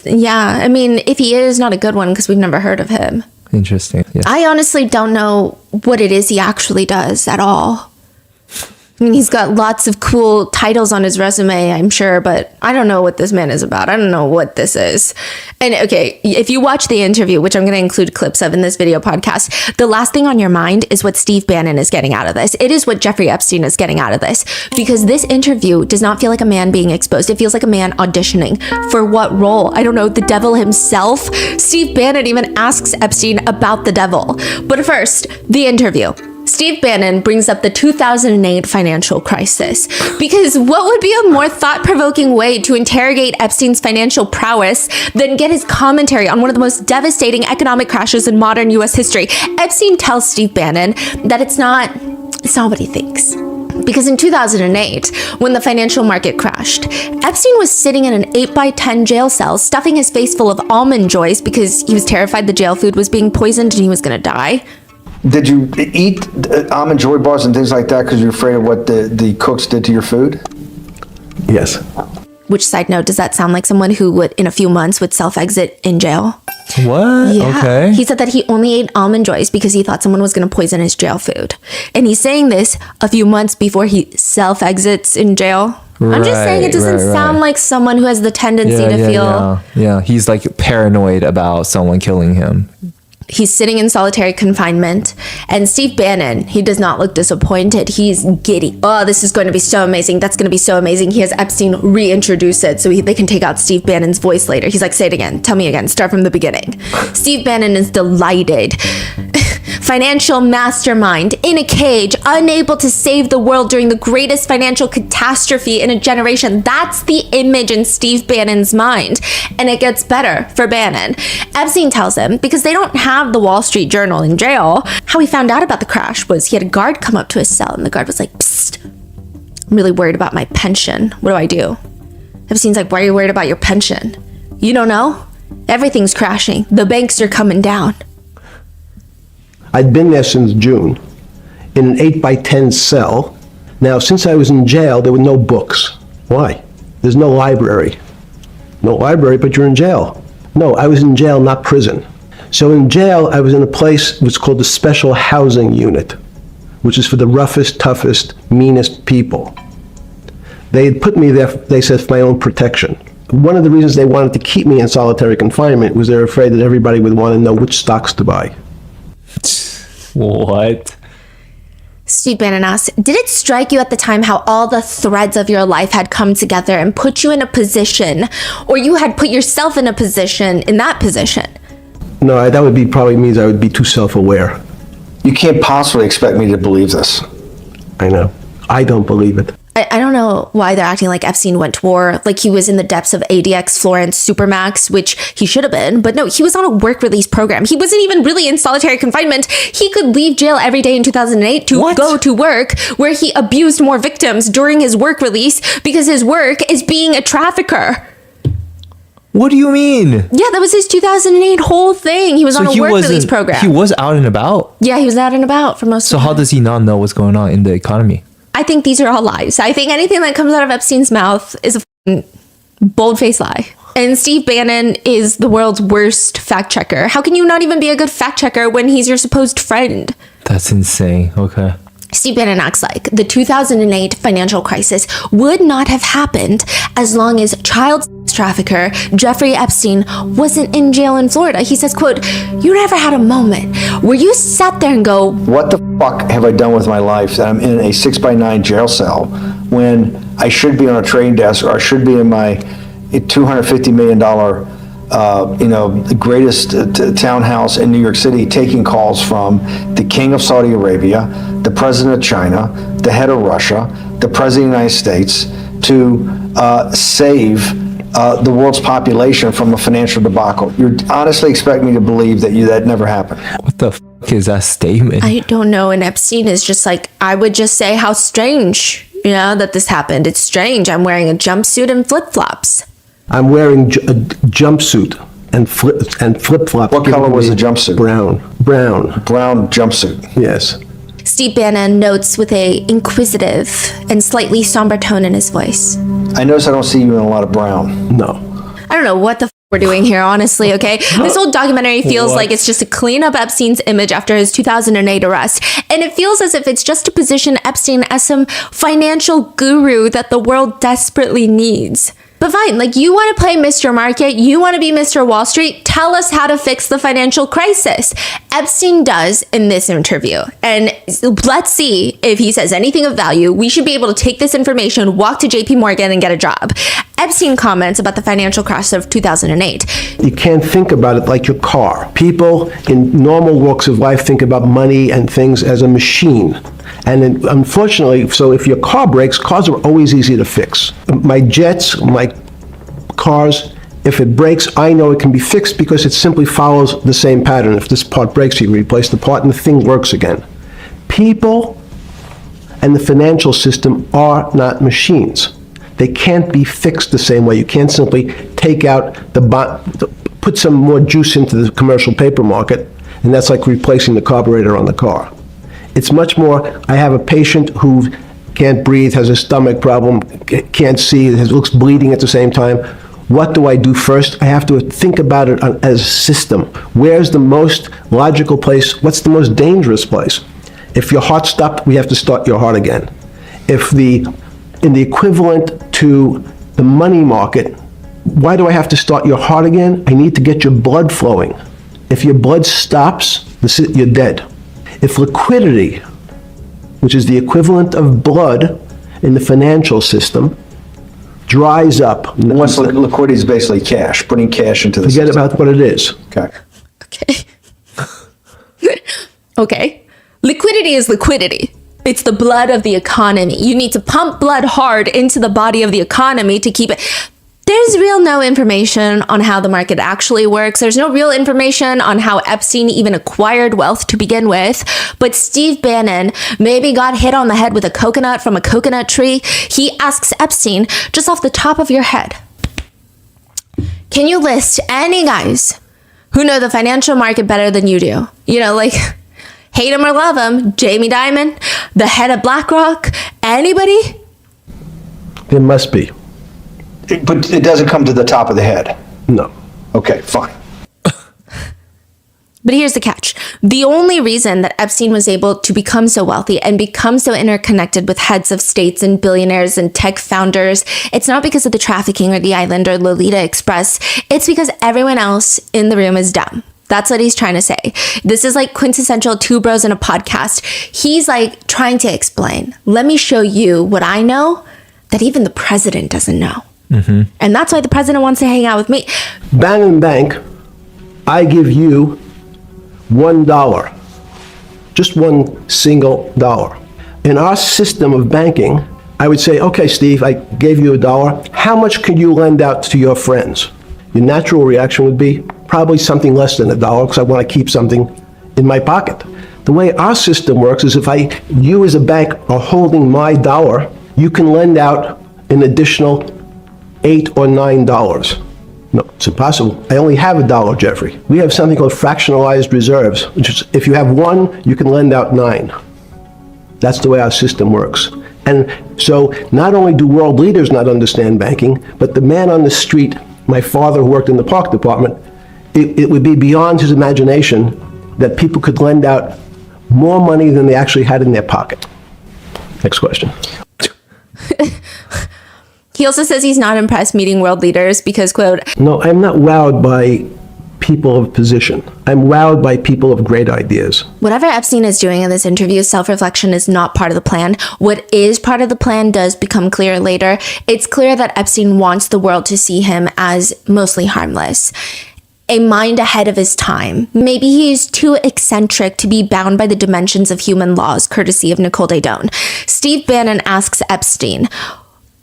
I mean, if he is, not a good one because we've never heard of him. Interesting. Yes. I honestly don't know what it is he actually does at all. I mean, he's got lots of cool titles on his resume, I'm sure, but I don't know what this man is about. I don't know what this is. And okay, if you watch the interview, which I'm going to include clips of in this video podcast, the last thing on your mind is what Steve Bannon is getting out of this. It is what Jeffrey Epstein is getting out of this, because this interview does not feel like a man being exposed. It feels like a man auditioning. For what role? I don't know, the devil himself? Steve Bannon even asks Epstein about the devil. But first, the interview. Steve Bannon brings up the 2008 financial crisis, because what would be a more thought-provoking way to interrogate Epstein's financial prowess than get his commentary on one of the most devastating economic crashes in modern US history? Epstein tells Steve Bannon that it's not what he thinks. Because in 2008, when the financial market crashed, Epstein was sitting in an 8x10 jail cell, stuffing his face full of almond joys because he was terrified the jail food was being poisoned and he was going to die. Did you eat almond joy bars and things like that because you're afraid of what the cooks did to your food? Yes. Which, side note, does that sound like someone who would, in a few months, would self-exit in jail? What? Yeah. Okay. He said that he only ate almond joys because he thought someone was going to poison his jail food. And he's saying this a few months before he self-exits in jail. I'm just saying it doesn't sound like someone who has the tendency to feel... Yeah, he's like paranoid about someone killing him. He's sitting in solitary confinement, and Steve Bannon, he does not look disappointed. He's giddy. Oh, this is going to be so amazing. That's going to be so amazing. He has Epstein reintroduce it so they can take out Steve Bannon's voice later. He's like, say it again. Tell me again. Start from the beginning. Steve Bannon is delighted. Financial mastermind in a cage, unable to save the world during the greatest financial catastrophe in a generation. That's the image in Steve Bannon's mind. And it gets better for Bannon. Epstein tells him, because they don't have the Wall Street Journal in jail, how he found out about the crash was he had a guard come up to his cell, and the guard was like, psst, I'm really worried about my pension. What do I do? Epstein's like, why are you worried about your pension? You don't know? Everything's crashing. The banks are coming down. I'd been there since June, in an 8x10 cell. Now, since I was in jail, there were no books. Why? There's no library. No library, but you're in jail. No, I was in jail, not prison. So in jail, I was in a place which is called the Special Housing Unit, which is for the roughest, toughest, meanest people. They had put me there, they said, for my own protection. One of the reasons they wanted to keep me in solitary confinement was they're afraid that everybody would want to know which stocks to buy. What? Steve Bannon asks, did it strike you at the time how all the threads of your life had come together and put you in a position, or you had put yourself in a position, in that position? No, that would be probably means I would be too self-aware. You can't possibly expect me to believe this. I know. I don't believe it. I don't know why they're acting like Epstein went to war, like he was in the depths of ADX Florence Supermax, which he should have been. But no, he was on a work release program. He wasn't even really in solitary confinement. He could leave jail every day in 2008 to go to work, where he abused more victims during his work release because his work is being a trafficker. What do you mean? Yeah, that was his 2008 whole thing. He was on a work release program. He was out and about? Yeah, he was out and about for most of the time. So how does he not know what's going on in the economy? I think these are all lies. I think anything that comes out of Epstein's mouth is a bold-faced lie. And Steve Bannon is the world's worst fact checker. How can you not even be a good fact checker when he's your supposed friend? That's insane. Okay. Steve Bannon acts like the 2008 financial crisis would not have happened as long as child trafficker Jeffrey Epstein wasn't in jail in Florida. He says, quote, "You never had a moment where you sat there and go, what the fuck have I done with my life that I'm in a 6x9 jail cell when I should be on a trading desk, or I should be in my $250 million the greatest townhouse in New York City, taking calls from the King of Saudi Arabia, the President of China, the head of Russia, the President of the United States, to save the world's population from a financial debacle. You honestly expect me to believe that that never happened? What the fuck is that statement? I don't know. And Epstein is just like, I would just say how strange, that this happened. It's strange. I'm wearing a jumpsuit and flip-flops. I'm wearing a jumpsuit and flip-flops. What color was the jumpsuit? Brown. Brown jumpsuit. Yes. Steve Bannon notes with a inquisitive and slightly somber tone in his voice. I notice I don't see you in a lot of brown. No. I don't know what the we're doing here, honestly, okay? This whole documentary feels like it's just to clean up Epstein's image after his 2008 arrest. And it feels as if it's just to position Epstein as some financial guru that the world desperately needs. But fine, you want to play Mr. Market, you want to be Mr. Wall Street, tell us how to fix the financial crisis. Epstein does in this interview. And let's see if he says anything of value. We should be able to take this information, walk to JP Morgan and get a job. Epstein comments about the financial crash of 2008. You can't think about it like your car. People in normal walks of life think about money and things as a machine. And unfortunately, so if your car breaks, cars are always easy to fix. My jets, my cars, if it breaks, I know it can be fixed because it simply follows the same pattern. If this part breaks, you replace the part and the thing works again. People and the financial system are not machines. They can't be fixed the same way. You can't simply take out put some more juice into the commercial paper market, and that's like replacing the carburetor on the car. It's much more, I have a patient who can't breathe, has a stomach problem, can't see, looks bleeding at the same time. What do I do first? I have to think about it as a system. Where's the most logical place? What's the most dangerous place? If your heart stopped, we have to start your heart again. In the equivalent to the money market, why do I have to start your heart again? I need to get your blood flowing. If your blood stops, you're dead. If liquidity, which is the equivalent of blood in the financial system, dries up. Once liquidity is basically cash, putting cash into the Forget system. about what it is. Okay. Okay. Liquidity is liquidity. It's the blood of the economy. You need to pump blood hard into the body of the economy to keep it. There's no information on how the market actually works. There's no real information on how Epstein even acquired wealth to begin with. But Steve Bannon maybe got hit on the head with a coconut from a coconut tree. He asks Epstein, just off the top of your head, can you list any guys who know the financial market better than you do? Hate him or love him, Jamie Dimon, the head of BlackRock, anybody? There must be. But it doesn't come to the top of the head. No. Okay, fine. But here's the catch. The only reason that Epstein was able to become so wealthy and become so interconnected with heads of states and billionaires and tech founders, it's not because of the trafficking or the island or Lolita Express. It's because everyone else in the room is dumb. That's what he's trying to say. This is like quintessential two bros in a podcast. He's like trying to explain, let me show you what I know that even the president doesn't know. And that's why the president wants to hang out with me. Bannon Bank, I give you $1, just one single dollar. In our system of banking, I would say, okay, Steve, I gave you $1. How much could you lend out to your friends? Your natural reaction would be probably something less than $1 because I want to keep something in my pocket. The way our system works is if you as a bank are holding my dollar, you can lend out an additional $8 or $9. No, it's impossible. I only have $1, Jeffrey. We have something called fractionalized reserves, which is if you have 1, you can lend out 9. That's the way our system works. And so not only do world leaders not understand banking, but the man on the street, my father who worked in the park department, it would be beyond his imagination that people could lend out more money than they actually had in their pocket. Next question. He also says he's not impressed meeting world leaders because, quote, No, I'm not wowed by people of position. I'm wowed by people of great ideas. whatever Epstein is doing in this interview, self-reflection is not part of the plan. What is part of the plan does become clear later. It's clear that Epstein wants the world to see him as mostly harmless. A mind ahead of his time. Maybe he's too eccentric to be bound by the dimensions of human laws, courtesy of Nicole Daedone. Steve Bannon asks Epstein,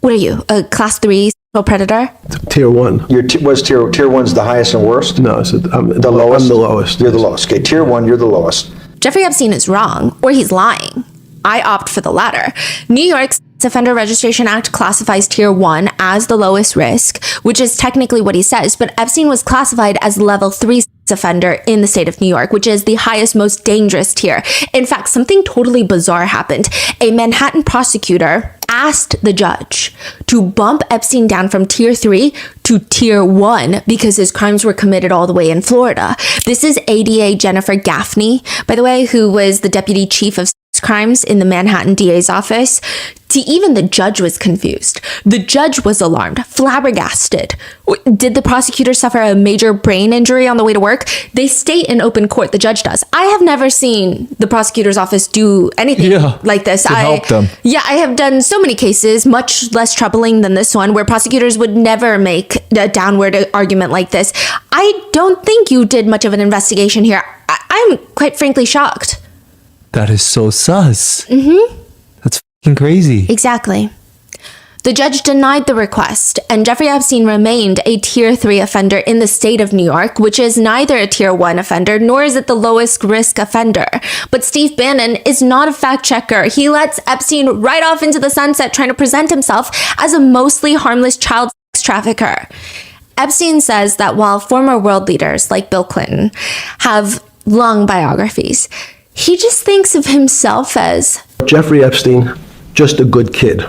what are you, a class 3 sexual predator? Tier 1. Was tier 1's the highest and worst? No, so I'm The lowest? I'm the lowest. You're the lowest. Okay, tier 1, you're the lowest. Jeffrey Epstein is wrong, or he's lying. I opt for the latter. New York's Offender Registration Act classifies Tier 1 as the lowest risk, which is technically what he says, but Epstein was classified as level 3 offender in the state of New York, which is the highest, most dangerous tier. In fact, something totally bizarre happened. A Manhattan prosecutor asked the judge to bump Epstein down from Tier 3 to Tier 1 because his crimes were committed all the way in Florida. This is ADA Jennifer Gaffney, by the way, who was the deputy chief of crimes in the Manhattan DA's office. Even the judge was confused. The judge was alarmed, flabbergasted. Did the prosecutor suffer a major brain injury on the way to work? They state in open court, the judge does. I have never seen the prosecutor's office do anything like this. To help them. Yeah, I have done so many cases, much less troubling than this one, where prosecutors would never make a downward argument like this. I don't think you did much of an investigation here. I'm quite frankly shocked. That is so sus. Mm-hmm. That's fucking crazy. Exactly. The judge denied the request, and Jeffrey Epstein remained a Tier 3 offender in the state of New York, which is neither a Tier 1 offender, nor is it the lowest risk offender. But Steve Bannon is not a fact checker. He lets Epstein right off into the sunset, trying to present himself as a mostly harmless child sex trafficker. Epstein says that while former world leaders like Bill Clinton have long biographies, he just thinks of himself as Jeffrey Epstein, just a good kid.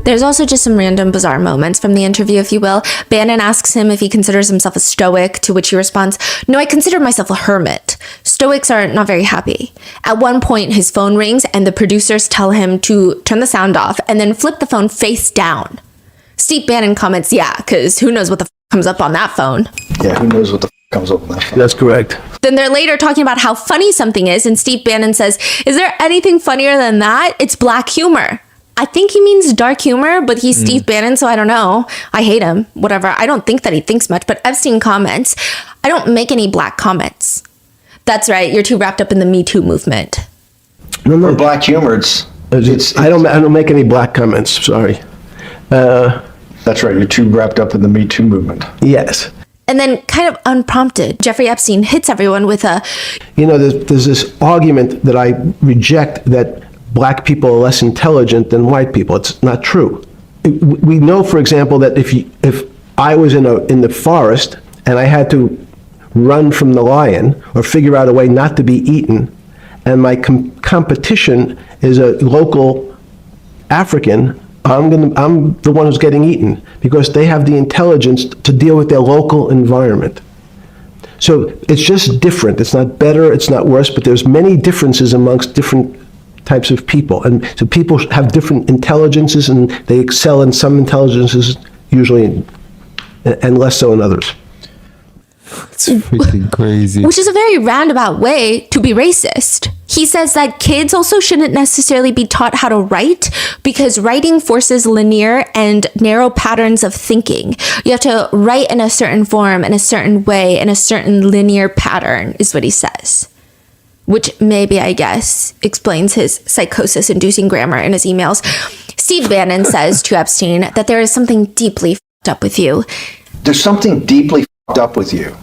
There's also just some random bizarre moments from the interview, if you will. Bannon asks him if he considers himself a stoic, to which he responds, "No, I consider myself a hermit. Stoics are not very happy." At one point, his phone rings and the producers tell him to turn the sound off and then flip the phone face down. Steve Bannon comments, yeah, because who knows what the comes up on that phone. Yeah, who knows what the comes up on that phone. That's correct. Then they're later talking about how funny something is, and Steve Bannon says, "Is there anything funnier than that? It's black humor." I think he means dark humor, but he's Steve Bannon, so I don't know. I hate him. Whatever. I don't think that he thinks much, but Epstein comments, "I don't make any black comments." That's right. You're too wrapped up in the Me Too movement. No, For black humor, I don't make any black comments. Sorry. That's right. You're too wrapped up in the Me Too movement. Yes. And then, kind of unprompted, Jeffrey Epstein hits everyone with a, There's this argument that I reject that black people are less intelligent than white people. It's not true. We know, for example, that if I was in the forest and I had to run from the lion or figure out a way not to be eaten, and my competition is a local African, I'm the one who's getting eaten because they have the intelligence to deal with their local environment. So it's just different. It's not better, it's not worse, but there's many differences amongst different types of people. And so people have different intelligences, and they excel in some intelligences usually, and less so in others. It's freaking crazy. Which is a very roundabout way to be racist. He says that kids also shouldn't necessarily be taught how to write because writing forces linear and narrow patterns of thinking. You have to write in a certain form, in a certain way, in a certain linear pattern, is what he says. Which maybe, I guess, explains his psychosis-inducing grammar in his emails. Steve Bannon says to Epstein that there is something deeply f***ed up with you. There's something deeply f***ed up with you.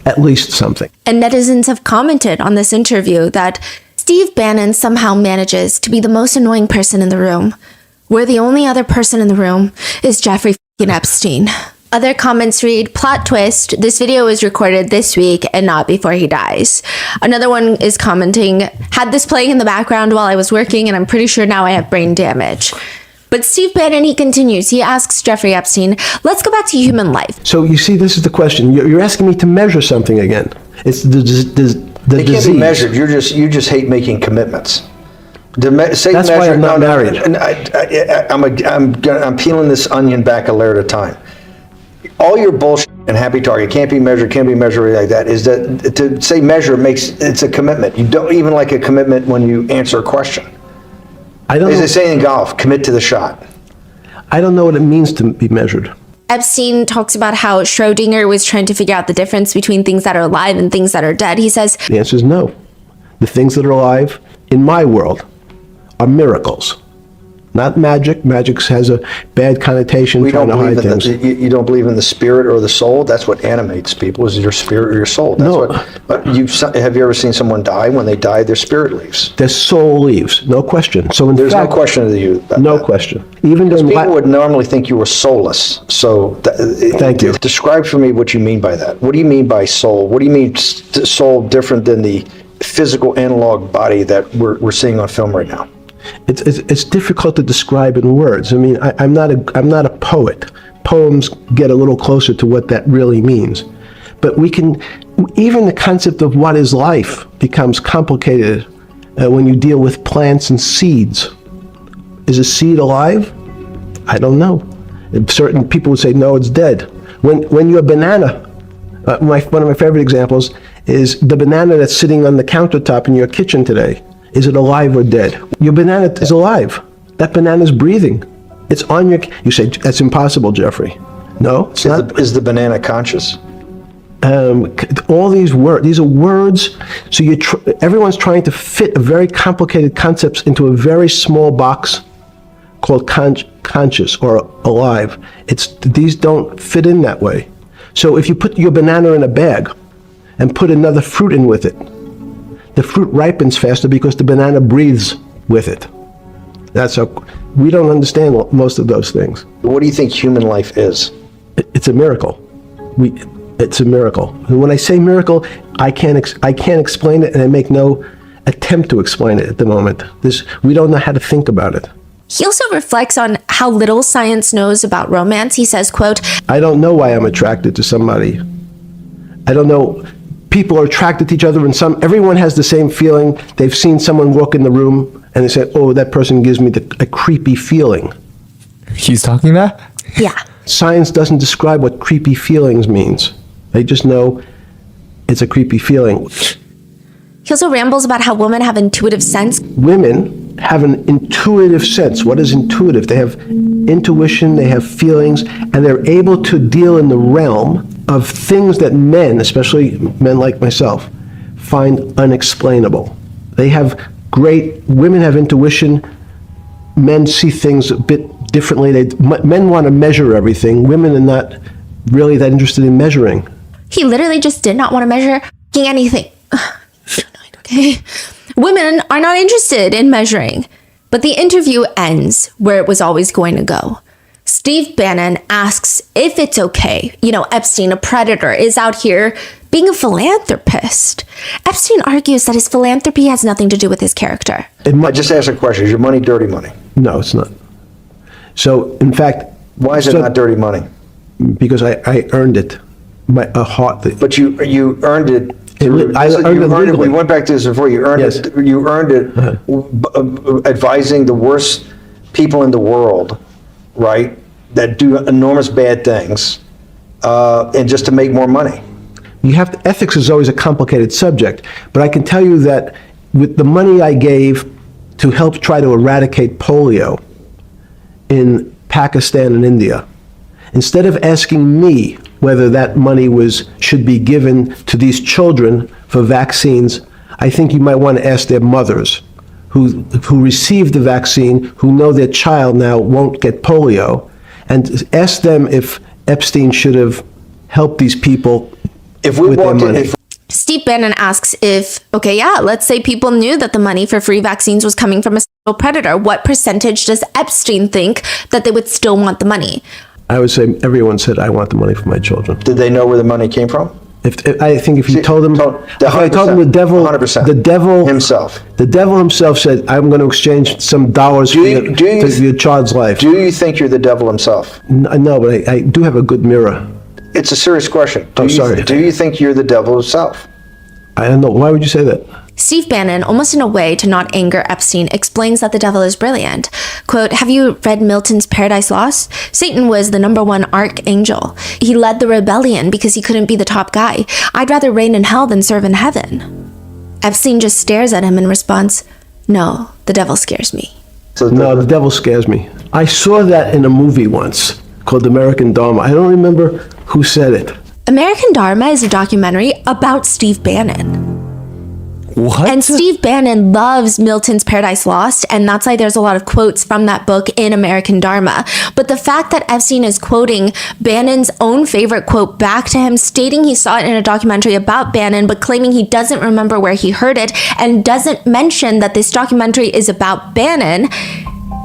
At least something. And netizens have commented on this interview that Steve Bannon somehow manages to be the most annoying person in the room, where the only other person in the room is Jeffrey f***ing Epstein. Other comments read, plot twist, this video was recorded this week and not before he dies. Another one is commenting, had this playing in the background while I was working and I'm pretty sure now I have brain damage. But Steve Bannon, he continues. He asks Jeffrey Epstein, let's go back to human life. So you see, this is the question. You're asking me to measure something again. It's the They disease. can't be measured. You just hate making commitments. That's why I'm not married. I'm peeling this onion back a layer at a time. All your bullshit and happy target can't be measured like that. Is that to say measure it's a commitment. You don't even like a commitment when you answer a question. I don't As know. they say in golf, commit to the shot. I don't know what it means to be measured. Epstein talks about how Schrodinger was trying to figure out the difference between things that are alive and things that are dead. He says, The answer is no. The things that are alive in my world are miracles. Not magic. Magic has a bad connotation, We trying don't to hide believe in things. you don't believe in the spirit or the soul. That's what animates people, is your spirit or your soul. That's No. what. Have you ever seen someone die? When they die, their spirit leaves. Their soul leaves, no question. So in There's fact, no question to you. About no that. question. Even Because during people would normally think you were soulless. So Thank you. Describe for me what you mean by that. What do you mean by soul? What do you mean soul different than the physical analog body that we're seeing on film right now? it's difficult to describe in words. I mean, I'm not a poet. Poems get a little closer to what that really means. But even the concept of what is life becomes complicated when you deal with plants and seeds. Is a seed alive? I don't know. Certain people would say, no, it's dead. When you're a banana, one of my favorite examples is the banana that's sitting on the countertop in your kitchen today. Is it alive or dead? Your banana is alive. That banana is breathing. It's on your... You say, that's impossible, Jeffrey. No, it's not. Is the banana conscious? All these are words. So everyone's trying to fit a very complicated concepts into a very small box called conscious or alive. These don't fit in that way. So if you put your banana in a bag and put another fruit in with it, the fruit ripens faster because the banana breathes with it. We don't understand most of those things. What do you think human life is? It's a miracle. It's a miracle. And when I say miracle, I can't explain it, and I make no attempt to explain it at the moment. We don't know how to think about it. he also reflects on how little science knows about romance. He says, quote, I don't know why I'm attracted to somebody. I don't know. People are attracted to each other, and everyone has the same feeling. They've seen someone walk in the room, and they say, oh, that person gives me a creepy feeling. He's talking that? yeah. Science doesn't describe what creepy feelings means. They just know it's a creepy feeling. He also rambles about how women have intuitive sense. Women have an intuitive sense. What is intuitive? They have intuition, they have feelings, and they're able to deal in the realm of things that men, especially men like myself, find unexplainable. Women have intuition, men see things a bit differently. Men want to measure everything. Women are not really that interested in measuring. He literally just did not want to measure anything. Okay. Women are not interested in measuring. But the interview ends where it was always going to go. Steve Bannon asks if it's okay. Epstein, a predator, is out here being a philanthropist. Epstein argues that his philanthropy has nothing to do with his character. I just asked a question. Is your money dirty money? No, it's not. So, in fact... Why is it not dirty money? Because I earned it. a heart. But you earned it. I earned it legally. We went back to this before. You earned Yes. it. You earned it advising the worst people in the world, right? That do enormous bad things, and just to make more money. Ethics is always a complicated subject, but I can tell you that with the money I gave to help try to eradicate polio in Pakistan and India, instead of asking me whether that money should be given to these children for vaccines, I think you might want to ask their mothers who received the vaccine, who know their child now won't get polio, and ask them if Epstein should have helped these people with their money. Steve Bannon asks if, let's say people knew that the money for free vaccines was coming from a sexual predator. What percentage does Epstein think that they would still want the money? I would say everyone said, I want the money for my children. Did they know where the money came from? I think if you told them, if I told them the devil 100%. Himself. The devil himself said, I'm going to exchange some dollars for your child's life. Do you think you're the devil himself? No, but I do have a good mirror. It's a serious question. Sorry. Do you think you're the devil himself? I don't know. Why would you say that? Steve Bannon, almost in a way to not anger Epstein, explains that the devil is brilliant. Quote, have you read Milton's Paradise Lost? Satan was the #1 archangel. He led the rebellion because he couldn't be the top guy. I'd rather reign in hell than serve in heaven. Epstein just stares at him in response, no, the devil scares me. No, the devil scares me. I saw that in a movie once called American Dharma. I don't remember who said it. American Dharma is a documentary about Steve Bannon. What? And Steve Bannon loves Milton's Paradise Lost, and that's why there's a lot of quotes from that book in American Dharma. But the fact that Epstein is quoting Bannon's own favorite quote back to him, stating he saw it in a documentary about Bannon, but claiming he doesn't remember where he heard it, and doesn't mention that this documentary is about Bannon,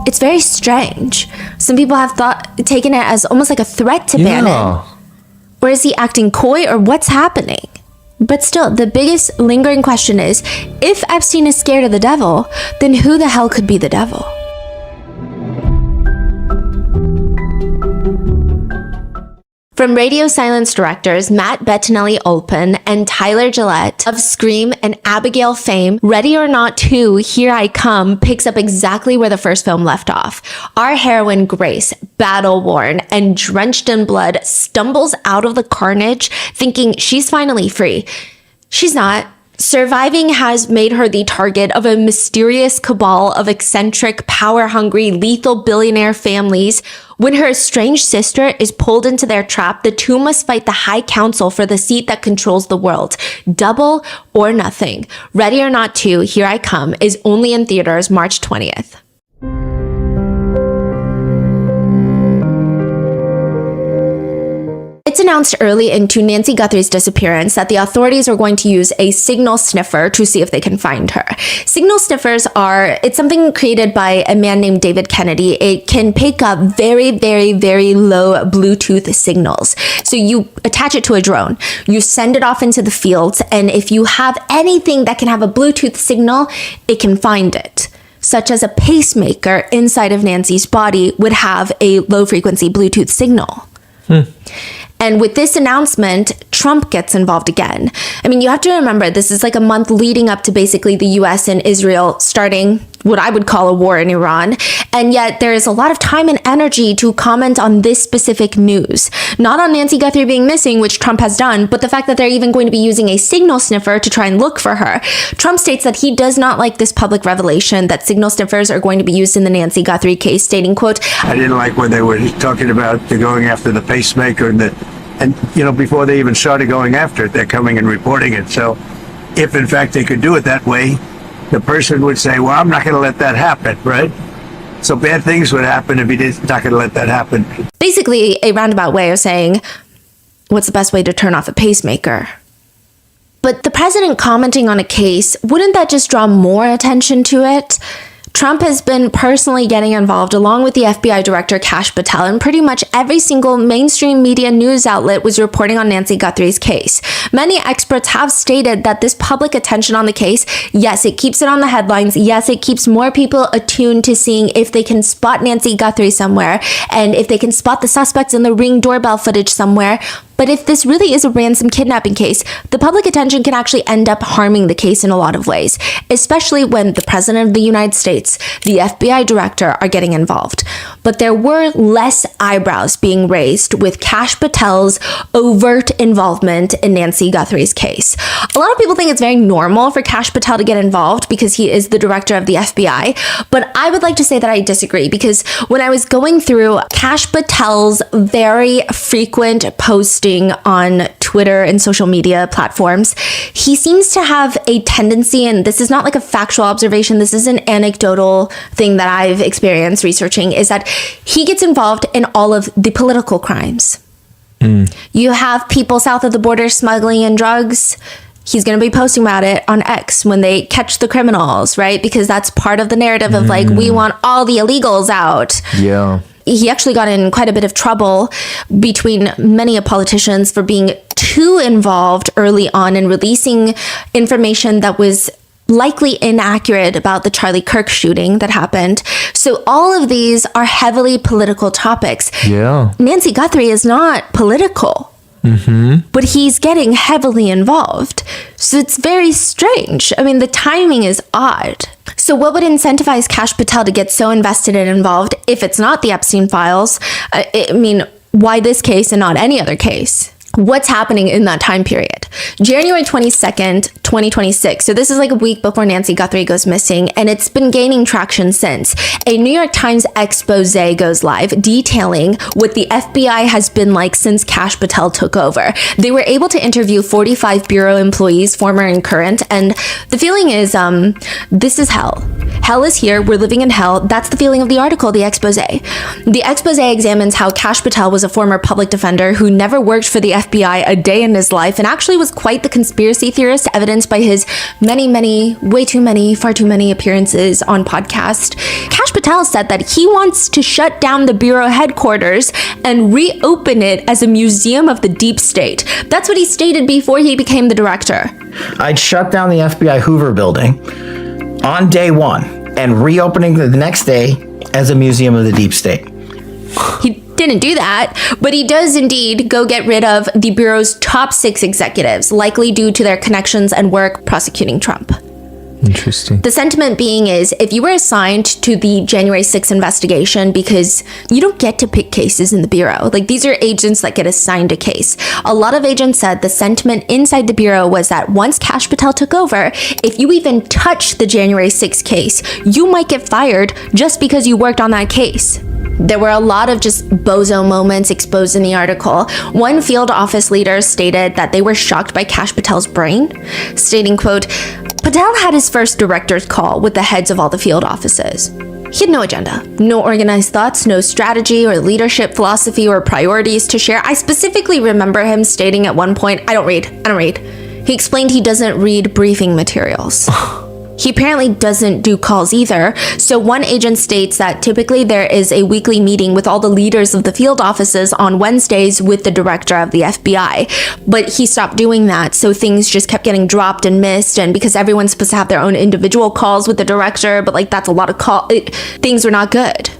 it's very strange. Some people have taken it as almost like a threat to Bannon. Or is he acting coy, or what's happening? But still, the biggest lingering question is, if Epstein is scared of the devil, then who the hell could be the devil? From radio silence directors Matt Bettinelli-Olpin and Tyler Gillette of Scream and Abigail fame, Ready or Not 2, Here I Come picks up exactly where the first film left off. Our heroine Grace, battle-worn and drenched in blood, stumbles out of the carnage thinking she's finally free. She's not. Surviving has made her the target of a mysterious cabal of eccentric, power-hungry, lethal billionaire families. When her estranged sister is pulled into their trap, the two must fight the High Council for the seat that controls the world. Double or nothing. Ready or Not 2, Here I Come is only in theaters March 20th. It's announced early into Nancy Guthrie's disappearance that the authorities are going to use a signal sniffer to see if they can find her. Signal sniffers it's something created by a man named David Kennedy. It can pick up very, very, very low Bluetooth signals. So you attach it to a drone, you send it off into the fields, and if you have anything that can have a Bluetooth signal, it can find it. Such as a pacemaker inside of Nancy's body would have a low frequency Bluetooth signal. And with this announcement, Trump gets involved again. I mean, you have to remember, this is like a month leading up to basically the US and Israel starting what I would call a war in Iran. And yet there is a lot of time and energy to comment on this specific news. Not on Nancy Guthrie being missing, which Trump has done, but the fact that they're even going to be using a signal sniffer to try and look for her. Trump states that he does not like this public revelation that signal sniffers are going to be used in the Nancy Guthrie case, stating, quote, I didn't like when they were talking about the going after the pacemaker and before they even started going after it, they're coming and reporting it. So if in fact they could do it that way, the person would say, well, I'm not going to let that happen, right? So bad things would happen if he's not going to let that happen. Basically a roundabout way of saying, what's the best way to turn off a pacemaker? But the president commenting on a case, wouldn't that just draw more attention to it? Trump has been personally getting involved along with the FBI director Kash Patel, and pretty much every single mainstream media news outlet was reporting on Nancy Guthrie's case. Many experts have stated that this public attention on the case, yes, it keeps it on the headlines. Yes, it keeps more people attuned to seeing if they can spot Nancy Guthrie somewhere and if they can spot the suspects in the Ring doorbell footage somewhere. But if this really is a ransom kidnapping case, the public attention can actually end up harming the case in a lot of ways, especially when the President of the United States, the FBI director are getting involved. But there were less eyebrows being raised with Kash Patel's overt involvement in Nancy Guthrie's case. A lot of people think it's very normal for Kash Patel to get involved because he is the director of the FBI, but I would like to say that I disagree, because when I was going through Kash Patel's very frequent posting on Twitter and social media platforms, he seems to have a tendency, and this is not like a factual observation, this is an anecdotal thing that I've experienced researching, is that he gets involved in all of the political crimes. You have people south of the border smuggling in drugs. He's going to be posting about it on X when they catch the criminals, right? Because that's part of the narrative of like, we want all the illegals out. Yeah. He actually got in quite a bit of trouble between many politicians for being too involved early on in releasing information that was likely inaccurate about the Charlie Kirk shooting that happened. So all of these are heavily political topics. Yeah. Nancy Guthrie is not political. But he's getting heavily involved. So it's very strange. I mean, the timing is odd. So what would incentivize Kash Patel to get so invested and involved if it's not the Epstein files? I mean, why this case and not any other case? What's happening in that time period? January 22nd, 2026. So this is like a week before Nancy Guthrie goes missing, and it's been gaining traction since. A New York Times expose goes live detailing what the FBI has been like since Kash Patel took over. They were able to interview 45 bureau employees, former and current, and the feeling is, this is hell. Hell is here. We're living in hell. That's the feeling of the article, the expose. The expose examines how Kash Patel was a former public defender who never worked for the FBI a day in his life and actually was quite the conspiracy theorist, evidenced by his far too many appearances on podcast. Kash Patel said that he wants to shut down the bureau headquarters and reopen it as a museum of the deep state. That's what he stated before he became the director. I'd shut down the FBI Hoover building on day one and reopening the next day as a museum of the deep state. He didn't do that, but he does indeed go get rid of the Bureau's top 6 executives, likely due to their connections and work prosecuting Trump. Interesting. The sentiment being is, if you were assigned to the January 6th investigation, because you don't get to pick cases in the Bureau, like these are agents that get assigned a case. A lot of agents said the sentiment inside the Bureau was that once Kash Patel took over, if you even touch the January 6th case, you might get fired just because you worked on that case. There were a lot of just bozo moments exposed in the article. One field office leader stated that they were shocked by Kash Patel's brain, stating, quote, Patel had his first director's call with the heads of all the field offices. He had no agenda, no organized thoughts, no strategy or leadership philosophy or priorities to share. I specifically remember him stating at one point, I don't read. He explained he doesn't read briefing materials. He apparently doesn't do calls either. So one agent states that typically there is a weekly meeting with all the leaders of the field offices on Wednesdays with the director of the FBI. But he stopped doing that, so things just kept getting dropped and missed, and because everyone's supposed to have their own individual calls with the director, but like that's a lot of things were not good.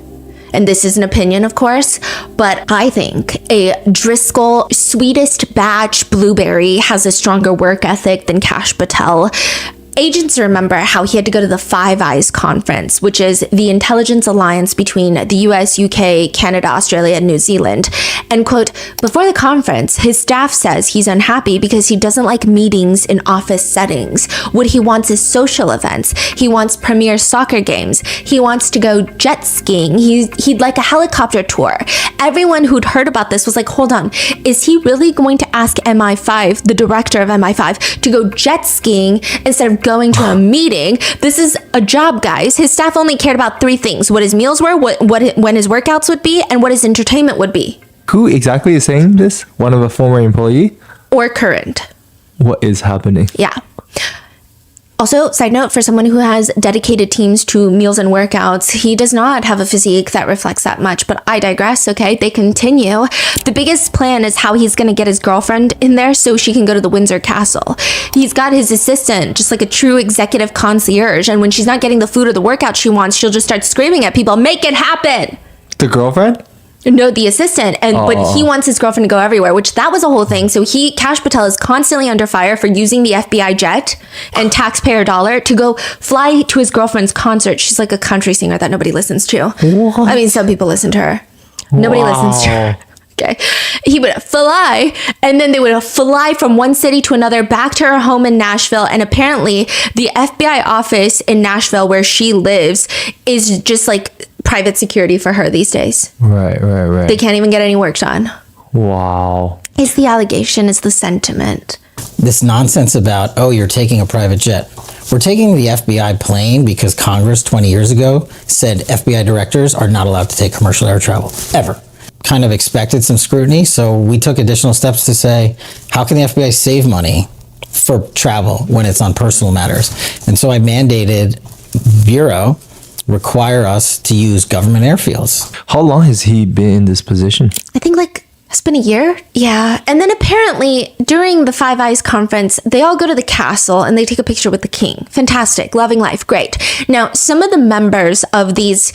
And this is an opinion, of course, but I think a Driscoll sweetest batch blueberry has a stronger work ethic than Kash Patel. Agents remember how he had to go to the Five Eyes conference, which is the intelligence alliance between the US, UK, Canada, Australia, and New Zealand. And quote, before the conference, his staff says he's unhappy because he doesn't like meetings in office settings. What he wants is social events. He wants premier soccer games. He wants to go jet skiing. He'd like a helicopter tour. Everyone who'd heard about this was like, hold on, is he really going to ask MI5, the director of MI5, to go jet skiing instead of going to a meeting? This is a job, guys. His staff only cared about 3 things: what his meals were, when his workouts would be, and what his entertainment would be. Who exactly is saying this? One of a former employee? Or current. What is happening? Yeah. Also, side note, for someone who has dedicated teams to meals and workouts, he does not have a physique that reflects that much, but I digress, okay? They continue. The biggest plan is how he's gonna get his girlfriend in there so she can go to the Windsor Castle. He's got his assistant, just like a true executive concierge, and when she's not getting the food or the workout she wants, she'll just start screaming at people, make it happen! The girlfriend? No, the assistant, but he wants his girlfriend to go everywhere, which that was a whole thing. So Kash Patel is constantly under fire for using the FBI jet and taxpayer dollar to go fly to his girlfriend's concert. She's like a country singer that nobody listens to. What? I mean, some people listen to her. Nobody listens to her. Okay. He would fly, and then they would fly from one city to another back to her home in Nashville. And apparently the FBI office in Nashville where she lives is just like private security for her these days. Right. They can't even get any work done. Wow. It's the allegation, it's the sentiment. This nonsense about, oh, you're taking a private jet. We're taking the FBI plane because Congress 20 years ago said FBI directors are not allowed to take commercial air travel, ever. Kind of expected some scrutiny, so we took additional steps to say, how can the FBI save money for travel when it's on personal matters? And so I mandated Bureau require us to use government airfields. How long has he been in this position? I think it's been a year. Yeah. And then apparently during the Five Eyes conference, they all go to the castle and they take a picture with the king. Fantastic. Loving life. Great. Now, some of the members of these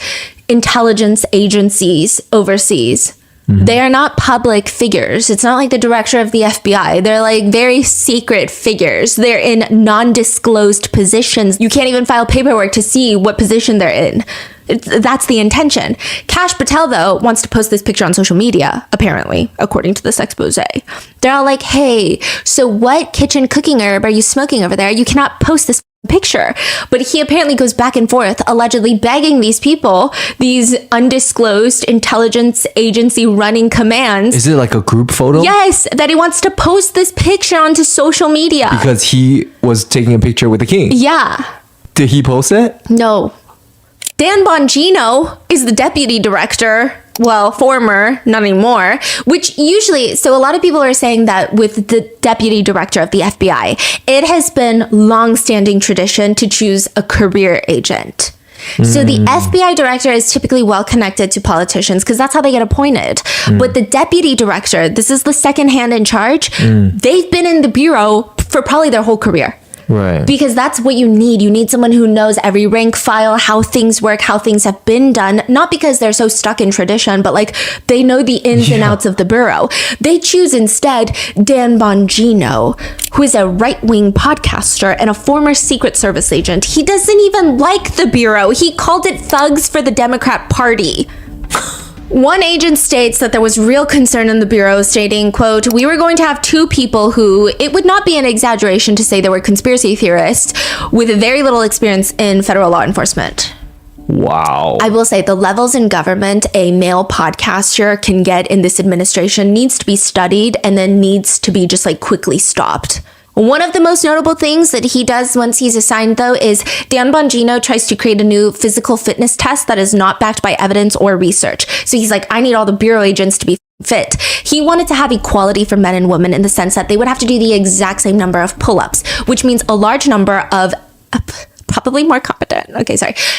intelligence agencies overseas, they are not public figures. It's not like the director of the FBI. They're like very secret figures. They're in non-disclosed positions. You can't even file paperwork to see what position they're in. That's the intention. Kash Patel, though, wants to post this picture on social media, apparently, according to this expose. They're all like, hey, so what kitchen cooking herb are you smoking over there? You cannot post this picture. But he apparently goes back and forth, allegedly begging these people, these undisclosed intelligence agency running commands. Is it like a group photo? Yes, that he wants to post this picture onto social media. Because he was taking a picture with the king? Yeah. Did he post it? No. Dan Bongino is the deputy director. Well, former, not anymore, which usually, so a lot of people are saying that with the deputy director of the FBI, it has been long-standing tradition to choose a career agent. So the FBI director is typically well connected to politicians because that's how they get appointed. But the deputy director, this is the second hand in charge, they've been in the bureau for probably their whole career. Right. Because that's what you need. You need someone who knows every rank file, how things work, how things have been done. Not because they're so stuck in tradition, but like they know the ins and outs of the bureau. They choose instead Dan Bongino, who is a right-wing podcaster and a former Secret Service agent. He doesn't even like the bureau. He called it thugs for the Democrat Party. One agent states that there was real concern in the bureau, stating, quote, we were going to have two people who, it would not be an exaggeration to say they were conspiracy theorists with very little experience in federal law enforcement. Wow. I will say the levels in government a male podcaster can get in this administration needs to be studied and then needs to be just like quickly stopped. One of the most notable things that he does once he's assigned, though, is Dan Bongino tries to create a new physical fitness test that is not backed by evidence or research. So he's like, I need all the bureau agents to be fit. He wanted to have equality for men and women in the sense that they would have to do the exact same number of pull-ups, which means a large number of probably more competent,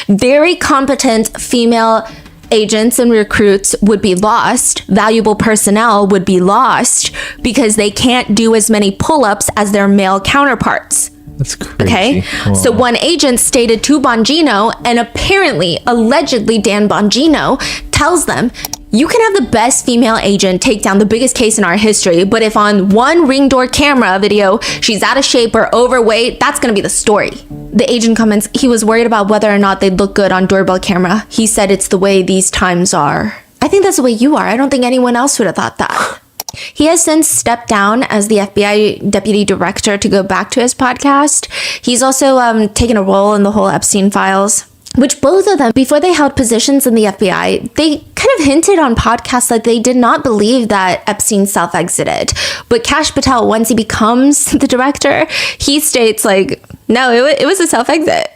very competent female agents and recruits would be lost. Valuable personnel would be lost because they can't do as many pull-ups as their male counterparts. That's crazy. Okay. Wow. So one agent stated to Bongino, and apparently, allegedly, Dan Bongino tells them, you can have the best female agent take down the biggest case in our history, but if on one ring door camera video, she's out of shape or overweight, that's going to be the story. The agent comments, he was worried about whether or not they'd look good on doorbell camera. He said it's the way these times are. I think that's the way you are. I don't think anyone else would have thought that. He has since stepped down as the FBI deputy director to go back to his podcast. He's also taken a role in the whole Epstein files, which both of them, before they held positions in the FBI, they kind of hinted on podcasts that they did not believe that Epstein self-exited. But Kash Patel, once he becomes the director, he states like, no, it was a self-exit.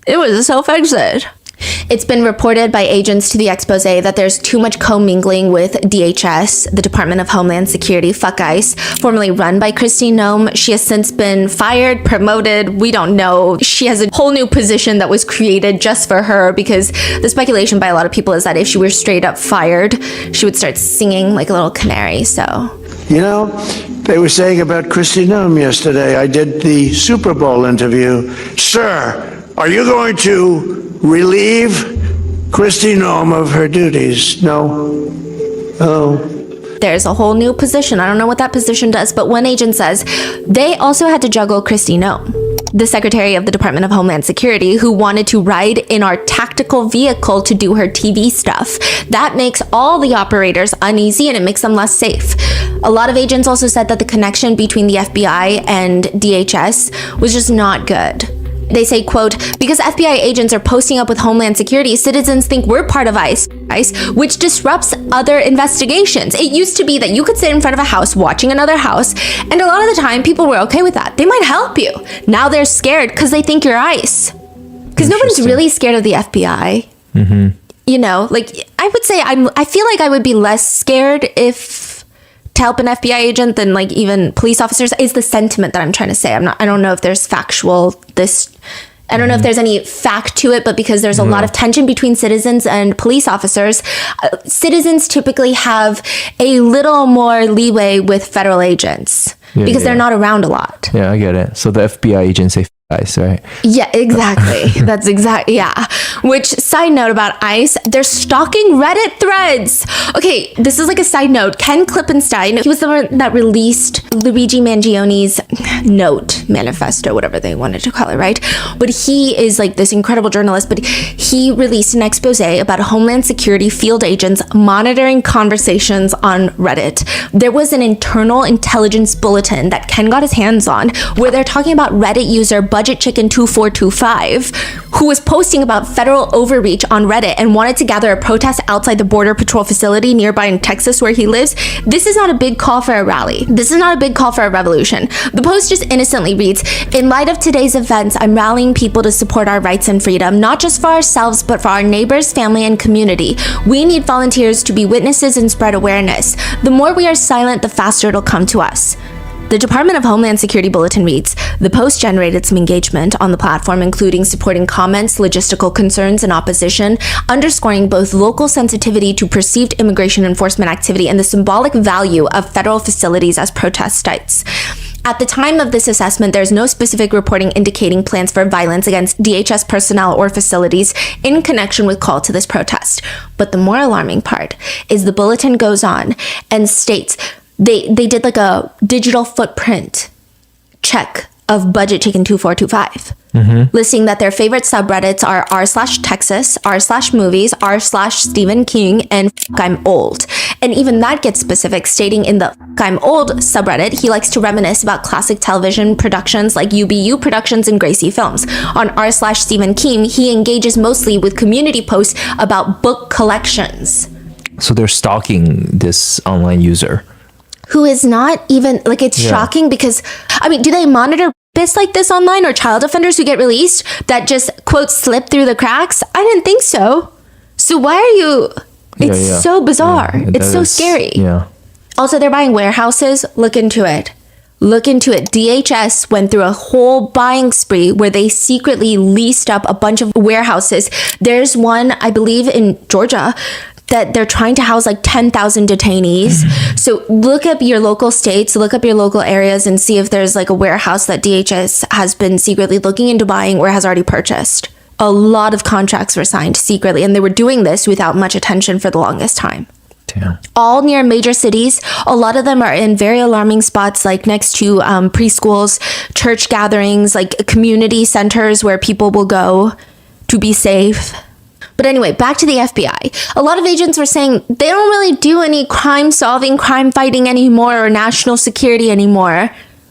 It was a self-exit. It's been reported by agents to the expose that there's too much commingling with DHS, the Department of Homeland Security, Fuck ICE, formerly run by Kristi Noem. She has since been fired, promoted, we don't know. She has a whole new position that was created just for her because the speculation by a lot of people is that if she were straight up fired, she would start singing like a little canary, so. You know, they were saying about Kristi Noem yesterday. I did the Super Bowl interview. Sir, are you going to relieve Kristi Noem of her duties? No. There's a whole new position. I don't know what that position does, but one agent says they also had to juggle Kristi Noem, the Secretary of the Department of Homeland Security, who wanted to ride in our tactical vehicle to do her TV stuff. That makes all the operators uneasy and it makes them less safe. A lot of agents also said that the connection between the FBI and DHS was just not good. They say, quote, because FBI agents are posting up with Homeland Security, citizens think we're part of ICE, which disrupts other investigations. It used to be that you could sit in front of a house watching another house, and a lot of the time people were okay with that. They might help you. Now they're scared because they think you're ICE. Because nobody's really scared of the FBI. You know, like I would say I feel like I would be less scared to help an FBI agent than like even police officers is the sentiment that I'm trying to say. I don't know if there's I don't know if there's any fact to it, but because there's a lot of tension between citizens and police officers, citizens typically have a little more leeway with federal agents because they're not around a lot. Yeah, I get it. So the FBI agents say ICE, right? Yeah, exactly. That's exactly, yeah. Which, side note about ICE, they're stalking Reddit threads. Okay, this is like a side note. Ken Klippenstein, he was the one that released Luigi Mangioni's note, manifesto, whatever they wanted to call it, right? But he is like this incredible journalist, but he released an expose about Homeland Security field agents monitoring conversations on Reddit. There was an internal intelligence bulletin that Ken got his hands on where they're talking about Reddit user Budget Chicken 2425, who was posting about federal overreach on Reddit and wanted to gather a protest outside the Border Patrol facility nearby in Texas where he lives. This is not a big call for a rally. This is not a big call for a revolution. The post just innocently reads, in light of today's events, I'm rallying people to support our rights and freedom, not just for ourselves, but for our neighbors, family, and community. We need volunteers to be witnesses and spread awareness. The more we are silent, the faster it'll come to us. The Department of Homeland Security bulletin reads, the post generated some engagement on the platform, including supporting comments, logistical concerns, and opposition, underscoring both local sensitivity to perceived immigration enforcement activity and the symbolic value of federal facilities as protest sites. At the time of this assessment, there's no specific reporting indicating plans for violence against DHS personnel or facilities in connection with call to this protest. But the more alarming part is the bulletin goes on and states, they did like a digital footprint check of Budget Chicken 2425, listing that their favorite subreddits are r/Texas, r/movies, r/Stephen King, and I'm old. And even that gets specific, stating in the I'm old subreddit, he likes to reminisce about classic television productions like UBU Productions and Gracie Films. On r/Stephen King, he engages mostly with community posts about book collections. So they're stalking this online user. Who is not even, like, it's shocking because, I mean, do they monitor rapists like this online or child offenders who get released that just, quote, slip through the cracks? I didn't think so. So why are you, it's so bizarre. It's so scary. Yeah. Also, they're buying warehouses. Look into it. Look into it. DHS went through a whole buying spree where they secretly leased up a bunch of warehouses. There's one, I believe, in Georgia that they're trying to house like 10,000 detainees. So look up your local states, look up your local areas and see if there's like a warehouse that DHS has been secretly looking into buying or has already purchased. A lot of contracts were signed secretly, and they were doing this without much attention for the longest time. Damn. All near major cities. A lot of them are in very alarming spots, like next to preschools, church gatherings, like community centers where people will go to be safe. But anyway, back to the FBI. A lot of agents were saying they don't really do any crime solving, crime fighting anymore, or national security anymore.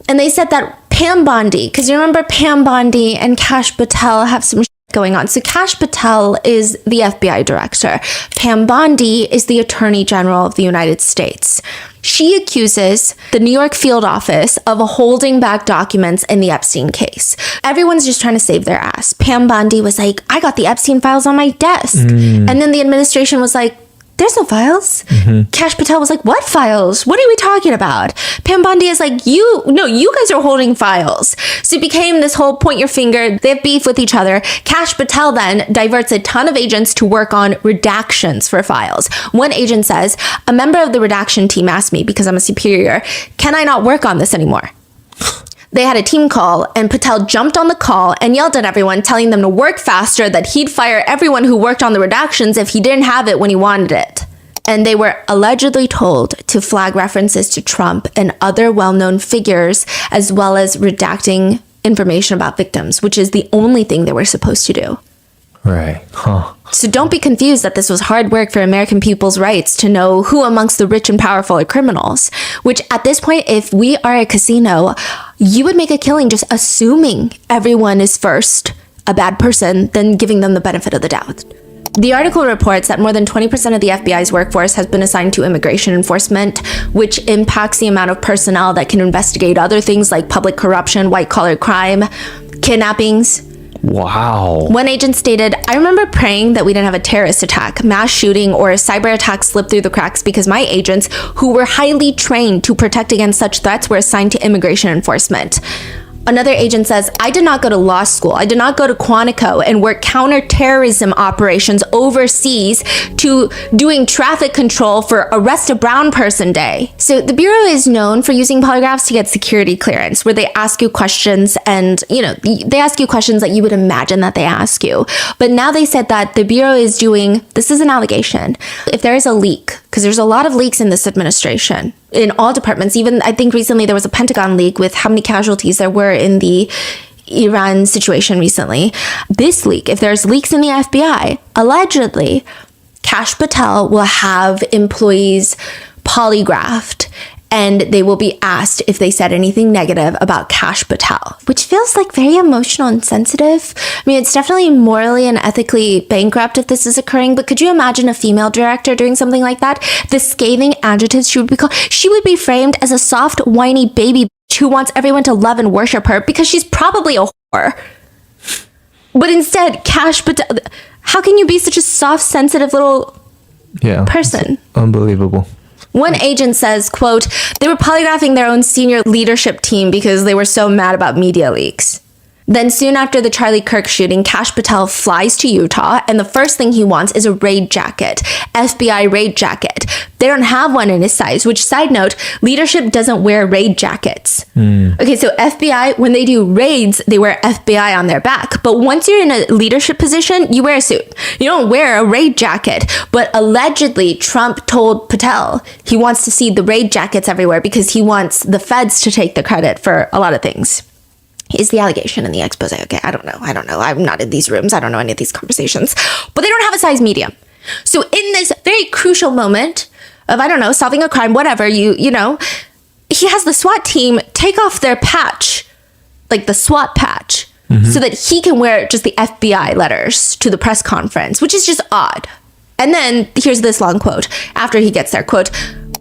And they said that Pam Bondi, because you remember Pam Bondi and Kash Patel have some going on. So Kash Patel is the FBI director. Pam Bondi is the Attorney General of the United States. She accuses the New York field office of holding back documents in the Epstein case. Everyone's just trying to save their ass. Pam Bondi was like, I got the Epstein files on my desk. And then the administration was like, there's no files. Kash Patel was like, what files? What are we talking about? Pam Bondi is like, you guys are holding files. So it became this whole point your finger. They have beef with each other. Kash Patel then diverts a ton of agents to work on redactions for files. One agent says, a member of the redaction team asked me, because I'm a superior, can I not work on this anymore? They had a team call, and Patel jumped on the call and yelled at everyone, telling them to work faster, that he'd fire everyone who worked on the redactions if he didn't have it when he wanted it. And they were allegedly told to flag references to Trump and other well-known figures, as well as redacting information about victims, which is the only thing they were supposed to do. Right. Huh. So don't be confused that this was hard work for American people's rights to know who amongst the rich and powerful are criminals, which at this point, if we are a casino, you would make a killing just assuming everyone is first a bad person, then giving them the benefit of the doubt. The article reports that more than 20% of the FBI's workforce has been assigned to immigration enforcement, which impacts the amount of personnel that can investigate other things like public corruption, white-collar crime, kidnappings. Wow. One agent stated, "I remember praying that we didn't have a terrorist attack, mass shooting, or a cyber attack slip through the cracks because my agents, who were highly trained to protect against such threats, were assigned to immigration enforcement." Another agent says, "I did not go to law school. I did not go to Quantico and work counterterrorism operations overseas to doing traffic control for Arrest a Brown Person Day." So the Bureau is known for using polygraphs to get security clearance, where they ask you questions and, they ask you questions that you would imagine that they ask you. But now they said that the Bureau is doing, this is an allegation, if there is a leak, because there's a lot of leaks in this administration, in all departments. Even I think recently there was a Pentagon leak with how many casualties there were in the Iran situation recently. This leak, if there's leaks in the FBI, allegedly, Kash Patel will have employees polygraphed and they will be asked if they said anything negative about Kash Patel, which feels like very emotional and sensitive. I mean, it's definitely morally and ethically bankrupt if this is occurring, but could you imagine a female director doing something like that? The scathing adjectives she would be called. She would be framed as a soft, whiny baby who wants everyone to love and worship her because she's probably a whore. But instead, Kash Patel, how can you be such a soft, sensitive little person? Unbelievable. One agent says, quote, "They were polygraphing their own senior leadership team because they were so mad about media leaks." Then soon after the Charlie Kirk shooting, Kash Patel flies to Utah, and the first thing he wants is a raid jacket, FBI raid jacket. They don't have one in his size, which, side note, leadership doesn't wear raid jackets. Okay, so FBI, when they do raids, they wear FBI on their back. But once you're in a leadership position, you wear a suit. You don't wear a raid jacket. But allegedly, Trump told Patel he wants to see the raid jackets everywhere because he wants the feds to take the credit for a lot of things. Is the allegation in the expose. Okay, I don't know. I'm not in these rooms. I don't know any of these conversations. But they don't have a size medium. So in this very crucial moment of, solving a crime, whatever, he has the SWAT team take off their patch, like the SWAT patch, so that he can wear just the FBI letters to the press conference, which is just odd. And then here's this long quote after he gets there, quote,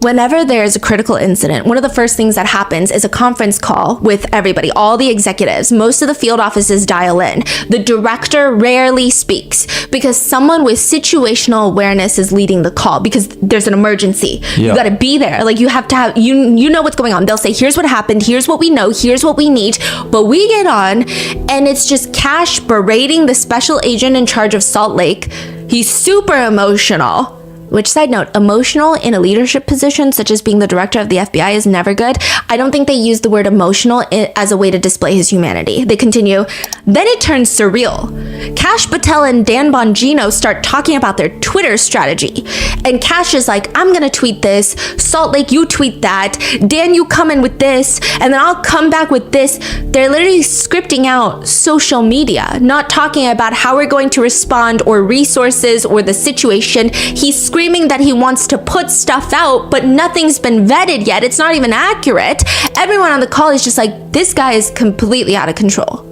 "Whenever there's a critical incident, one of the first things that happens is a conference call with everybody, all the executives. Most of the field offices dial in. The director rarely speaks because someone with situational awareness is leading the call because there's an emergency. You got to be there. Like you have to have, you know what's going on. They'll say, here's what happened. Here's what we know. Here's what we need. But we get on and it's just Kash berating the special agent in charge of Salt Lake. He's super emotional. Which, side note, emotional in a leadership position, such as being the director of the FBI, is never good. I don't think they use the word emotional as a way to display his humanity. They continue, "Then it turns surreal. Kash Patel and Dan Bongino start talking about their Twitter strategy. And Kash is like, I'm going to tweet this. Salt Lake, you tweet that. Dan, you come in with this. And then I'll come back with this." They're literally scripting out social media, not talking about how we're going to respond or resources or the situation. He's screaming that he wants to put stuff out, but nothing's been vetted yet. It's not even accurate. Everyone on the call is just like, this guy is completely out of control.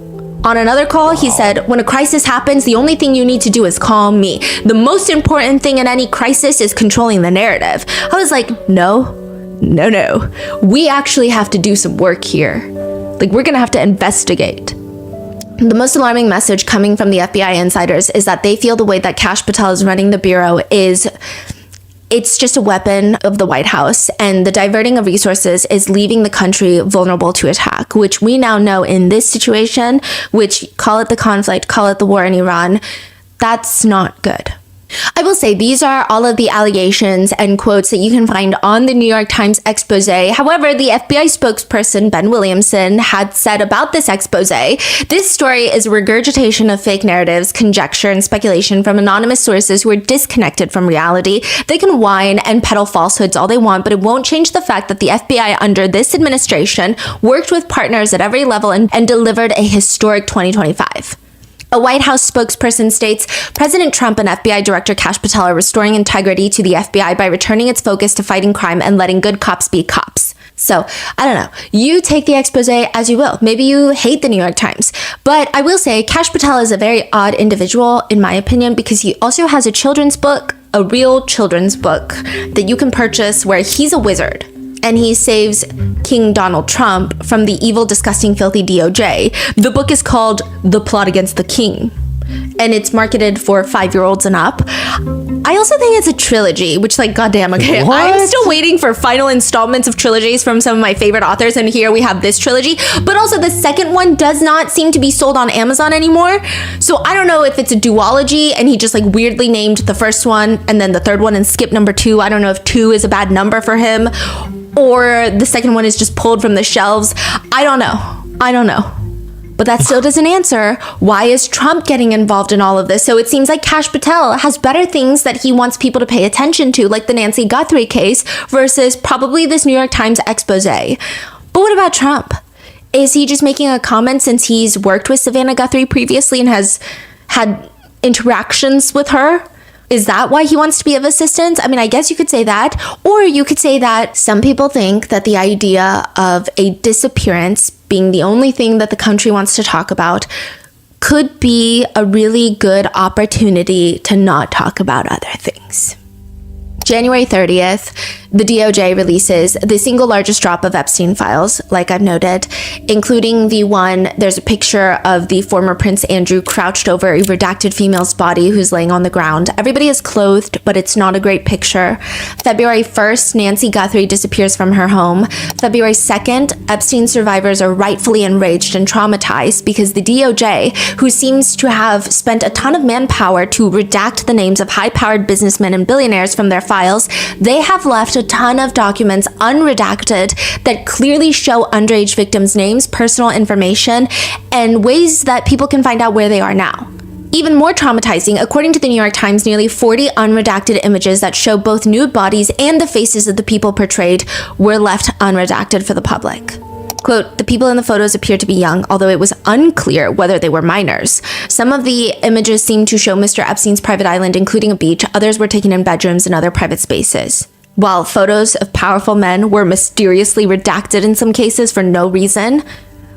On another call, he said, "When a crisis happens, the only thing you need to do is call me. The most important thing in any crisis is controlling the narrative." I was like, no. We actually have to do some work here. Like, we're going to have to investigate. The most alarming message coming from the FBI insiders is that they feel the way that Kash Patel is running the Bureau it's just a weapon of the White House, and the diverting of resources is leaving the country vulnerable to attack, which we now know in this situation, which call it the conflict, call it the war in Iran, that's not good. I will say these are all of the allegations and quotes that you can find on the New York Times expose. However, the FBI spokesperson, Ben Williamson, had said about this expose, this story is a regurgitation of fake narratives, conjecture, and speculation from anonymous sources who are disconnected from reality. They can whine and peddle falsehoods all they want, but it won't change the fact that the FBI under this administration worked with partners at every level and delivered a historic 2025. A White House spokesperson states, President Trump and FBI Director Kash Patel are restoring integrity to the FBI by returning its focus to fighting crime and letting good cops be cops. So, I don't know. You take the expose as you will. Maybe you hate the New York Times. But I will say, Kash Patel is a very odd individual, in my opinion, because he also has a children's book, a real children's book, that you can purchase where he's a wizard. And he saves King Donald Trump from the evil, disgusting, filthy DOJ. The book is called The Plot Against the King, and it's marketed for 5-year-olds and up. I also think it's a trilogy, which, like, goddamn, okay. What? I'm still waiting for final installments of trilogies from some of my favorite authors, and here we have this trilogy. But also, the second one does not seem to be sold on Amazon anymore. So I don't know if it's a duology, and he just, like, weirdly named the first one and then the third one and skipped number 2. I don't know if 2 is a bad number for him, or the second one is just pulled from the shelves. I don't know. But that still doesn't answer why is Trump getting involved in all of this. So it seems like Kash Patel has better things that he wants people to pay attention to, like the Nancy Guthrie case, versus probably this New York Times expose. But what about Trump? Is he just making a comment since he's worked with Savannah Guthrie previously and has had interactions with her? Is that why he wants to be of assistance? I mean, I guess you could say that. Or you could say that some people think that the idea of a disappearance being the only thing that the country wants to talk about could be a really good opportunity to not talk about other things. January 30th, the DOJ releases the single largest drop of Epstein files, like I've noted, including the one, there's a picture of the former Prince Andrew crouched over a redacted female's body who's laying on the ground. Everybody is clothed, but it's not a great picture. February 1st, Nancy Guthrie disappears from her home. February 2nd, Epstein survivors are rightfully enraged and traumatized because the DOJ, who seems to have spent a ton of manpower to redact the names of high-powered businessmen and billionaires from their files, they have left a ton of documents unredacted that clearly show underage victims' names, personal information, and ways that people can find out where they are now. Even more traumatizing, according to the New York Times, nearly 40 unredacted images that show both nude bodies and the faces of the people portrayed were left unredacted for the public. Quote, the people in the photos appeared to be young, although it was unclear whether they were minors. Some of the images seemed to show Mr. Epstein's private island, including a beach. Others were taken in bedrooms and other private spaces. While photos of powerful men were mysteriously redacted in some cases for no reason,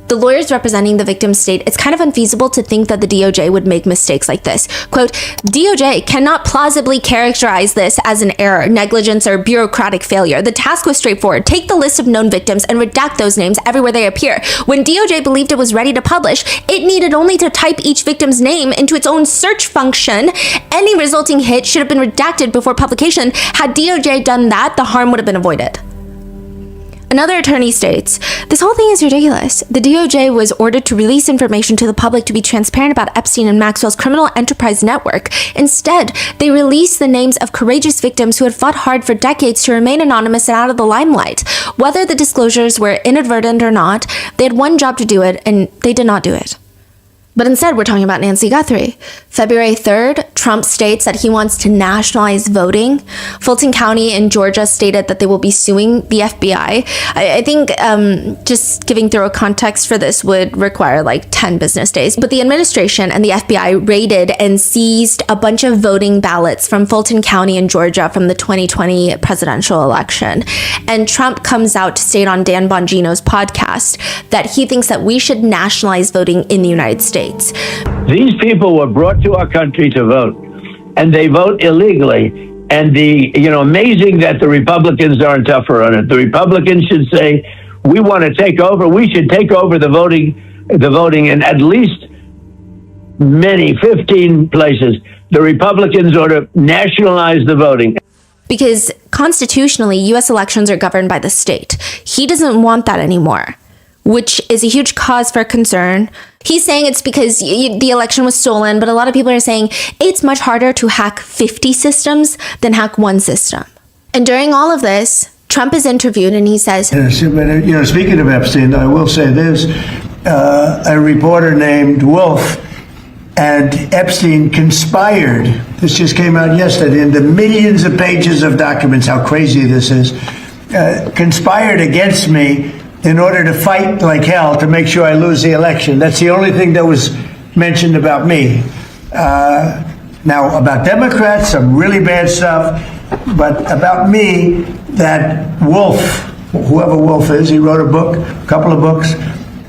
the lawyers representing the victims state it's kind of unfeasible to think that the DOJ would make mistakes like this. Quote, DOJ cannot plausibly characterize this as an error, negligence, or bureaucratic failure. The task was straightforward. Take the list of known victims and redact those names everywhere they appear. When DOJ believed it was ready to publish, it needed only to type each victim's name into its own search function. Any resulting hit should have been redacted before publication. Had DOJ done that, the harm would have been avoided. Another attorney states, this whole thing is ridiculous. The DOJ was ordered to release information to the public to be transparent about Epstein and Maxwell's criminal enterprise network. Instead, they released the names of courageous victims who had fought hard for decades to remain anonymous and out of the limelight. Whether the disclosures were inadvertent or not, they had one job to do it, and they did not do it. But instead, we're talking about Nancy Guthrie. February 3rd, Trump states that he wants to nationalize voting. Fulton County in Georgia stated that they will be suing the FBI. I think just giving thorough context for this would require like 10 business days. But the administration and the FBI raided and seized a bunch of voting ballots from Fulton County in Georgia from the 2020 presidential election. And Trump comes out to state on Dan Bongino's podcast that he thinks that we should nationalize voting in the United States. These people were brought to our country to vote, and they vote illegally. And amazing that the Republicans aren't tougher on it. The Republicans should say, we want to take over. We should take over the voting in at least 15 places. The Republicans ought to nationalize the voting. Because constitutionally, U.S. elections are governed by the state. He doesn't want that anymore. which is a huge cause for concern. He's saying it's because the election was stolen, but a lot of people are saying it's much harder to hack 50 systems than hack one system. And during all of this, Trump is interviewed and he says, speaking of Epstein, I will say this, a reporter named Wolf and Epstein conspired. This just came out yesterday in the millions of pages of documents, how crazy this is, conspired against me in order to fight like hell to make sure I lose the election. That's the only thing that was mentioned about me. Now, about Democrats, some really bad stuff, but about me, that Wolf, whoever Wolf is, he wrote a couple of books,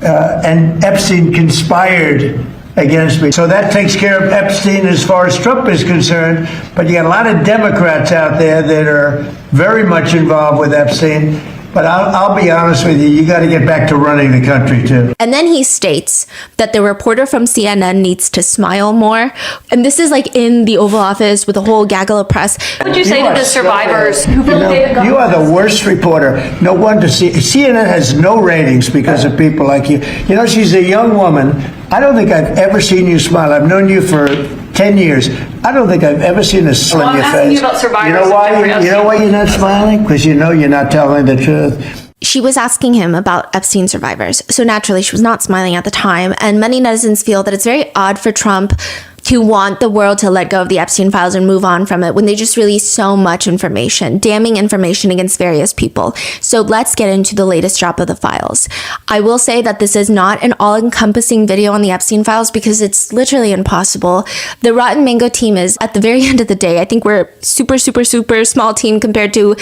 and Epstein conspired against me. So that takes care of Epstein as far as Trump is concerned, but you got a lot of Democrats out there that are very much involved with Epstein. But I'll be honest with you got to get back to running the country too. And then he states that the reporter from CNN needs to smile more. And this is like in the Oval Office with a whole gaggle of press. What would you say to the survivors who feel You are the worst reporter. No wonder CNN has no ratings because of people like you. You know, she's a young woman. I don't think I've ever seen you smile. I've known you for 10 years. I don't think I've ever seen a smile on your face. I'm asking you about survivors. You know why you're not smiling? Because you know you're not telling the truth. She was asking him about Epstein survivors. So naturally, she was not smiling at the time. And many netizens feel that it's very odd for Trump to want the world to let go of the Epstein files and move on from it when they just released so much information, damning information against various people. So let's get into the latest drop of the files. I will say that this is not an all-encompassing video on the Epstein files because it's literally impossible. The Rotten Mango team is, at the very end of the day, I think we're super small team compared to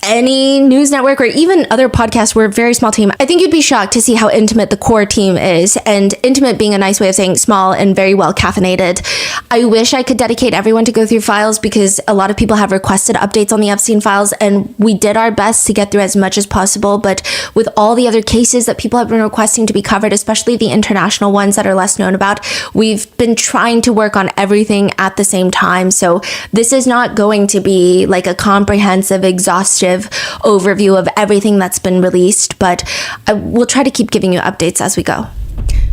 any news network or even other podcasts. We're a very small team. I think you'd be shocked to see how intimate the core team is, and intimate being a nice way of saying small and very well caffeinated. I wish I could dedicate everyone to go through files because a lot of people have requested updates on the Epstein files, and we did our best to get through as much as possible. But with all the other cases that people have been requesting to be covered, especially the international ones that are less known about, we've been trying to work on everything at the same time. So this is not going to be like a comprehensive, exhaustive overview of everything that's been released, but I will try to keep giving you updates as we go.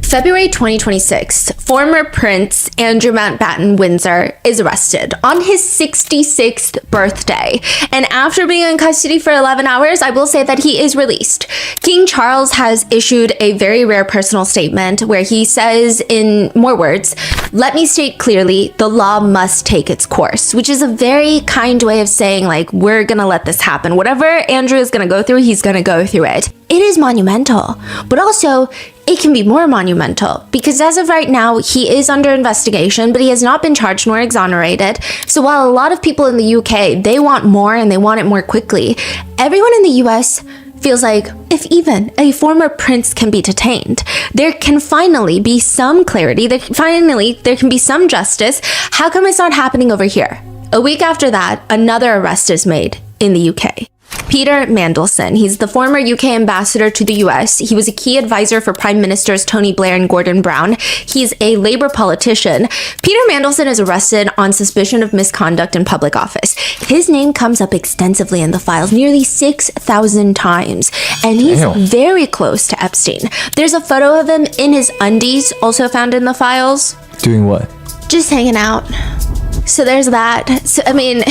February 2026, former Prince Andrew Mountbatten Windsor is arrested on his 66th birthday. And after being in custody for 11 hours, I will say that he is released. King Charles has issued a very rare personal statement where he says in more words, "Let me state clearly, the law must take its course," which is a very kind way of saying, like, we're gonna let this happen. Whatever Andrew is gonna go through, he's gonna go through it. It is monumental, but also it can be more monumental because as of right now, he is under investigation, but he has not been charged nor exonerated. So while a lot of people in the UK, they want more and they want it more quickly, everyone in the US feels like if even a former prince can be detained, there can finally be some clarity. There can be some justice. How come it's not happening over here? A week after that, another arrest is made in the UK. Peter Mandelson. He's the former UK ambassador to the US. He was a key advisor for Prime Ministers Tony Blair and Gordon Brown. He's a Labour politician. Peter Mandelson is arrested on suspicion of misconduct in public office. His name comes up extensively in the files, nearly 6,000 times, and he's very close to Epstein. There's a photo of him in his undies, also found in the files. Doing what? Just hanging out. So there's that. So, I mean,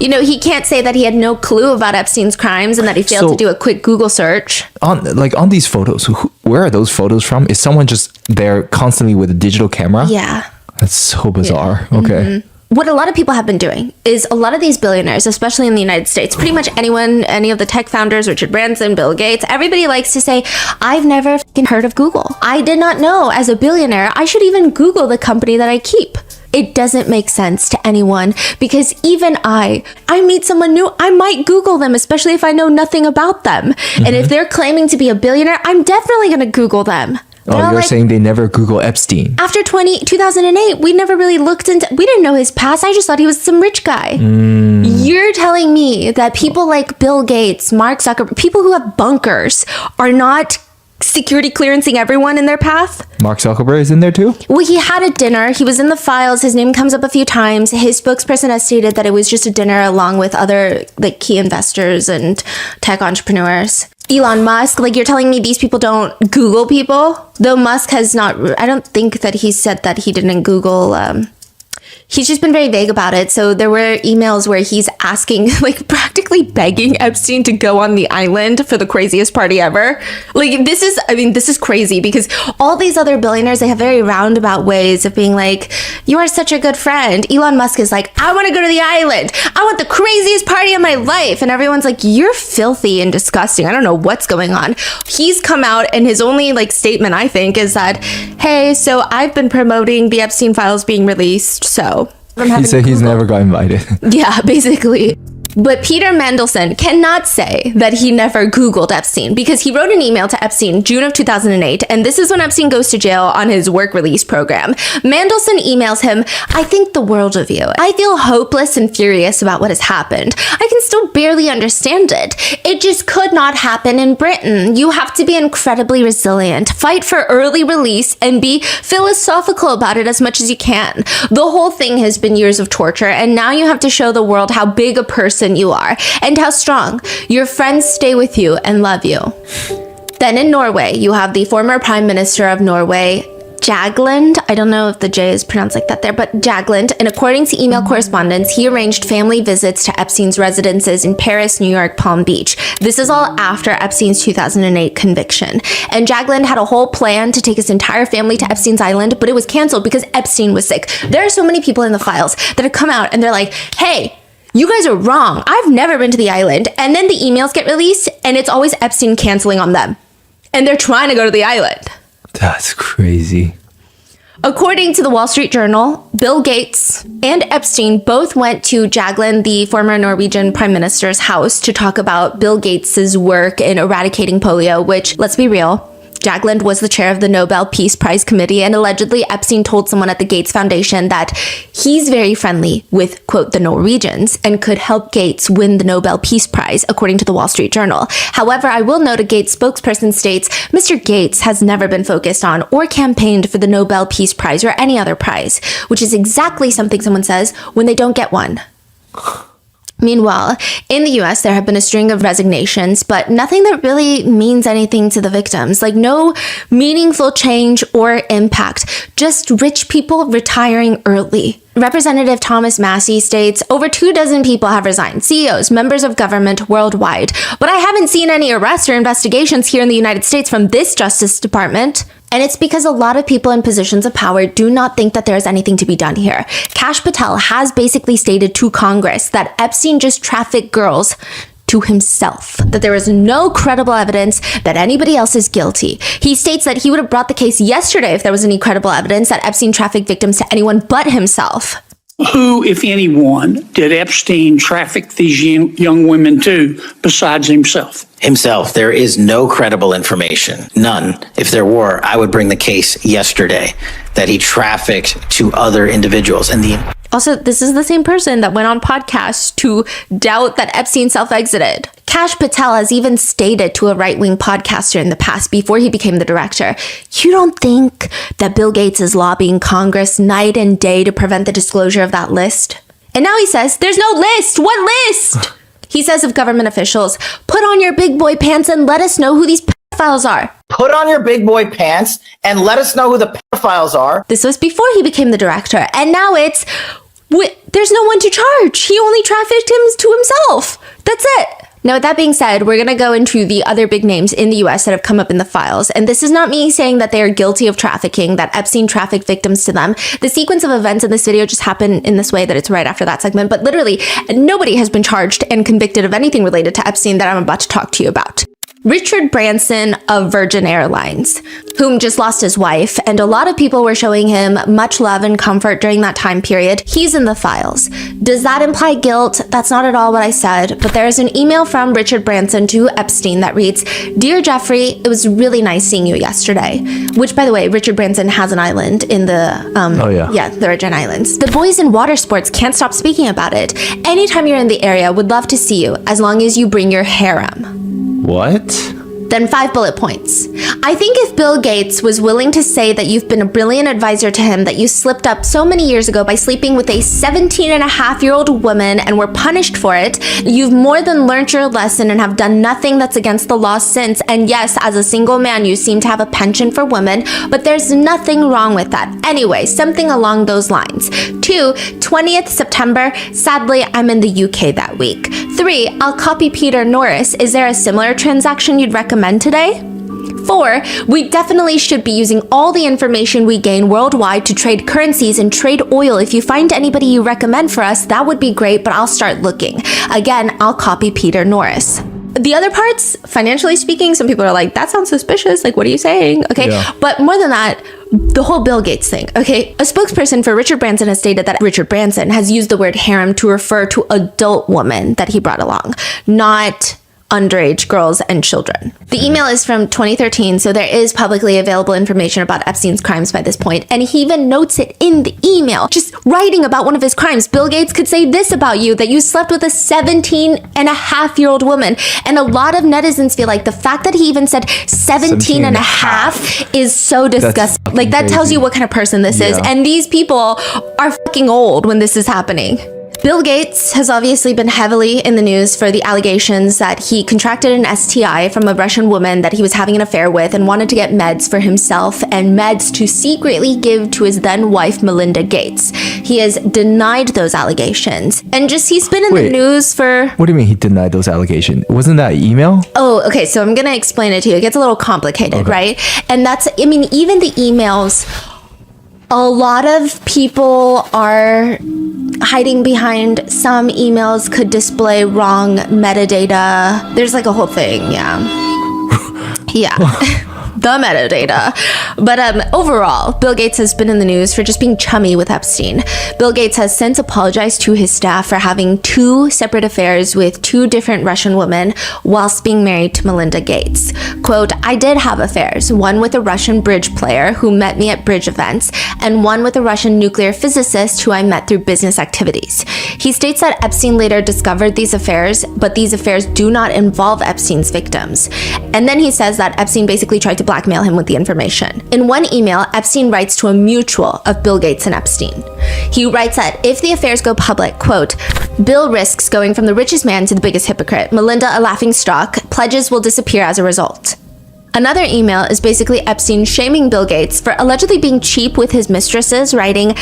you know, he can't say that he had no clue about Epstein's crimes and that he failed to do a quick Google search. On these photos, where are those photos from? Is someone just there constantly with a digital camera? Yeah. That's so bizarre. Yeah. Okay. Mm-hmm. What a lot of people have been doing is a lot of these billionaires, especially in the United States, pretty much anyone, any of the tech founders, Richard Branson, Bill Gates, everybody likes to say, I've never heard of Google. I did not know as a billionaire, I should even Google the company that I keep. It doesn't make sense to anyone because even I meet someone new, I might Google them, especially if I know nothing about them. Mm-hmm. And if they're claiming to be a billionaire, I'm definitely going to Google them. Oh, you're saying they never Google Epstein. After 2008, we never really looked into, we didn't know his past. I just thought he was some rich guy. You're telling me that people like Bill Gates, Mark Zuckerberg, people who have bunkers are not security clearancing everyone in their path. Mark Zuckerberg is in there too? Well, he had a dinner. He was in the files. His name comes up a few times. His spokesperson has stated that it was just a dinner along with other like key investors and tech entrepreneurs. Elon Musk, like you're telling me these people don't Google people? Though Musk has not, I don't think that he said that he didn't Google. He's just been very vague about it. So there were emails where he's asking, like practically begging Epstein to go on the island for the craziest party ever. Like this is crazy because all these other billionaires, they have very roundabout ways of being like, you are such a good friend. Elon Musk is like, I want to go to the island. I want the craziest party of my life. And everyone's like, you're filthy and disgusting. I don't know what's going on. He's come out and his only like statement, I think, is that, hey, so I've been promoting the Epstein files being released. So He said he's never got invited. yeah, basically. But Peter Mandelson cannot say that he never Googled Epstein because he wrote an email to Epstein June of 2008, and this is when Epstein goes to jail on his work release program. Mandelson emails him, I think the world of you. I feel hopeless and furious about what has happened. I can still barely understand it. It just could not happen in Britain. You have to be incredibly resilient, fight for early release, and be philosophical about it as much as you can. The whole thing has been years of torture, and now you have to show the world how big a person you are and how strong. Your friends stay with you and love you. Then in Norway, you have the former Prime Minister of Norway, Jagland. I don't know if the J is pronounced like that there, but Jagland. And according to email correspondence, he arranged family visits to Epstein's residences in Paris, New York, Palm Beach. This is all after Epstein's 2008 conviction. And Jagland had a whole plan to take his entire family to Epstein's island, but it was canceled because Epstein was sick. There are so many people in the files that have come out and they're like, hey, you guys are wrong. I've never been to the island. And then the emails get released and it's always Epstein canceling on them. And they're trying to go to the island. That's crazy. According to the Wall Street Journal, Bill Gates and Epstein both went to Jagland, the former Norwegian prime minister's house, to talk about Bill Gates's work in eradicating polio, which, let's be real, Jagland was the chair of the Nobel Peace Prize Committee, and allegedly Epstein told someone at the Gates Foundation that he's very friendly with, quote, the Norwegians and could help Gates win the Nobel Peace Prize, according to the Wall Street Journal. However, I will note a Gates spokesperson states, Mr. Gates has never been focused on or campaigned for the Nobel Peace Prize or any other prize, which is exactly something someone says when they don't get one. Meanwhile, in the US, there have been a string of resignations, but nothing that really means anything to the victims. Like no meaningful change or impact, just rich people retiring early. Representative Thomas Massey states, over 24 people have resigned, CEOs, members of government worldwide. But I haven't seen any arrests or investigations here in the United States from this Justice Department. And it's because a lot of people in positions of power do not think that there's anything to be done here. Kash Patel has basically stated to Congress that Epstein just trafficked girls to himself, that there is no credible evidence that anybody else is guilty. He states that he would have brought the case yesterday if there was any credible evidence that Epstein trafficked victims to anyone but himself. Who, if anyone, did Epstein traffic these young women to besides himself? Himself. There is no credible information. None. If there were, I would bring the case yesterday that he trafficked to other individuals. And Also, this is the same person that went on podcasts to doubt that Epstein self-exited. Kash Patel has even stated to a right-wing podcaster in the past before he became the director, you don't think that Bill Gates is lobbying Congress night and day to prevent the disclosure of that list? And now he says, there's no list. What list? He says of government officials, put on your big boy pants and let us know who these pedophiles are. Put on your big boy pants and let us know who the pedophiles are. This was before he became the director. And now it's, there's no one to charge. He only trafficked him to himself. That's it. Now, with that being said, we're going to go into the other big names in the US that have come up in the files. And this is not me saying that they are guilty of trafficking, that Epstein trafficked victims to them. The sequence of events in this video just happened in this way that it's right after that segment. But literally, nobody has been charged and convicted of anything related to Epstein that I'm about to talk to you about. Richard Branson of Virgin Airlines, whom just lost his wife, and a lot of people were showing him much love and comfort during that time period. He's in the files. Does that imply guilt? That's not at all what I said, but there's an email from Richard Branson to Epstein that reads, Dear Jeffrey, it was really nice seeing you yesterday. Which, by the way, Richard Branson has an island in the, the Virgin Islands. The boys in water sports can't stop speaking about it. Anytime you're in the area, would love to see you, as long as you bring your harem. What? Then 5 bullet points. I think if Bill Gates was willing to say that you've been a brilliant advisor to him, that you slipped up so many years ago by sleeping with a 17-and-a-half-year-old woman and were punished for it, you've more than learned your lesson and have done nothing that's against the law since. And yes, as a single man, you seem to have a penchant for women, but there's nothing wrong with that. Anyway, something along those lines. 2, 20th September. Sadly, I'm in the UK that week. 3, I'll copy Peter Norris. Is there a similar transaction you'd recommend today? 4, we definitely should be using all the information we gain worldwide to trade currencies and trade oil. If you find anybody you recommend for us, that would be great, but I'll start looking. Again, I'll copy Peter Norris. The other parts, financially speaking, some people are like, that sounds suspicious. Like, what are you saying? Okay. Yeah. But more than that, the whole Bill Gates thing. Okay. A spokesperson for Richard Branson has stated that Richard Branson has used the word harem to refer to adult women that he brought along, not underage girls and children. The email is from 2013, so there is publicly available information about Epstein's crimes by this point, and he even notes it in the email, just writing about one of his crimes. Bill Gates could say this about you, that you slept with a 17-and-a-half-year-old woman. And a lot of netizens feel like the fact that he even said 17 and a half is so disgusting. Like, that tells you what kind of person this is. And these people are fucking old when this is happening. Bill Gates has obviously been heavily in the news for the allegations that he contracted an STI from a Russian woman that he was having an affair with and wanted to get meds for himself and meds to secretly give to his then wife, Melinda Gates. He has denied those allegations. And he's been in the news for... What do you mean he denied those allegations? Wasn't that email? Oh, okay. So I'm going to explain it to you. It gets a little complicated, right? And that's, I mean, even the emails... A lot of people are hiding behind some emails could display wrong metadata. There's like a whole thing, yeah. The metadata. But overall, Bill Gates has been in the news for just being chummy with Epstein. Bill Gates has since apologized to his staff for having 2 separate affairs with 2 different Russian women whilst being married to Melinda Gates. Quote, I did have affairs, one with a Russian bridge player who met me at bridge events, and one with a Russian nuclear physicist who I met through business activities. He states that Epstein later discovered these affairs, but these affairs do not involve Epstein's victims. And then he says that Epstein basically tried to blackmail him with the information. In one email, Epstein writes to a mutual of Bill Gates and Epstein. He writes that if the affairs go public, quote, Bill risks going from the richest man to the biggest hypocrite, Melinda a laughingstock, pledges will disappear as a result. Another email is basically Epstein shaming Bill Gates for allegedly being cheap with his mistresses, writing,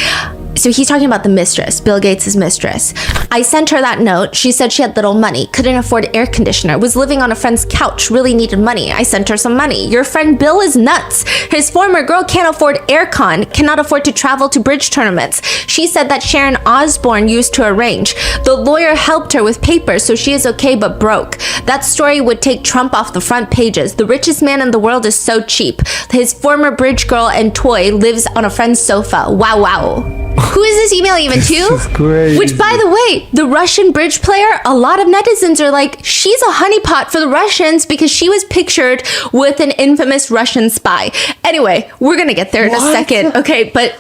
so he's talking about the mistress, Bill Gates' mistress. I sent her that note. She said she had little money, couldn't afford air conditioner, was living on a friend's couch, really needed money. I sent her some money. Your friend Bill is nuts. His former girl can't afford aircon, cannot afford to travel to bridge tournaments. She said that Sharon Osbourne used to arrange. The lawyer helped her with papers, so she is okay but broke. That story would take Trump off the front pages. The richest man in the world is so cheap. His former bridge girl and toy lives on a friend's sofa. Wow, wow. Who is this email even to? Which, by the way, the Russian bridge player, a lot of netizens are like, she's a honeypot for the Russians because she was pictured with an infamous Russian spy. Anyway, we're going to get there in a second. Okay, but...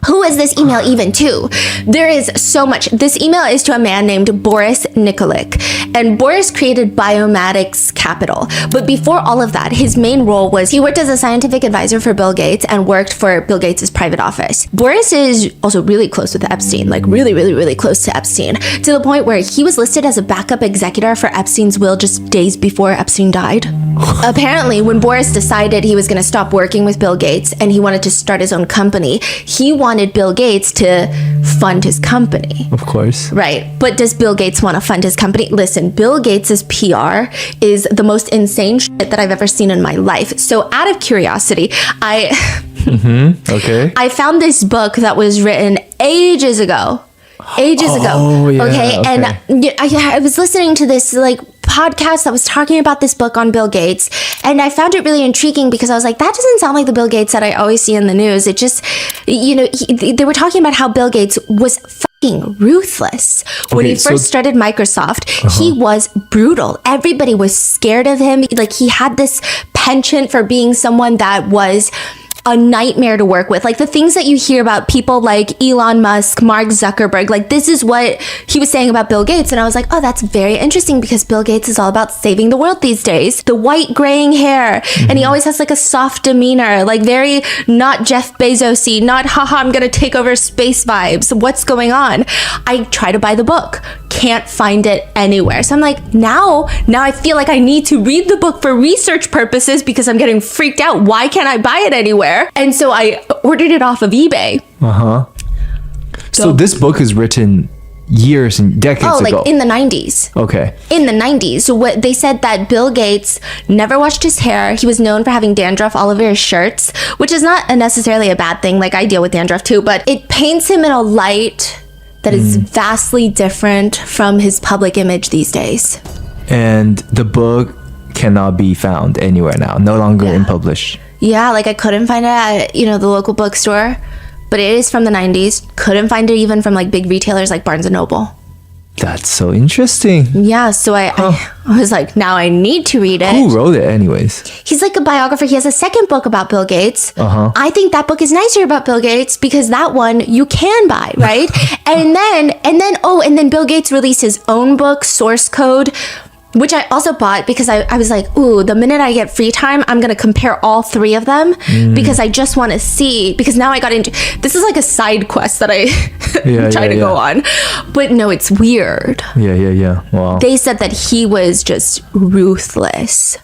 who is this email even to? There is so much. This email is to a man named Boris Nikolic. And Boris created Biomatics Capital. But before all of that, his main role was he worked as a scientific advisor for Bill Gates and worked for Bill Gates' private office. Boris is also really close with Epstein, like really, really, really close to Epstein, to the point where he was listed as a backup executor for Epstein's will just days before Epstein died. Apparently, when Boris decided he was going to stop working with Bill Gates and he wanted to start his own company, he wanted Bill Gates to fund his company. Of course. Right. But does Bill Gates want to fund his company? Listen, Bill Gates' PR is the most insane shit that I've ever seen in my life. So out of curiosity, I found this book that was written ages ago. Okay. And I was listening to this podcast that was talking about this book on Bill Gates, and I found it really intriguing because I was like, that doesn't sound like the Bill Gates that I always see in the news. It just, they were talking about how Bill Gates was fucking ruthless. When he first started Microsoft, he was brutal. Everybody was scared of him. Like, he had this penchant for being someone that was a nightmare to work with. Like the things that you hear about people like Elon Musk, Mark Zuckerberg, like this is what he was saying about Bill Gates. And I was like, oh, that's very interesting because Bill Gates is all about saving the world these days. The white graying hair. And he always has like a soft demeanor, like very not Jeff Bezos-y, not haha, I'm gonna take over space vibes. What's going on? I try to buy the book. Can't find it anywhere. So I'm like, now I feel like I need to read the book for research purposes because I'm getting freaked out. Why can't I buy it anywhere? And so I ordered it off of eBay. So this book is written years and decades ago. Oh, like in the 90s. Okay. In the 90s. So what they said that Bill Gates never washed his hair. He was known for having dandruff all over his shirts, which is not necessarily a bad thing. Like I deal with dandruff too, but it paints him in a light that is vastly different from his public image these days. And the book cannot be found anywhere now, no longer in published. Yeah, like I couldn't find it at, the local bookstore, but it is from the 90s. Couldn't find it even from like big retailers like Barnes & Noble. That's so interesting. Yeah, so I was like, now I need to read it. Who wrote it anyways? He's like a biographer. He has a second book about Bill Gates. I think that book is nicer about Bill Gates because that one you can buy, right? and then Bill Gates released his own book, Source Code, which I also bought because I was like, ooh, the minute I get free time, I'm going to compare all three of them because I just want to see, because now I got into, this is like a side quest that I try to go on. But no, it's weird. Yeah. Wow. They said that he was just ruthless.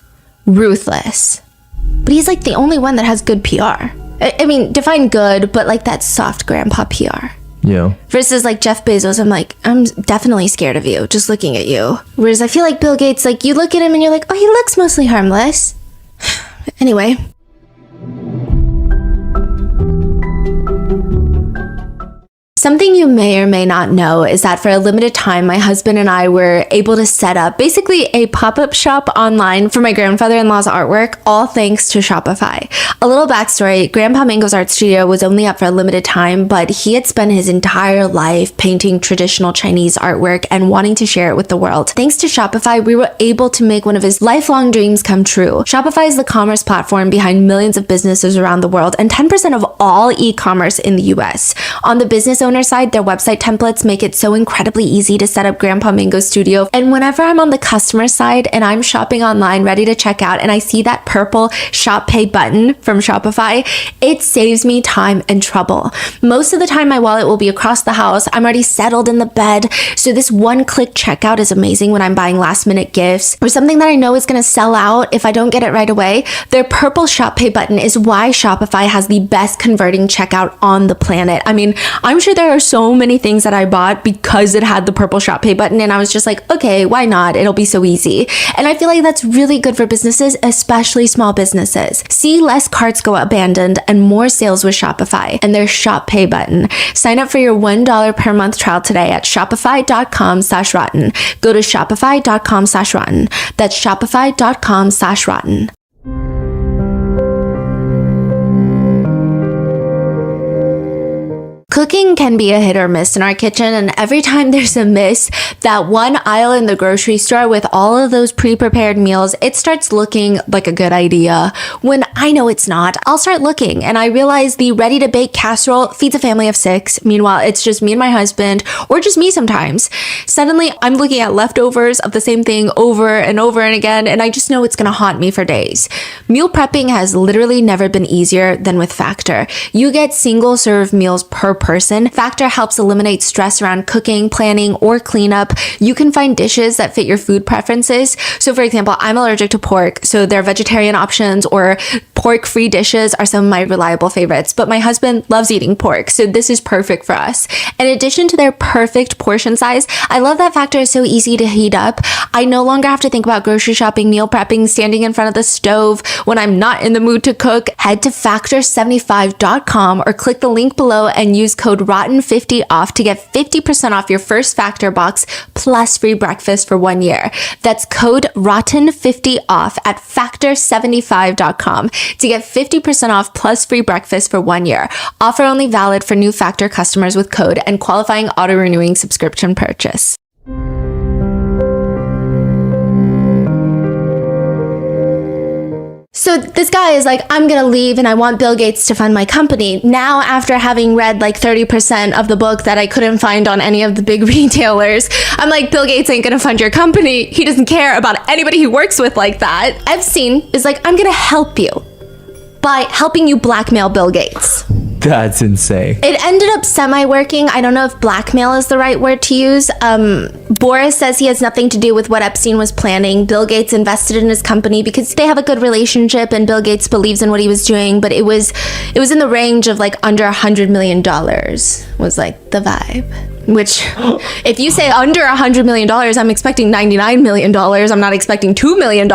But he's like the only one that has good PR. I mean, define good, but like that soft grandpa PR. Yeah. Versus like Jeff Bezos, I'm like, I'm definitely scared of you just looking at you. Whereas I feel like Bill Gates, like you look at him and you're like, oh, he looks mostly harmless. Anyway. Something you may or may not know is that for a limited time, my husband and I were able to set up basically a pop-up shop online for my grandfather-in-law's artwork, all thanks to Shopify. A little backstory, Grandpa Mango's art studio was only up for a limited time, but he had spent his entire life painting traditional Chinese artwork and wanting to share it with the world. Thanks to Shopify, we were able to make one of his lifelong dreams come true. Shopify is the commerce platform behind millions of businesses around the world and 10% of all e-commerce in the US. On the business owner side, their website templates make it so incredibly easy to set up Grandpa Mango's studio. And whenever I'm on the customer side and I'm shopping online ready to check out and I see that purple shop pay button from Shopify, it saves me time and trouble. Most of the time my wallet will be across the house. I'm already settled in the bed. So this one-click checkout is amazing when I'm buying last-minute gifts or something that I know is going to sell out if I don't get it right away. Their purple shop pay button is why Shopify has the best converting checkout on the planet. I mean, I'm sure there are so many things that I bought because it had the purple shop pay button and I was just like, okay, why not? It'll be so easy. And I feel like that's really good for businesses, especially small businesses. See less carts go abandoned and more sales with Shopify and their shop pay button. Sign up for your $1 per month trial today at shopify.com/rotten. Go to shopify.com/rotten. That's shopify.com/rotten. Cooking can be a hit or miss in our kitchen, and every time there's a miss, that one aisle in the grocery store with all of those pre-prepared meals, it starts looking like a good idea. When I know it's not, I'll start looking, and I realize the ready-to-bake casserole feeds a family of 6. Meanwhile, it's just me and my husband, or just me sometimes. Suddenly, I'm looking at leftovers of the same thing over and over and again, and I just know it's gonna haunt me for days. Meal prepping has literally never been easier than with Factor. You get single-serve meals per person. Factor helps eliminate stress around cooking, planning, or cleanup. You can find dishes that fit your food preferences. So for example, I'm allergic to pork, so their vegetarian options or pork-free dishes are some of my reliable favorites. But my husband loves eating pork, so this is perfect for us. In addition to their perfect portion size, I love that Factor is so easy to heat up. I no longer have to think about grocery shopping, meal prepping, standing in front of the stove when I'm not in the mood to cook. Head to factor75.com or click the link below and use code ROTTEN50 off to get 50% off your first Factor box plus free breakfast for 1 year. That's code ROTTEN50 off at factor75.com to get 50% off plus free breakfast for 1 year. Offer only valid for new Factor customers with code and qualifying auto-renewing subscription purchase. So this guy is like, I'm gonna leave and I want Bill Gates to fund my company. Now, after having read like 30% of the book that I couldn't find on any of the big retailers, I'm like, Bill Gates ain't gonna fund your company. He doesn't care about anybody he works with like that. Epstein is like, I'm gonna help you by helping you blackmail Bill Gates. That's insane. It ended up semi-working. I don't know if blackmail is the right word to use. Boris says he has nothing to do with what Epstein was planning. Bill Gates invested in his company because they have a good relationship and Bill Gates believes in what he was doing, but it was in the range of like under $100 million was like the vibe. Which, if you say under $100 million, I'm expecting $99 million. I'm not expecting $2 million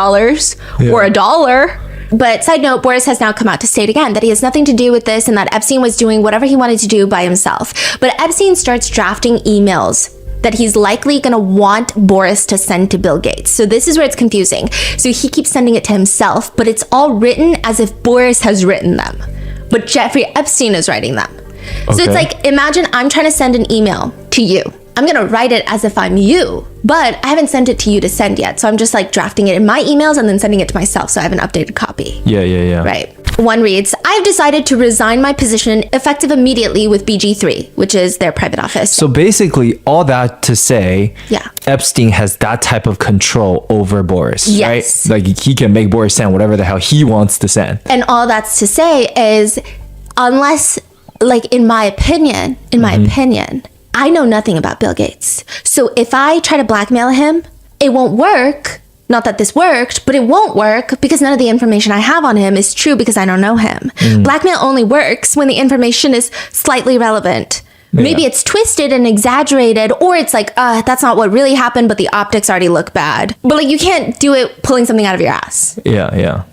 or a dollar. But side note, Boris has now come out to state again that he has nothing to do with this and that Epstein was doing whatever he wanted to do by himself. But Epstein starts drafting emails that he's likely going to want Boris to send to Bill Gates. So this is where it's confusing. So he keeps sending it to himself, but it's all written as if Boris has written them. But Jeffrey Epstein is writing them. Okay. So it's like, imagine I'm trying to send an email to you. I'm going to write it as if I'm you, but I haven't sent it to you to send yet. So I'm just like drafting it in my emails and then sending it to myself. So I have an updated copy. Yeah. Right. One reads, I've decided to resign my position effective immediately with BG3, which is their private office. So basically all that to say, Epstein has that type of control over Boris, yes. Right? Like he can make Boris send whatever the hell he wants to send. And all that's to say is, unless, like in my opinion, I know nothing about Bill Gates. So if I try to blackmail him, it won't work. Not that this worked, but it won't work because none of the information I have on him is true because I don't know him. Blackmail only works when the information is slightly relevant. Maybe it's twisted and exaggerated, or it's like, that's not what really happened, but the optics already look bad. But like, you can't do it pulling something out of your ass. Yeah.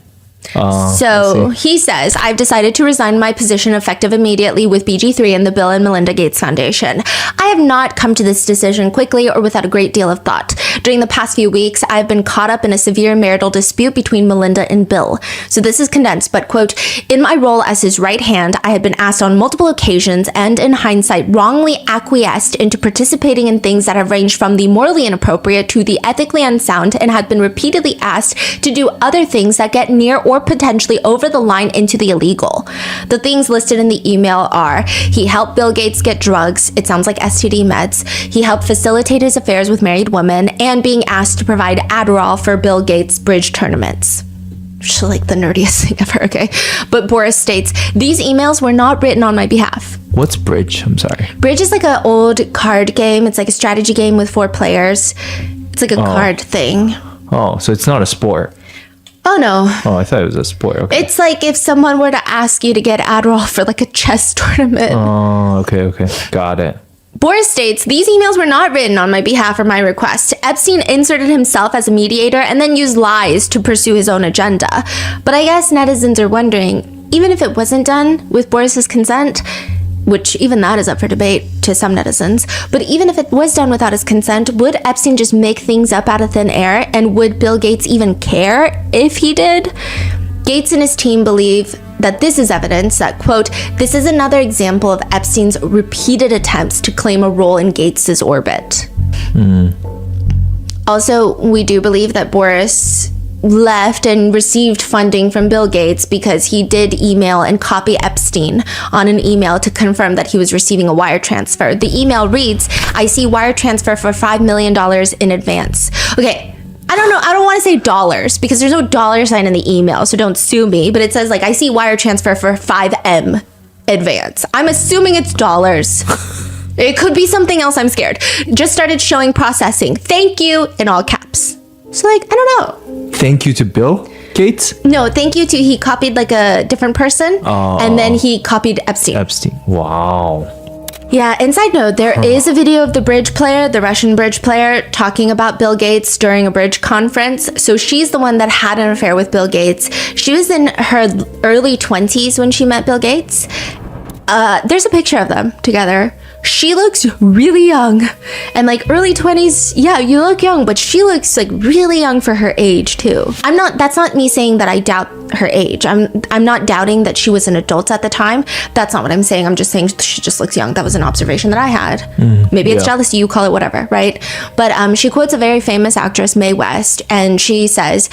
So he says, I've decided to resign my position effective immediately with BG3 and the Bill and Melinda Gates Foundation. I have not come to this decision quickly or without a great deal of thought. During the past few weeks, I've been caught up in a severe marital dispute between Melinda and Bill. So this is condensed, but quote, in my role as his right hand, I have been asked on multiple occasions and in hindsight wrongly acquiesced into participating in things that have ranged from the morally inappropriate to the ethically unsound and have been repeatedly asked to do other things that get near or potentially over the line into the illegal. The things listed in the email are, he helped Bill Gates get drugs, it sounds like STD meds, he helped facilitate his affairs with married women, and being asked to provide Adderall for Bill Gates' bridge tournaments. Which is like the nerdiest thing ever, okay? But Boris states, these emails were not written on my behalf. What's bridge? I'm sorry. Bridge is like an old card game. It's like a strategy game with 4 players. It's like a card thing. Oh, so it's not a sport. Oh, no. Oh, I thought it was a sport. Okay. It's like if someone were to ask you to get Adderall for like a chess tournament. Oh, okay. Got it. Boris states, these emails were not written on my behalf or my request. Epstein inserted himself as a mediator and then used lies to pursue his own agenda. But I guess netizens are wondering, even if it wasn't done with Boris's consent, which even that is up for debate to some netizens, but even if it was done without his consent, would Epstein just make things up out of thin air? And would Bill Gates even care if he did? Gates and his team believe that this is evidence that, quote, this is another example of Epstein's repeated attempts to claim a role in Gates's orbit. Also, we do believe that Boris left and received funding from Bill Gates because he did email and copy Epstein on an email to confirm that he was receiving a wire transfer. The email reads, I see wire transfer for $5 million in advance. Okay, I don't know. I don't want to say dollars because there's no dollar sign in the email, so don't sue me. But it says like, I see wire transfer for 5M advance. I'm assuming it's dollars. It could be something else. I'm scared. Just started showing processing. Thank you in all caps. So like, I don't know. Thank you to Bill Gates? No, thank you to, he copied like a different person and then he copied Epstein. Wow. Yeah, and side note, there is a video of the bridge player, the Russian bridge player, talking about Bill Gates during a bridge conference. So she's the one that had an affair with Bill Gates. She was in her early 20s when she met Bill Gates. There's a picture of them together. she looks really young. And like early 20s, yeah, you look young, but she looks like really young for her age too. That's not me saying that I doubt her age. I'm not doubting that she was an adult at the time. That's not what I'm saying. I'm just saying she just looks young. That was an observation that I had. Maybe it's jealousy, you call it whatever, right? But she quotes a very famous actress, Mae West, and she says,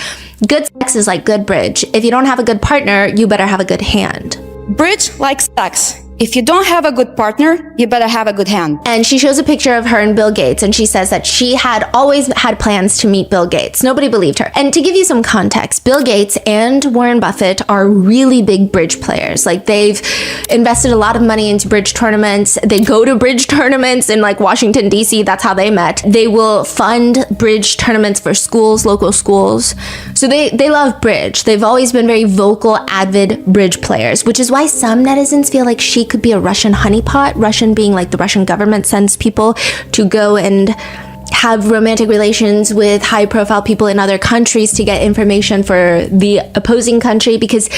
"Good sex is like good bridge. If you don't have a good partner, you better have a good hand." Bridge like sex. If you don't have a good partner, you better have a good hand. And she shows a picture of her and Bill Gates, and she says that she had always had plans to meet Bill Gates. Nobody believed her. And to give you some context, Bill Gates and Warren Buffett are really big bridge players. Like, they've invested a lot of money into bridge tournaments. They go to bridge tournaments in like Washington, D.C. That's how they met. They will fund bridge tournaments for schools, local schools. So they love bridge. They've always been very vocal, avid bridge players, which is why some netizens feel like she could be a Russian honeypot. Russian being like the Russian government sends people to go and have romantic relations with high profile people in other countries to get information for the opposing country, because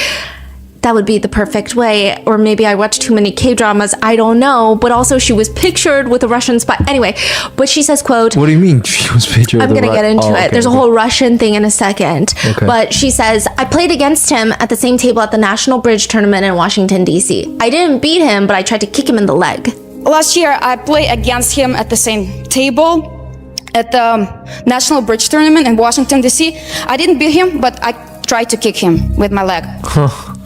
that would be the perfect way. Or maybe I watch too many K-dramas, I don't know. But also she was pictured with a Russian spy. Anyway, but she says, quote, what do you mean she was pictured I'm with going to get into it. okay, There's a whole Russian thing in a second. Okay. But she says, I played against him at the same table at the National Bridge Tournament in Washington, D.C. I didn't beat him, but I tried to kick him in the leg. Last year, I played against him at the same table at the National Bridge Tournament in Washington, D.C. I didn't beat him, but I tried to kick him with my leg.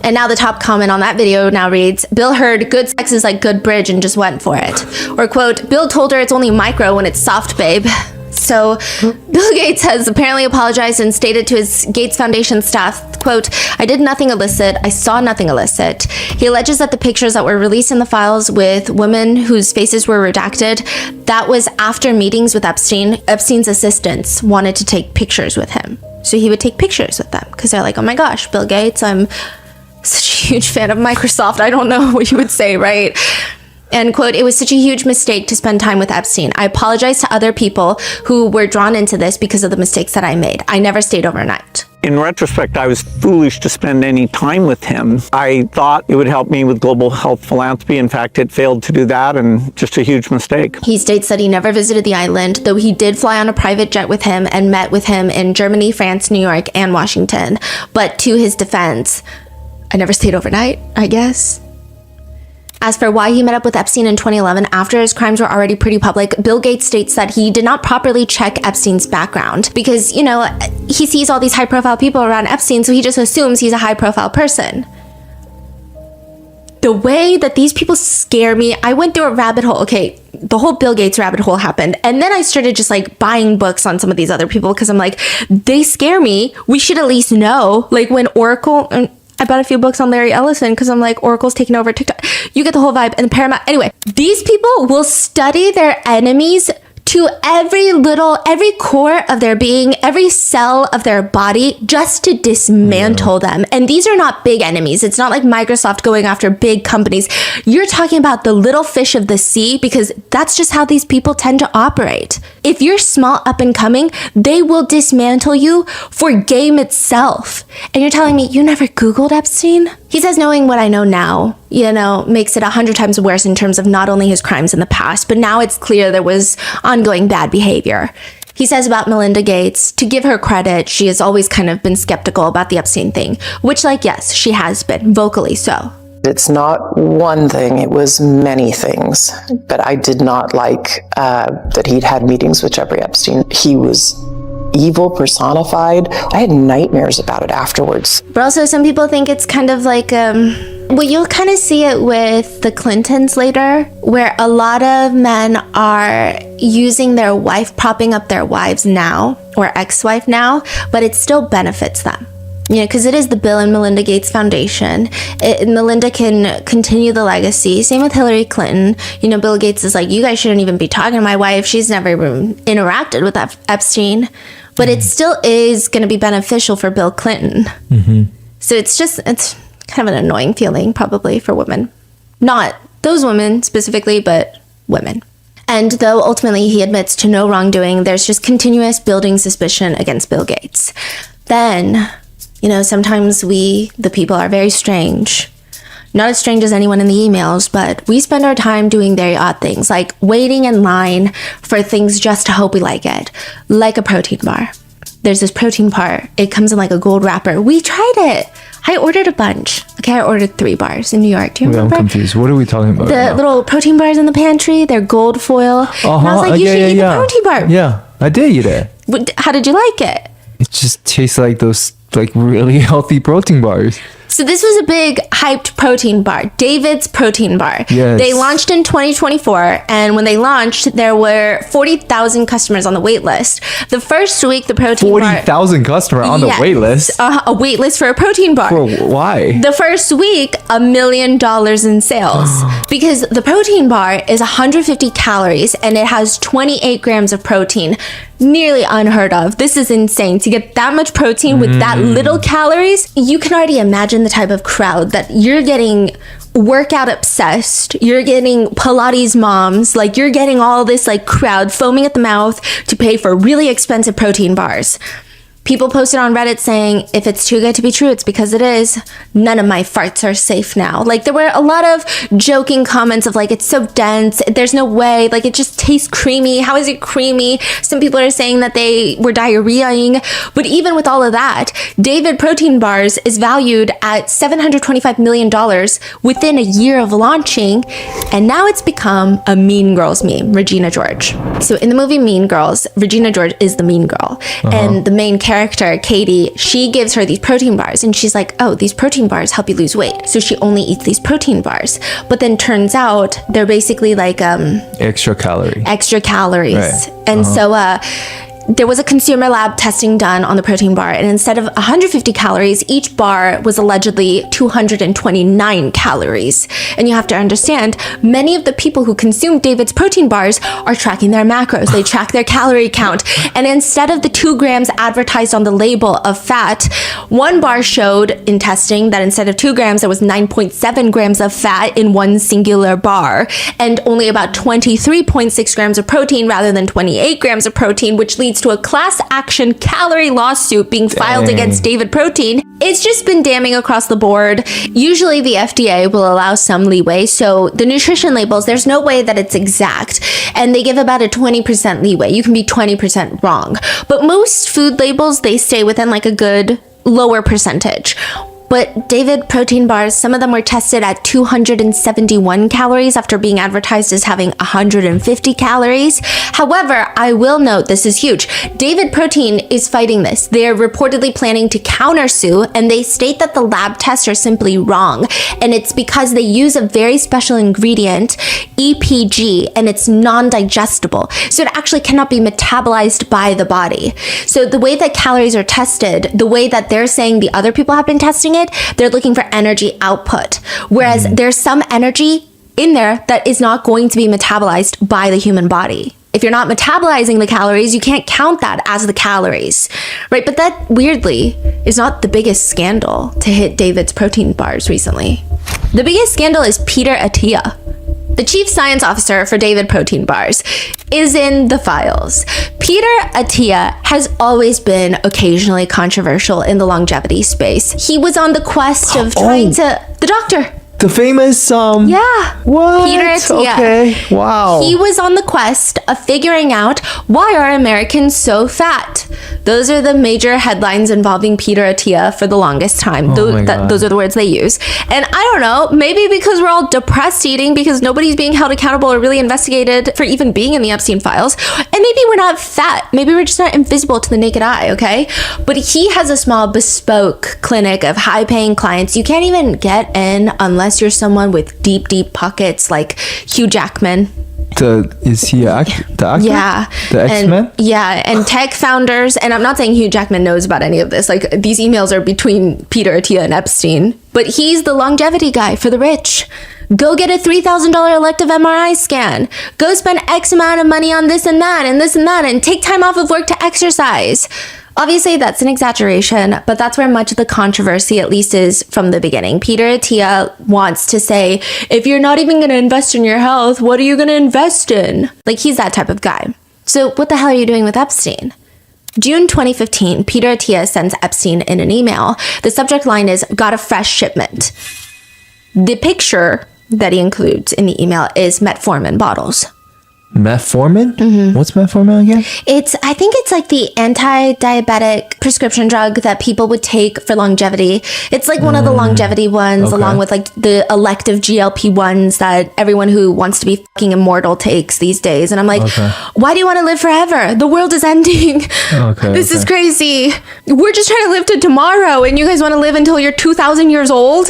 And now the top comment on that video now reads, Bill heard good sex is like good bridge and just went for it. Or quote, Bill told her it's only micro when it's soft, babe. So Bill Gates has apparently apologized and stated to his Gates Foundation staff, quote, I did nothing illicit. I saw nothing illicit. He alleges that the pictures that were released in the files with women whose faces were redacted, that was after meetings with Epstein. Epstein's assistants wanted to take pictures with him. So he would take pictures with them because they're like, oh my gosh, Bill Gates, I'm such a huge fan of Microsoft. I don't know what you would say, right? And quote, it was such a huge mistake to spend time with Epstein. I apologize to other people who were drawn into this because of the mistakes that I made. I never stayed overnight. In retrospect, I was foolish to spend any time with him. I thought it would help me with global health philanthropy. In fact, it failed to do that, and just a huge mistake. He states that he never visited the island, though he did fly on a private jet with him and met with him in Germany, France, New York, and Washington. But to his defense, I never stayed overnight, I guess. As for why he met up with Epstein in 2011 after his crimes were already pretty public, Bill Gates states that he did not properly check Epstein's background because, you know, he sees all these high-profile people around Epstein, so he just assumes he's a high-profile person. The way that these people scare me, I went through a rabbit hole. Okay, the whole Bill Gates rabbit hole happened. And then I started just like buying books on some of these other people because I'm like, they scare me. We should at least know. Like when Oracle... I bought a few books on Larry Ellison because I'm like, Oracle's taking over TikTok. You get the whole vibe. And Paramount. Anyway, these people will study their enemies to every core of their being, every cell of their body, just to dismantle them. And these are not big enemies. It's not like Microsoft going after big companies. You're talking about the little fish of the sea because that's just how these people tend to operate. If you're small, up and coming, they will dismantle you for game itself. And you're telling me you never Googled Epstein? He says knowing what I know now, you know, makes it 100 times worse in terms of not only his crimes in the past, but now it's clear there was ongoing bad behavior. He says about Melinda Gates, to give her credit, she has always kind of been skeptical about the Epstein thing, which, like, yes, she has been, vocally so. It's not one thing, it was many things. But I did not like that he'd had meetings with Jeffrey Epstein. He was evil personified. I had nightmares about it afterwards. But also some people think it's kind of like, well, you'll kind of see it with the Clintons later, where a lot of men are using their wife, propping up their wives now, or ex-wife now, but it still benefits them. You know, because it is the Bill and Melinda Gates Foundation. Melinda can continue the legacy. Same with Hillary Clinton. You know, Bill Gates is like, you guys shouldn't even be talking to my wife. She's never even interacted with Epstein. But it still is going to be beneficial for Bill Clinton. Mm-hmm. So it's kind of an annoying feeling probably for women. Not those women specifically, but women. And though ultimately he admits to no wrongdoing, there's just continuous building suspicion against Bill Gates. Then... you know, sometimes we, the people, are very strange. not as strange as anyone in the emails, but we spend our time doing very odd things, like waiting in line for things just to hope we like it, like a protein bar. There's this protein bar. It comes in like a gold wrapper. We tried it. I ordered a bunch. Okay, I ordered 3 bars in New York. Do you remember? I'm confused. What are we talking about? The little protein bars in the pantry, they're gold foil. And I was like, you should eat the protein bar. Yeah, I did eat it. How did you like it? It just tastes like those like really healthy protein bars. So this was a big hyped protein bar, David's protein bar. Yes. They launched in 2024, and when they launched, there were 40,000 customers on the wait list. The first week, the protein bar... 40,000 customers on the wait list? A wait list for a protein bar. Why? The first week, $1 million in sales. Because the protein bar is 150 calories, and it has 28 grams of protein. Nearly unheard of. This is insane. To get that much protein with that little calories, you can already imagine the type of crowd that you're getting workout obsessed, you're getting Pilates moms, like you're getting all this like crowd foaming at the mouth to pay for really expensive protein bars. People posted on Reddit saying, if it's too good to be true, it's because it is. None of my farts are safe now. Like, there were a lot of joking comments of like, it's so dense, there's no way, like it just tastes creamy. How is it creamy? Some people are saying that they were diarrheaing. But even with all of that, David Protein Bars is valued at $725 million within a year of launching. And now it's become a Mean Girls meme, Regina George. So in the movie Mean Girls, Regina George is the mean girl. And the main character, Katie, she gives her these protein bars and she's like, oh, these protein bars help you lose weight. So she only eats these protein bars. But then turns out they're basically like extra calories. Right. And so there was a consumer lab testing done on the protein bar, and instead of 150 calories, each bar was allegedly 229 calories. And you have to understand, many of the people who consume David's protein bars are tracking their macros. They track their calorie count. And instead of the 2 grams advertised on the label of fat, one bar showed in testing that instead of 2 grams, there was 9.7 grams of fat in one singular bar, and only about 23.6 grams of protein rather than 28 grams of protein, which leads to a class action calorie lawsuit being filed against David Protein. It's just been damning across the board. Usually the FDA will allow some leeway. So the nutrition labels, there's no way that it's exact. And they give about a 20% leeway. You can be 20% wrong. But most food labels, they stay within like a good lower percentage. But David Protein Bars, some of them were tested at 271 calories after being advertised as having 150 calories. However, I will note, this is huge, David Protein is fighting this. They're reportedly planning to countersue, and they state that the lab tests are simply wrong. And it's because they use a very special ingredient, EPG, and it's non-digestible. So it actually cannot be metabolized by the body. So the way that calories are tested, the way that they're saying the other people have been testing it, they're looking for energy output. Whereas there's some energy in there that is not going to be metabolized by the human body. If you're not metabolizing the calories, you can't count that as the calories, right? But that, weirdly, is not the biggest scandal to hit David's Protein Bars recently. The biggest scandal is Peter Attia. The chief science officer for David Protein Bars is in the files. Peter Attia has always been occasionally controversial in the longevity space. He was on the quest of trying to... The doctor. The famous, Yeah. What? Peter Attia. Okay, wow. He was on the quest of figuring out, why are Americans so fat? Those are the major headlines involving Peter Attia for the longest time. Those are the words they use. And I don't know, maybe because we're all depressed eating because nobody's being held accountable or really investigated for even being in the Epstein files. And maybe we're not fat. Maybe we're just not invisible to the naked eye, okay? But he has a small bespoke clinic of high-paying clients. You can't even get in unless you're someone with deep, deep pockets like Hugh Jackman. Is he the actor? Yeah. The X-Men? And tech founders. And I'm not saying Hugh Jackman knows about any of this. Like, these emails are between Peter Attia and Epstein. But he's the longevity guy for the rich. Go get a $3,000 elective MRI scan. Go spend X amount of money on this and that and this and that and take time off of work to exercise. Obviously, that's an exaggeration, but that's where much of the controversy at least is from the beginning. Peter Attia wants to say, if you're not even going to invest in your health, what are you going to invest in? Like, he's that type of guy. So what the hell are you doing with Epstein? June 2015, Peter Attia sends Epstein in an email. The subject line is, got a fresh shipment. The picture that he includes in the email is metformin bottles. Metformin? Mm-hmm. What's metformin again? I think it's like the anti-diabetic prescription drug that people would take for longevity. It's like one of the longevity ones, along with like the elective GLP ones that everyone who wants to be fucking immortal takes these days. And I'm like, why do you want to live forever? The world is ending. This is crazy. We're just trying to live to tomorrow, and you guys want to live until you're 2,000 years old?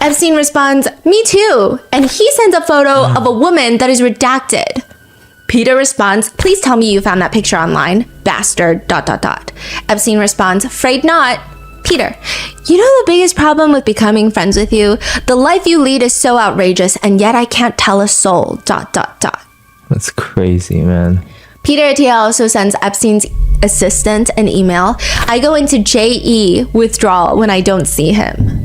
Epstein responds, me too. And he sends a photo of a woman that is redacted. Peter responds, please tell me you found that picture online. Bastard, ... Epstein responds, afraid not. Peter, you know the biggest problem with becoming friends with you? The life you lead is so outrageous, and yet I can't tell a soul, ... That's crazy, man. Peter Attia also sends Epstein's assistant an email. I go into JE withdrawal when I don't see him.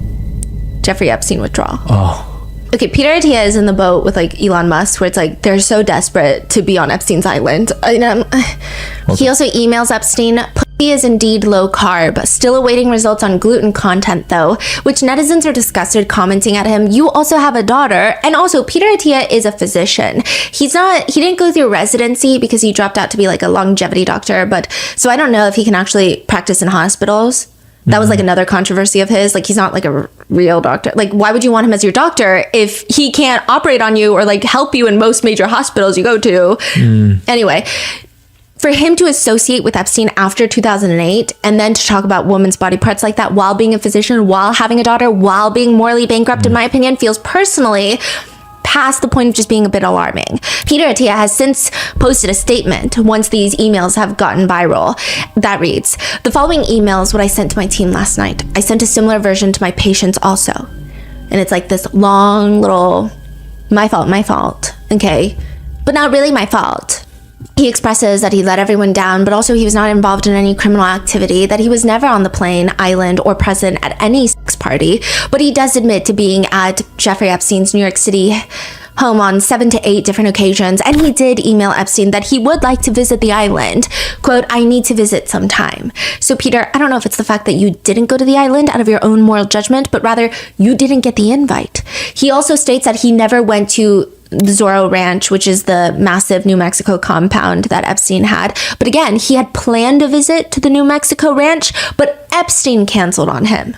Jeffrey Epstein withdrawal. Oh. Okay, Peter Attia is in the boat with like Elon Musk, where it's like they're so desperate to be on Epstein's island. He also emails Epstein, pussy is indeed low carb, still awaiting results on gluten content though, which netizens are disgusted, commenting at him, you also have a daughter. And also, Peter Attia is a physician. He didn't go through residency because he dropped out to be like a longevity doctor, but so I don't know if he can actually practice in hospitals. That was like another controversy of his. Like, he's not like a real doctor. Like, why would you want him as your doctor if he can't operate on you or like help you in most major hospitals you go to? Anyway, for him to associate with Epstein after 2008 and then to talk about women's body parts like that while being a physician, while having a daughter, while being morally bankrupt, in my opinion, feels personally past the point of just being a bit alarming. Peter Attia has since posted a statement once these emails have gotten viral that reads, the following email is what I sent to my team last night. I sent a similar version to my patients also. And it's like this long little, my fault, okay? But not really my fault. He expresses that he let everyone down, but also he was not involved in any criminal activity, that he was never on the plane, island, or present at any sex party, but he does admit to being at Jeffrey Epstein's New York City home on 7 to 8 different occasions, and he did email Epstein that he would like to visit the island. Quote, I need to visit sometime. So Peter, I don't know if it's the fact that you didn't go to the island out of your own moral judgment, but rather you didn't get the invite. He also states that he never went to the Zorro Ranch, which is the massive New Mexico compound that Epstein had. But again, he had planned a visit to the New Mexico ranch, but Epstein canceled on him.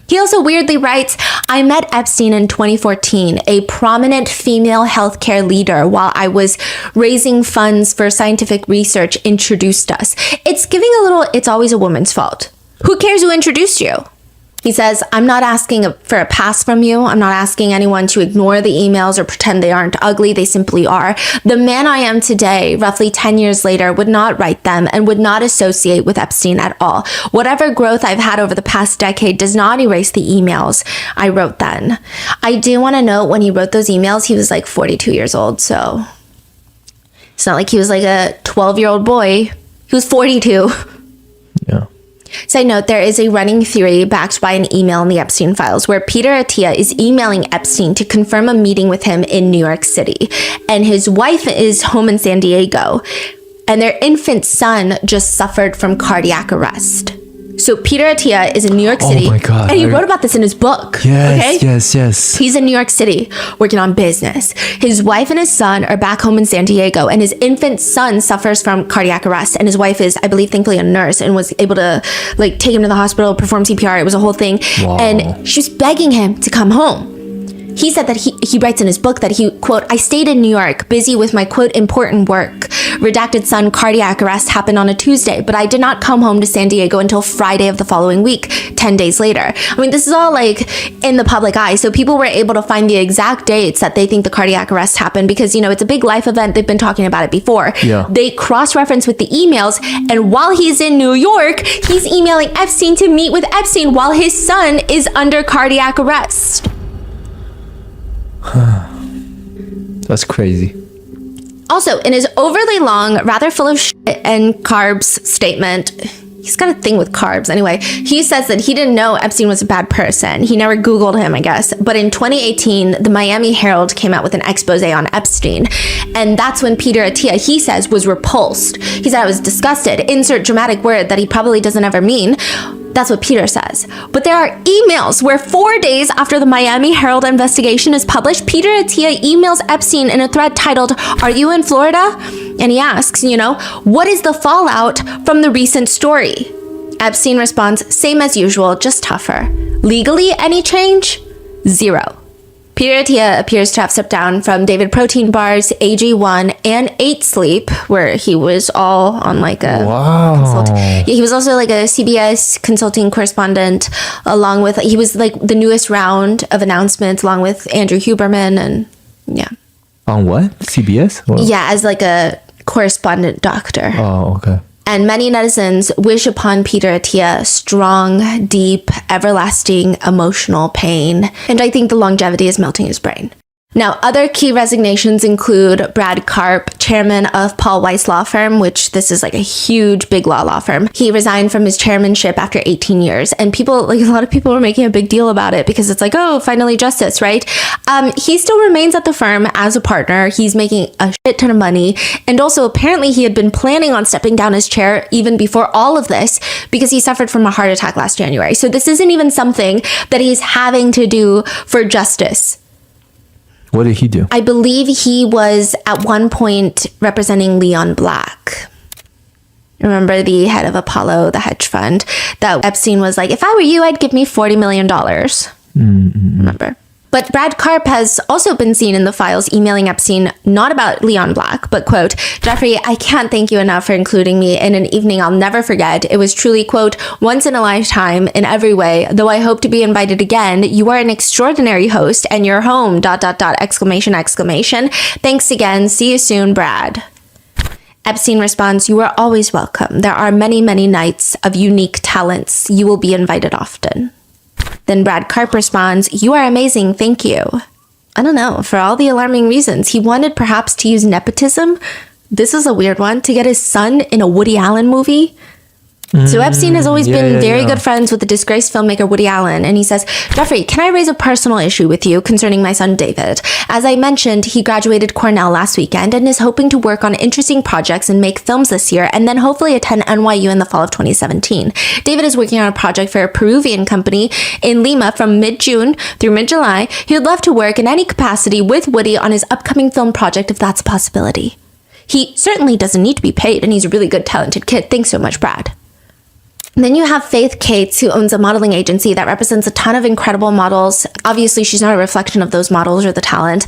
He also weirdly writes, I met Epstein in 2014, a prominent female healthcare leader while I was raising funds for scientific research introduced us. It's giving a little, it's always a woman's fault. Who cares who introduced you? He says, I'm not asking for a pass from you. I'm not asking anyone to ignore the emails or pretend they aren't ugly. They simply are. The man I am today, roughly 10 years later, would not write them and would not associate with Epstein at all. Whatever growth I've had over the past decade does not erase the emails I wrote then. I do want to note when he wrote those emails, he was like 42 years old. So it's not like he was like a 12-year-old boy. He was 42. Yeah. Side note, there is a running theory backed by an email in the Epstein files where Peter Attia is emailing Epstein to confirm a meeting with him in New York City. And his wife is home in San Diego. And their infant son just suffered from cardiac arrest. So Peter Attia is in New York City. Oh my God. And he wrote about this in his book. Yes. He's in New York City working on business. His wife and his son are back home in San Diego, and his infant son suffers from cardiac arrest. And his wife is, I believe, thankfully a nurse and was able to like take him to the hospital, perform CPR. It was a whole thing. Wow. And she's begging him to come home. He said that he writes in his book that he, quote, I stayed in New York, busy with my, quote, important work. Redacted son cardiac arrest happened on a Tuesday, but I did not come home to San Diego until Friday of the following week, 10 days later. I mean, this is all like in the public eye. So people were able to find the exact dates that they think the cardiac arrest happened because, you know, it's a big life event. They've been talking about it before. Yeah. They cross-reference with the emails. And while he's in New York, he's emailing Epstein to meet with Epstein while his son is under cardiac arrest. That's crazy. Also, in his overly long, rather full of shit and carbs statement, he's got a thing with carbs anyway, he says that he didn't know Epstein was a bad person. He never Googled him, I guess. But in 2018, the Miami Herald came out with an expose on Epstein. And that's when Peter Attia, he says, was repulsed. He said, I was disgusted. Insert dramatic word that he probably doesn't ever mean. That's what Peter says. But there are emails where 4 days after the Miami Herald investigation is published, Peter Attia emails Epstein in a thread titled, "Are you in Florida?" And he asks, what is the fallout from the recent story? Epstein responds, same as usual, just tougher. Legally, any change? Zero. Peter Attia appears to have stepped down from David Protein Bar's AG1 and 8 Sleep, where he was all on like a he was also like a CBS consulting correspondent, along with, he was like the newest round of announcements along with Andrew Huberman and On what? CBS? Yeah, as like a correspondent doctor. Oh, okay. And many netizens wish upon Peter Attia strong, deep, everlasting emotional pain. And I think the longevity is melting his brain. Now, other key resignations include Brad Karp, chairman of Paul Weiss Law Firm, which this is like a huge, big law firm. He resigned from his chairmanship after 18 years. And people, like a lot of people were making a big deal about it because it's like, oh, finally justice, right? He still remains at the firm as a partner. He's making a shit ton of money. And also, apparently, he had been planning on stepping down as chair even before all of this because he suffered from a heart attack last January. So this isn't even something that he's having to do for justice. What did he do? I believe he was at one point representing Leon Black. Remember the head of Apollo, the hedge fund, that Epstein was like, if I were you, I'd give me $40 million. Remember? But Brad Karp has also been seen in the files emailing Epstein, not about Leon Black, but, quote, "Jeffrey, I can't thank you enough for including me in an evening I'll never forget. It was truly, quote, once in a lifetime in every way. Though I hope to be invited again, you are an extraordinary host and you're home, ... exclamation, exclamation. Thanks again. See you soon, Brad." Epstein responds, "You are always welcome. There are many, many nights of unique talents. You will be invited often." Then Brad Karp responds, "You are amazing, thank you." I don't know, for all the alarming reasons. He wanted perhaps to use nepotism. This is a weird one, to get his son in a Woody Allen movie. So Epstein has always been very good friends with the disgraced filmmaker Woody Allen. And he says, "Jeffrey, can I raise a personal issue with you concerning my son David? As I mentioned, he graduated Cornell last weekend and is hoping to work on interesting projects and make films this year and then hopefully attend NYU in the fall of 2017. David is working on a project for a Peruvian company in Lima from mid-June through mid-July. He would love to work in any capacity with Woody on his upcoming film project if that's a possibility. He certainly doesn't need to be paid and he's a really good, talented kid. Thanks so much, Brad." Then you have Faith Cates, who owns a modeling agency that represents a ton of incredible models. Obviously, she's not a reflection of those models or the talent.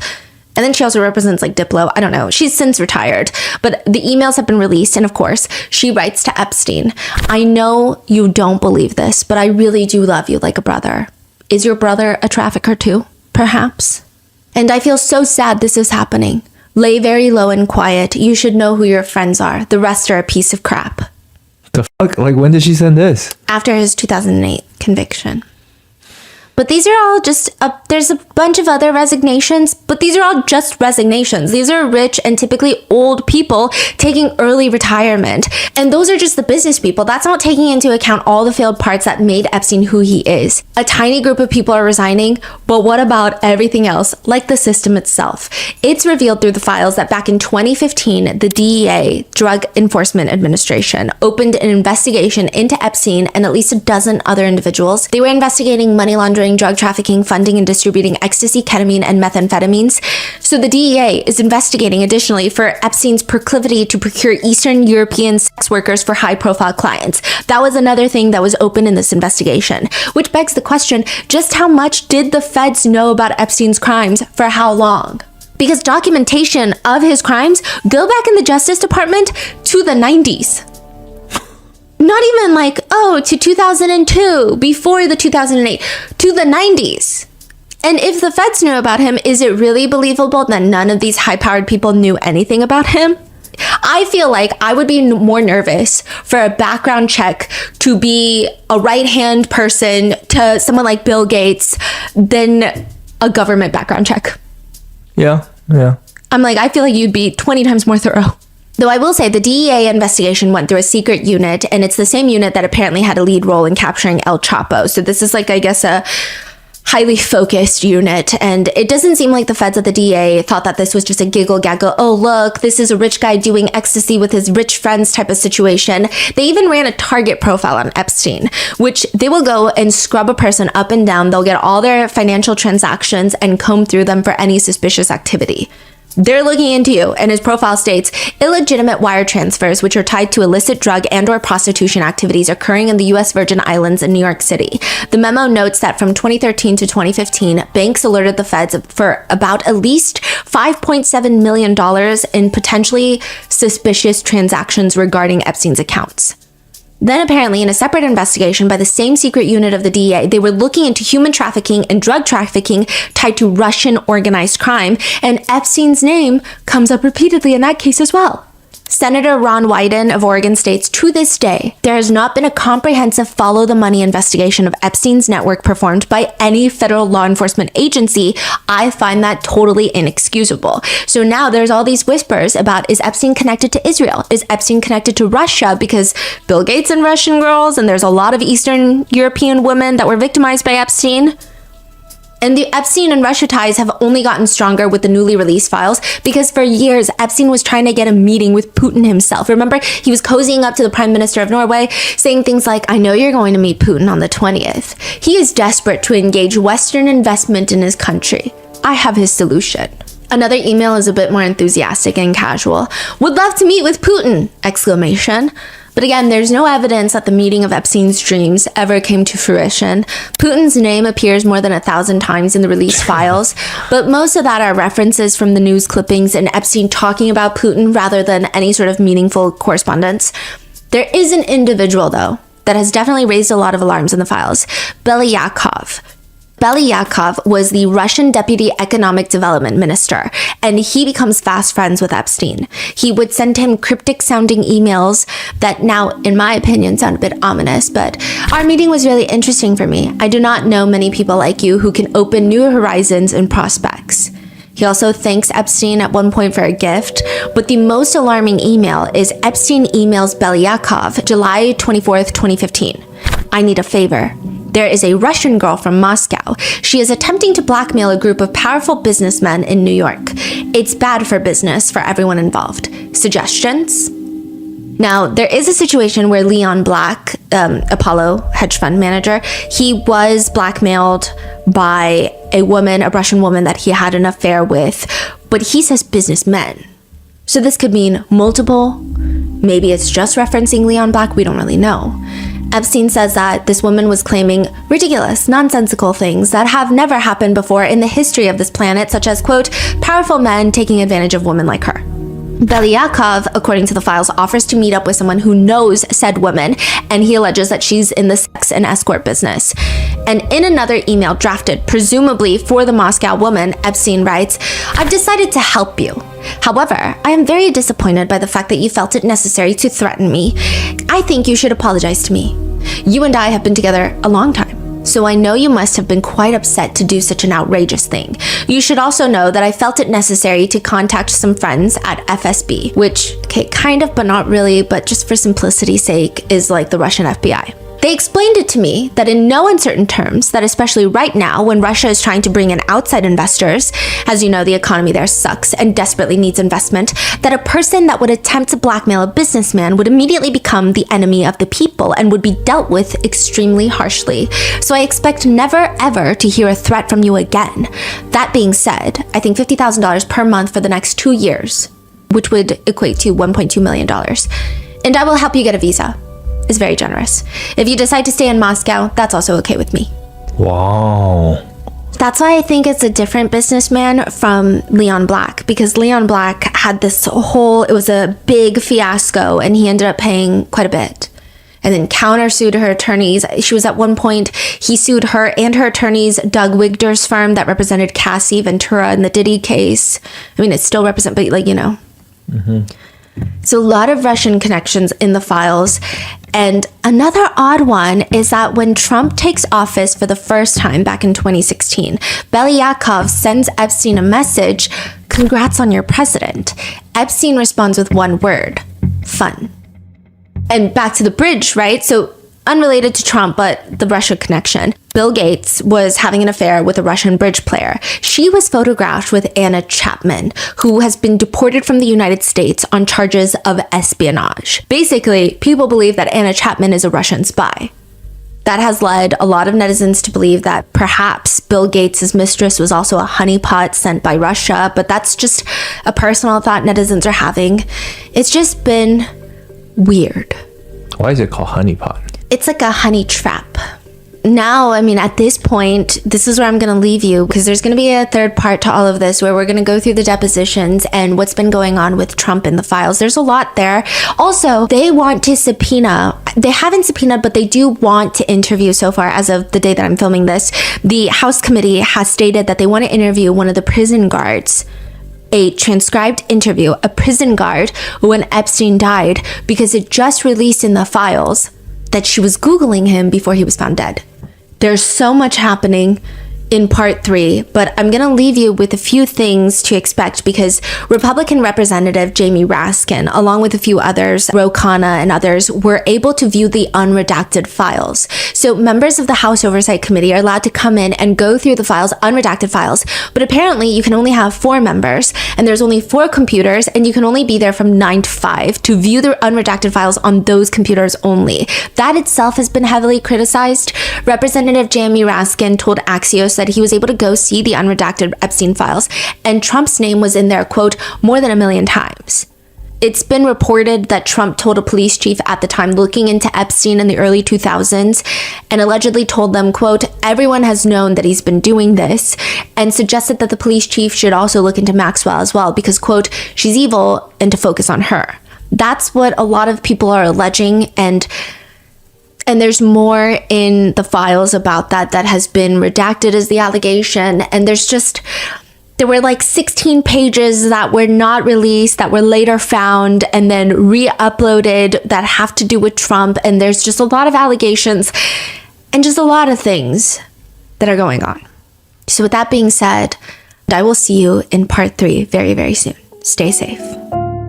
And then she also represents like Diplo. I don't know. She's since retired. But the emails have been released. And of course, she writes to Epstein, "I know you don't believe this, but I really do love you like a brother. Is your brother a trafficker too? Perhaps? And I feel so sad this is happening. Lay very low and quiet. You should know who your friends are. The rest are a piece of crap." The fuck? Like, when did she send this? After his 2008 conviction. But these are all just, there's a bunch of other resignations, but these are all just resignations. These are rich and typically old people taking early retirement. And those are just the business people. That's not taking into account all the failed parts that made Epstein who he is. A tiny group of people are resigning, but what about everything else, like the system itself? It's revealed through the files that back in 2015, the DEA, Drug Enforcement Administration, opened an investigation into Epstein and at least a dozen other individuals. They were investigating money laundering, drug trafficking, funding and distributing ecstasy, ketamine, and methamphetamines. So the DEA is investigating additionally for Epstein's proclivity to procure Eastern European sex workers for high-profile clients. That was another thing that was open in this investigation, which begs the question, just how much did the feds know about Epstein's crimes for how long? Because documentation of his crimes go back in the Justice Department to the 90s. Not even like, oh, to 2002, before the 2008, to the 90s. And if the feds knew about him, is it really believable that none of these high-powered people knew anything about him? I feel like I would be more nervous for a background check to be a right-hand person to someone like Bill Gates than a government background check. Yeah. I'm like, I feel like you'd be 20 times more thorough. Though I will say the DEA investigation went through a secret unit, and it's the same unit that apparently had a lead role in capturing El Chapo. So this is like, I guess, highly focused unit, and it doesn't seem like the feds at the DA thought that this was just a giggle gaggle, oh look, this is a rich guy doing ecstasy with his rich friends type of situation. They even ran a target profile on Epstein, which they will go and scrub a person up and down. They'll get all their financial transactions and comb through them for any suspicious activity. They're looking into you, and his profile states, illegitimate wire transfers which are tied to illicit drug and or prostitution activities occurring in the U.S. Virgin Islands and New York City. The memo notes that from 2013 to 2015, banks alerted the feds for about at least $5.7 million in potentially suspicious transactions regarding Epstein's accounts. Then apparently in a separate investigation by the same secret unit of the DEA, they were looking into human trafficking and drug trafficking tied to Russian organized crime, and Epstein's name comes up repeatedly in that case as well. Senator Ron Wyden of Oregon states, to this day, there has not been a comprehensive follow-the-money investigation of Epstein's network performed by any federal law enforcement agency. I find that totally inexcusable. So now there's all these whispers about, is Epstein connected to Israel? Is Epstein connected to Russia? Because Bill Gates and Russian girls, and there's a lot of Eastern European women that were victimized by Epstein. And the Epstein and Russia ties have only gotten stronger with the newly released files, because for years, Epstein was trying to get a meeting with Putin himself. Remember, he was cozying up to the Prime Minister of Norway, saying things like, I know you're going to meet Putin on the 20th. He is desperate to engage Western investment in his country. I have his solution. Another email is a bit more enthusiastic and casual. Would love to meet with Putin! Exclamation. But again, there's no evidence that the meeting of Epstein's dreams ever came to fruition. Putin's name appears more than 1,000 times in the released files, but most of that are references from the news clippings and Epstein talking about Putin rather than any sort of meaningful correspondence. There is an individual, though, that has definitely raised a lot of alarms in the files. Belyakov. Belyakov was the Russian Deputy Economic Development Minister, and he becomes fast friends with Epstein. He would send him cryptic-sounding emails that now, in my opinion, sound a bit ominous, but our meeting was really interesting for me. I do not know many people like you who can open new horizons and prospects. He also thanks Epstein at one point for a gift, but the most alarming email is Epstein emails Belyakov July 24th, 2015. I need a favor. There is a Russian girl from Moscow. She is attempting to blackmail a group of powerful businessmen in New York. It's bad for business for everyone involved. Suggestions? Now, there is a situation where Leon Black, Apollo hedge fund manager, he was blackmailed by a woman, a Russian woman that he had an affair with, but he says businessmen. So this could mean multiple. Maybe it's just referencing Leon Black. We don't really know. Epstein says that this woman was claiming ridiculous, nonsensical things that have never happened before in the history of this planet, such as, quote, powerful men taking advantage of women like her. Belyakov, according to the files, offers to meet up with someone who knows said woman, and he alleges that she's in the sex and escort business. And in another email drafted, presumably for the Moscow woman, Epstein writes, I've decided to help you. However, I am very disappointed by the fact that you felt it necessary to threaten me. I think you should apologize to me. You and I have been together a long time, so I know you must have been quite upset to do such an outrageous thing. You should also know that I felt it necessary to contact some friends at FSB, which, okay, kind of, but not really, but just for simplicity's sake, is like the Russian FBI. They explained it to me that in no uncertain terms, that especially right now when Russia is trying to bring in outside investors, as you know, the economy there sucks and desperately needs investment, that a person that would attempt to blackmail a businessman would immediately become the enemy of the people and would be dealt with extremely harshly. So I expect never ever to hear a threat from you again. That being said, I think $50,000 per month for the next 2 years, which would equate to $1.2 million. And I will help you get a visa. Is very generous. If you decide to stay in Moscow, that's also okay with me. Wow. That's why I think it's a different businessman from Leon Black, because Leon Black had this whole, it was a big fiasco and he ended up paying quite a bit and then countersued her attorneys. She was at one point, he sued her and her attorneys, Doug Wigder's firm that represented Cassie Ventura in the Diddy case. I mean, it still represents, but like, you know. Mm-hmm. So a lot of Russian connections in the files. And another odd one is that when Trump takes office for the first time back in 2016, Belyakov sends Epstein a message, congrats on your president. Epstein responds with one word, fun. And back to the bridge, right? So Unrelated to Trump, but the Russia connection. Bill Gates was having an affair with a Russian bridge player. She was photographed with Anna Chapman, who has been deported from the United States on charges of espionage. Basically, people believe that Anna Chapman is a Russian spy. That has led a lot of netizens to believe that perhaps Bill Gates' mistress was also a honeypot sent by Russia, but that's just a personal thought netizens are having. It's just been weird. Why is it called honeypot? It's like a honey trap. Now, I mean, at this point, this is where I'm going to leave you, because there's going to be a third part to all of this where we're going to go through the depositions and what's been going on with Trump in the files. There's a lot there. Also, they want to subpoena. They haven't subpoenaed, but they do want to interview so far as of the day that I'm filming this. The House committee has stated that they want to interview one of the prison guards, a transcribed interview, a prison guard when Epstein died, because it just released in the files that she was Googling him before he was found dead. There's so much happening in part 3, but I'm going to leave you with a few things to expect, because Republican Representative Jamie Raskin, along with a few others, Ro Khanna and others, were able to view the unredacted files. So members of the House Oversight Committee are allowed to come in and go through the files, unredacted files, but apparently you can only have 4 members, and there's only 4 computers, and you can only be there from 9 to 5 to view the unredacted files on those computers only. That itself has been heavily criticized. Representative Jamie Raskin told Axios that he was able to go see the unredacted Epstein files, and Trump's name was in there, quote, more than 1 million times. It's been reported that Trump told a police chief at the time looking into Epstein in the early 2000s and allegedly told them, quote, everyone has known that he's been doing this, and suggested that the police chief should also look into Maxwell as well because, quote, she's evil, and to focus on her. That's what a lot of people are alleging, and there's more in the files about that has been redacted as the allegation. And there were like 16 pages that were not released, that were later found and then re-uploaded that have to do with Trump. And there's just a lot of allegations and just a lot of things that are going on. So with that being said, I will see you in part 3 very, very soon. Stay safe.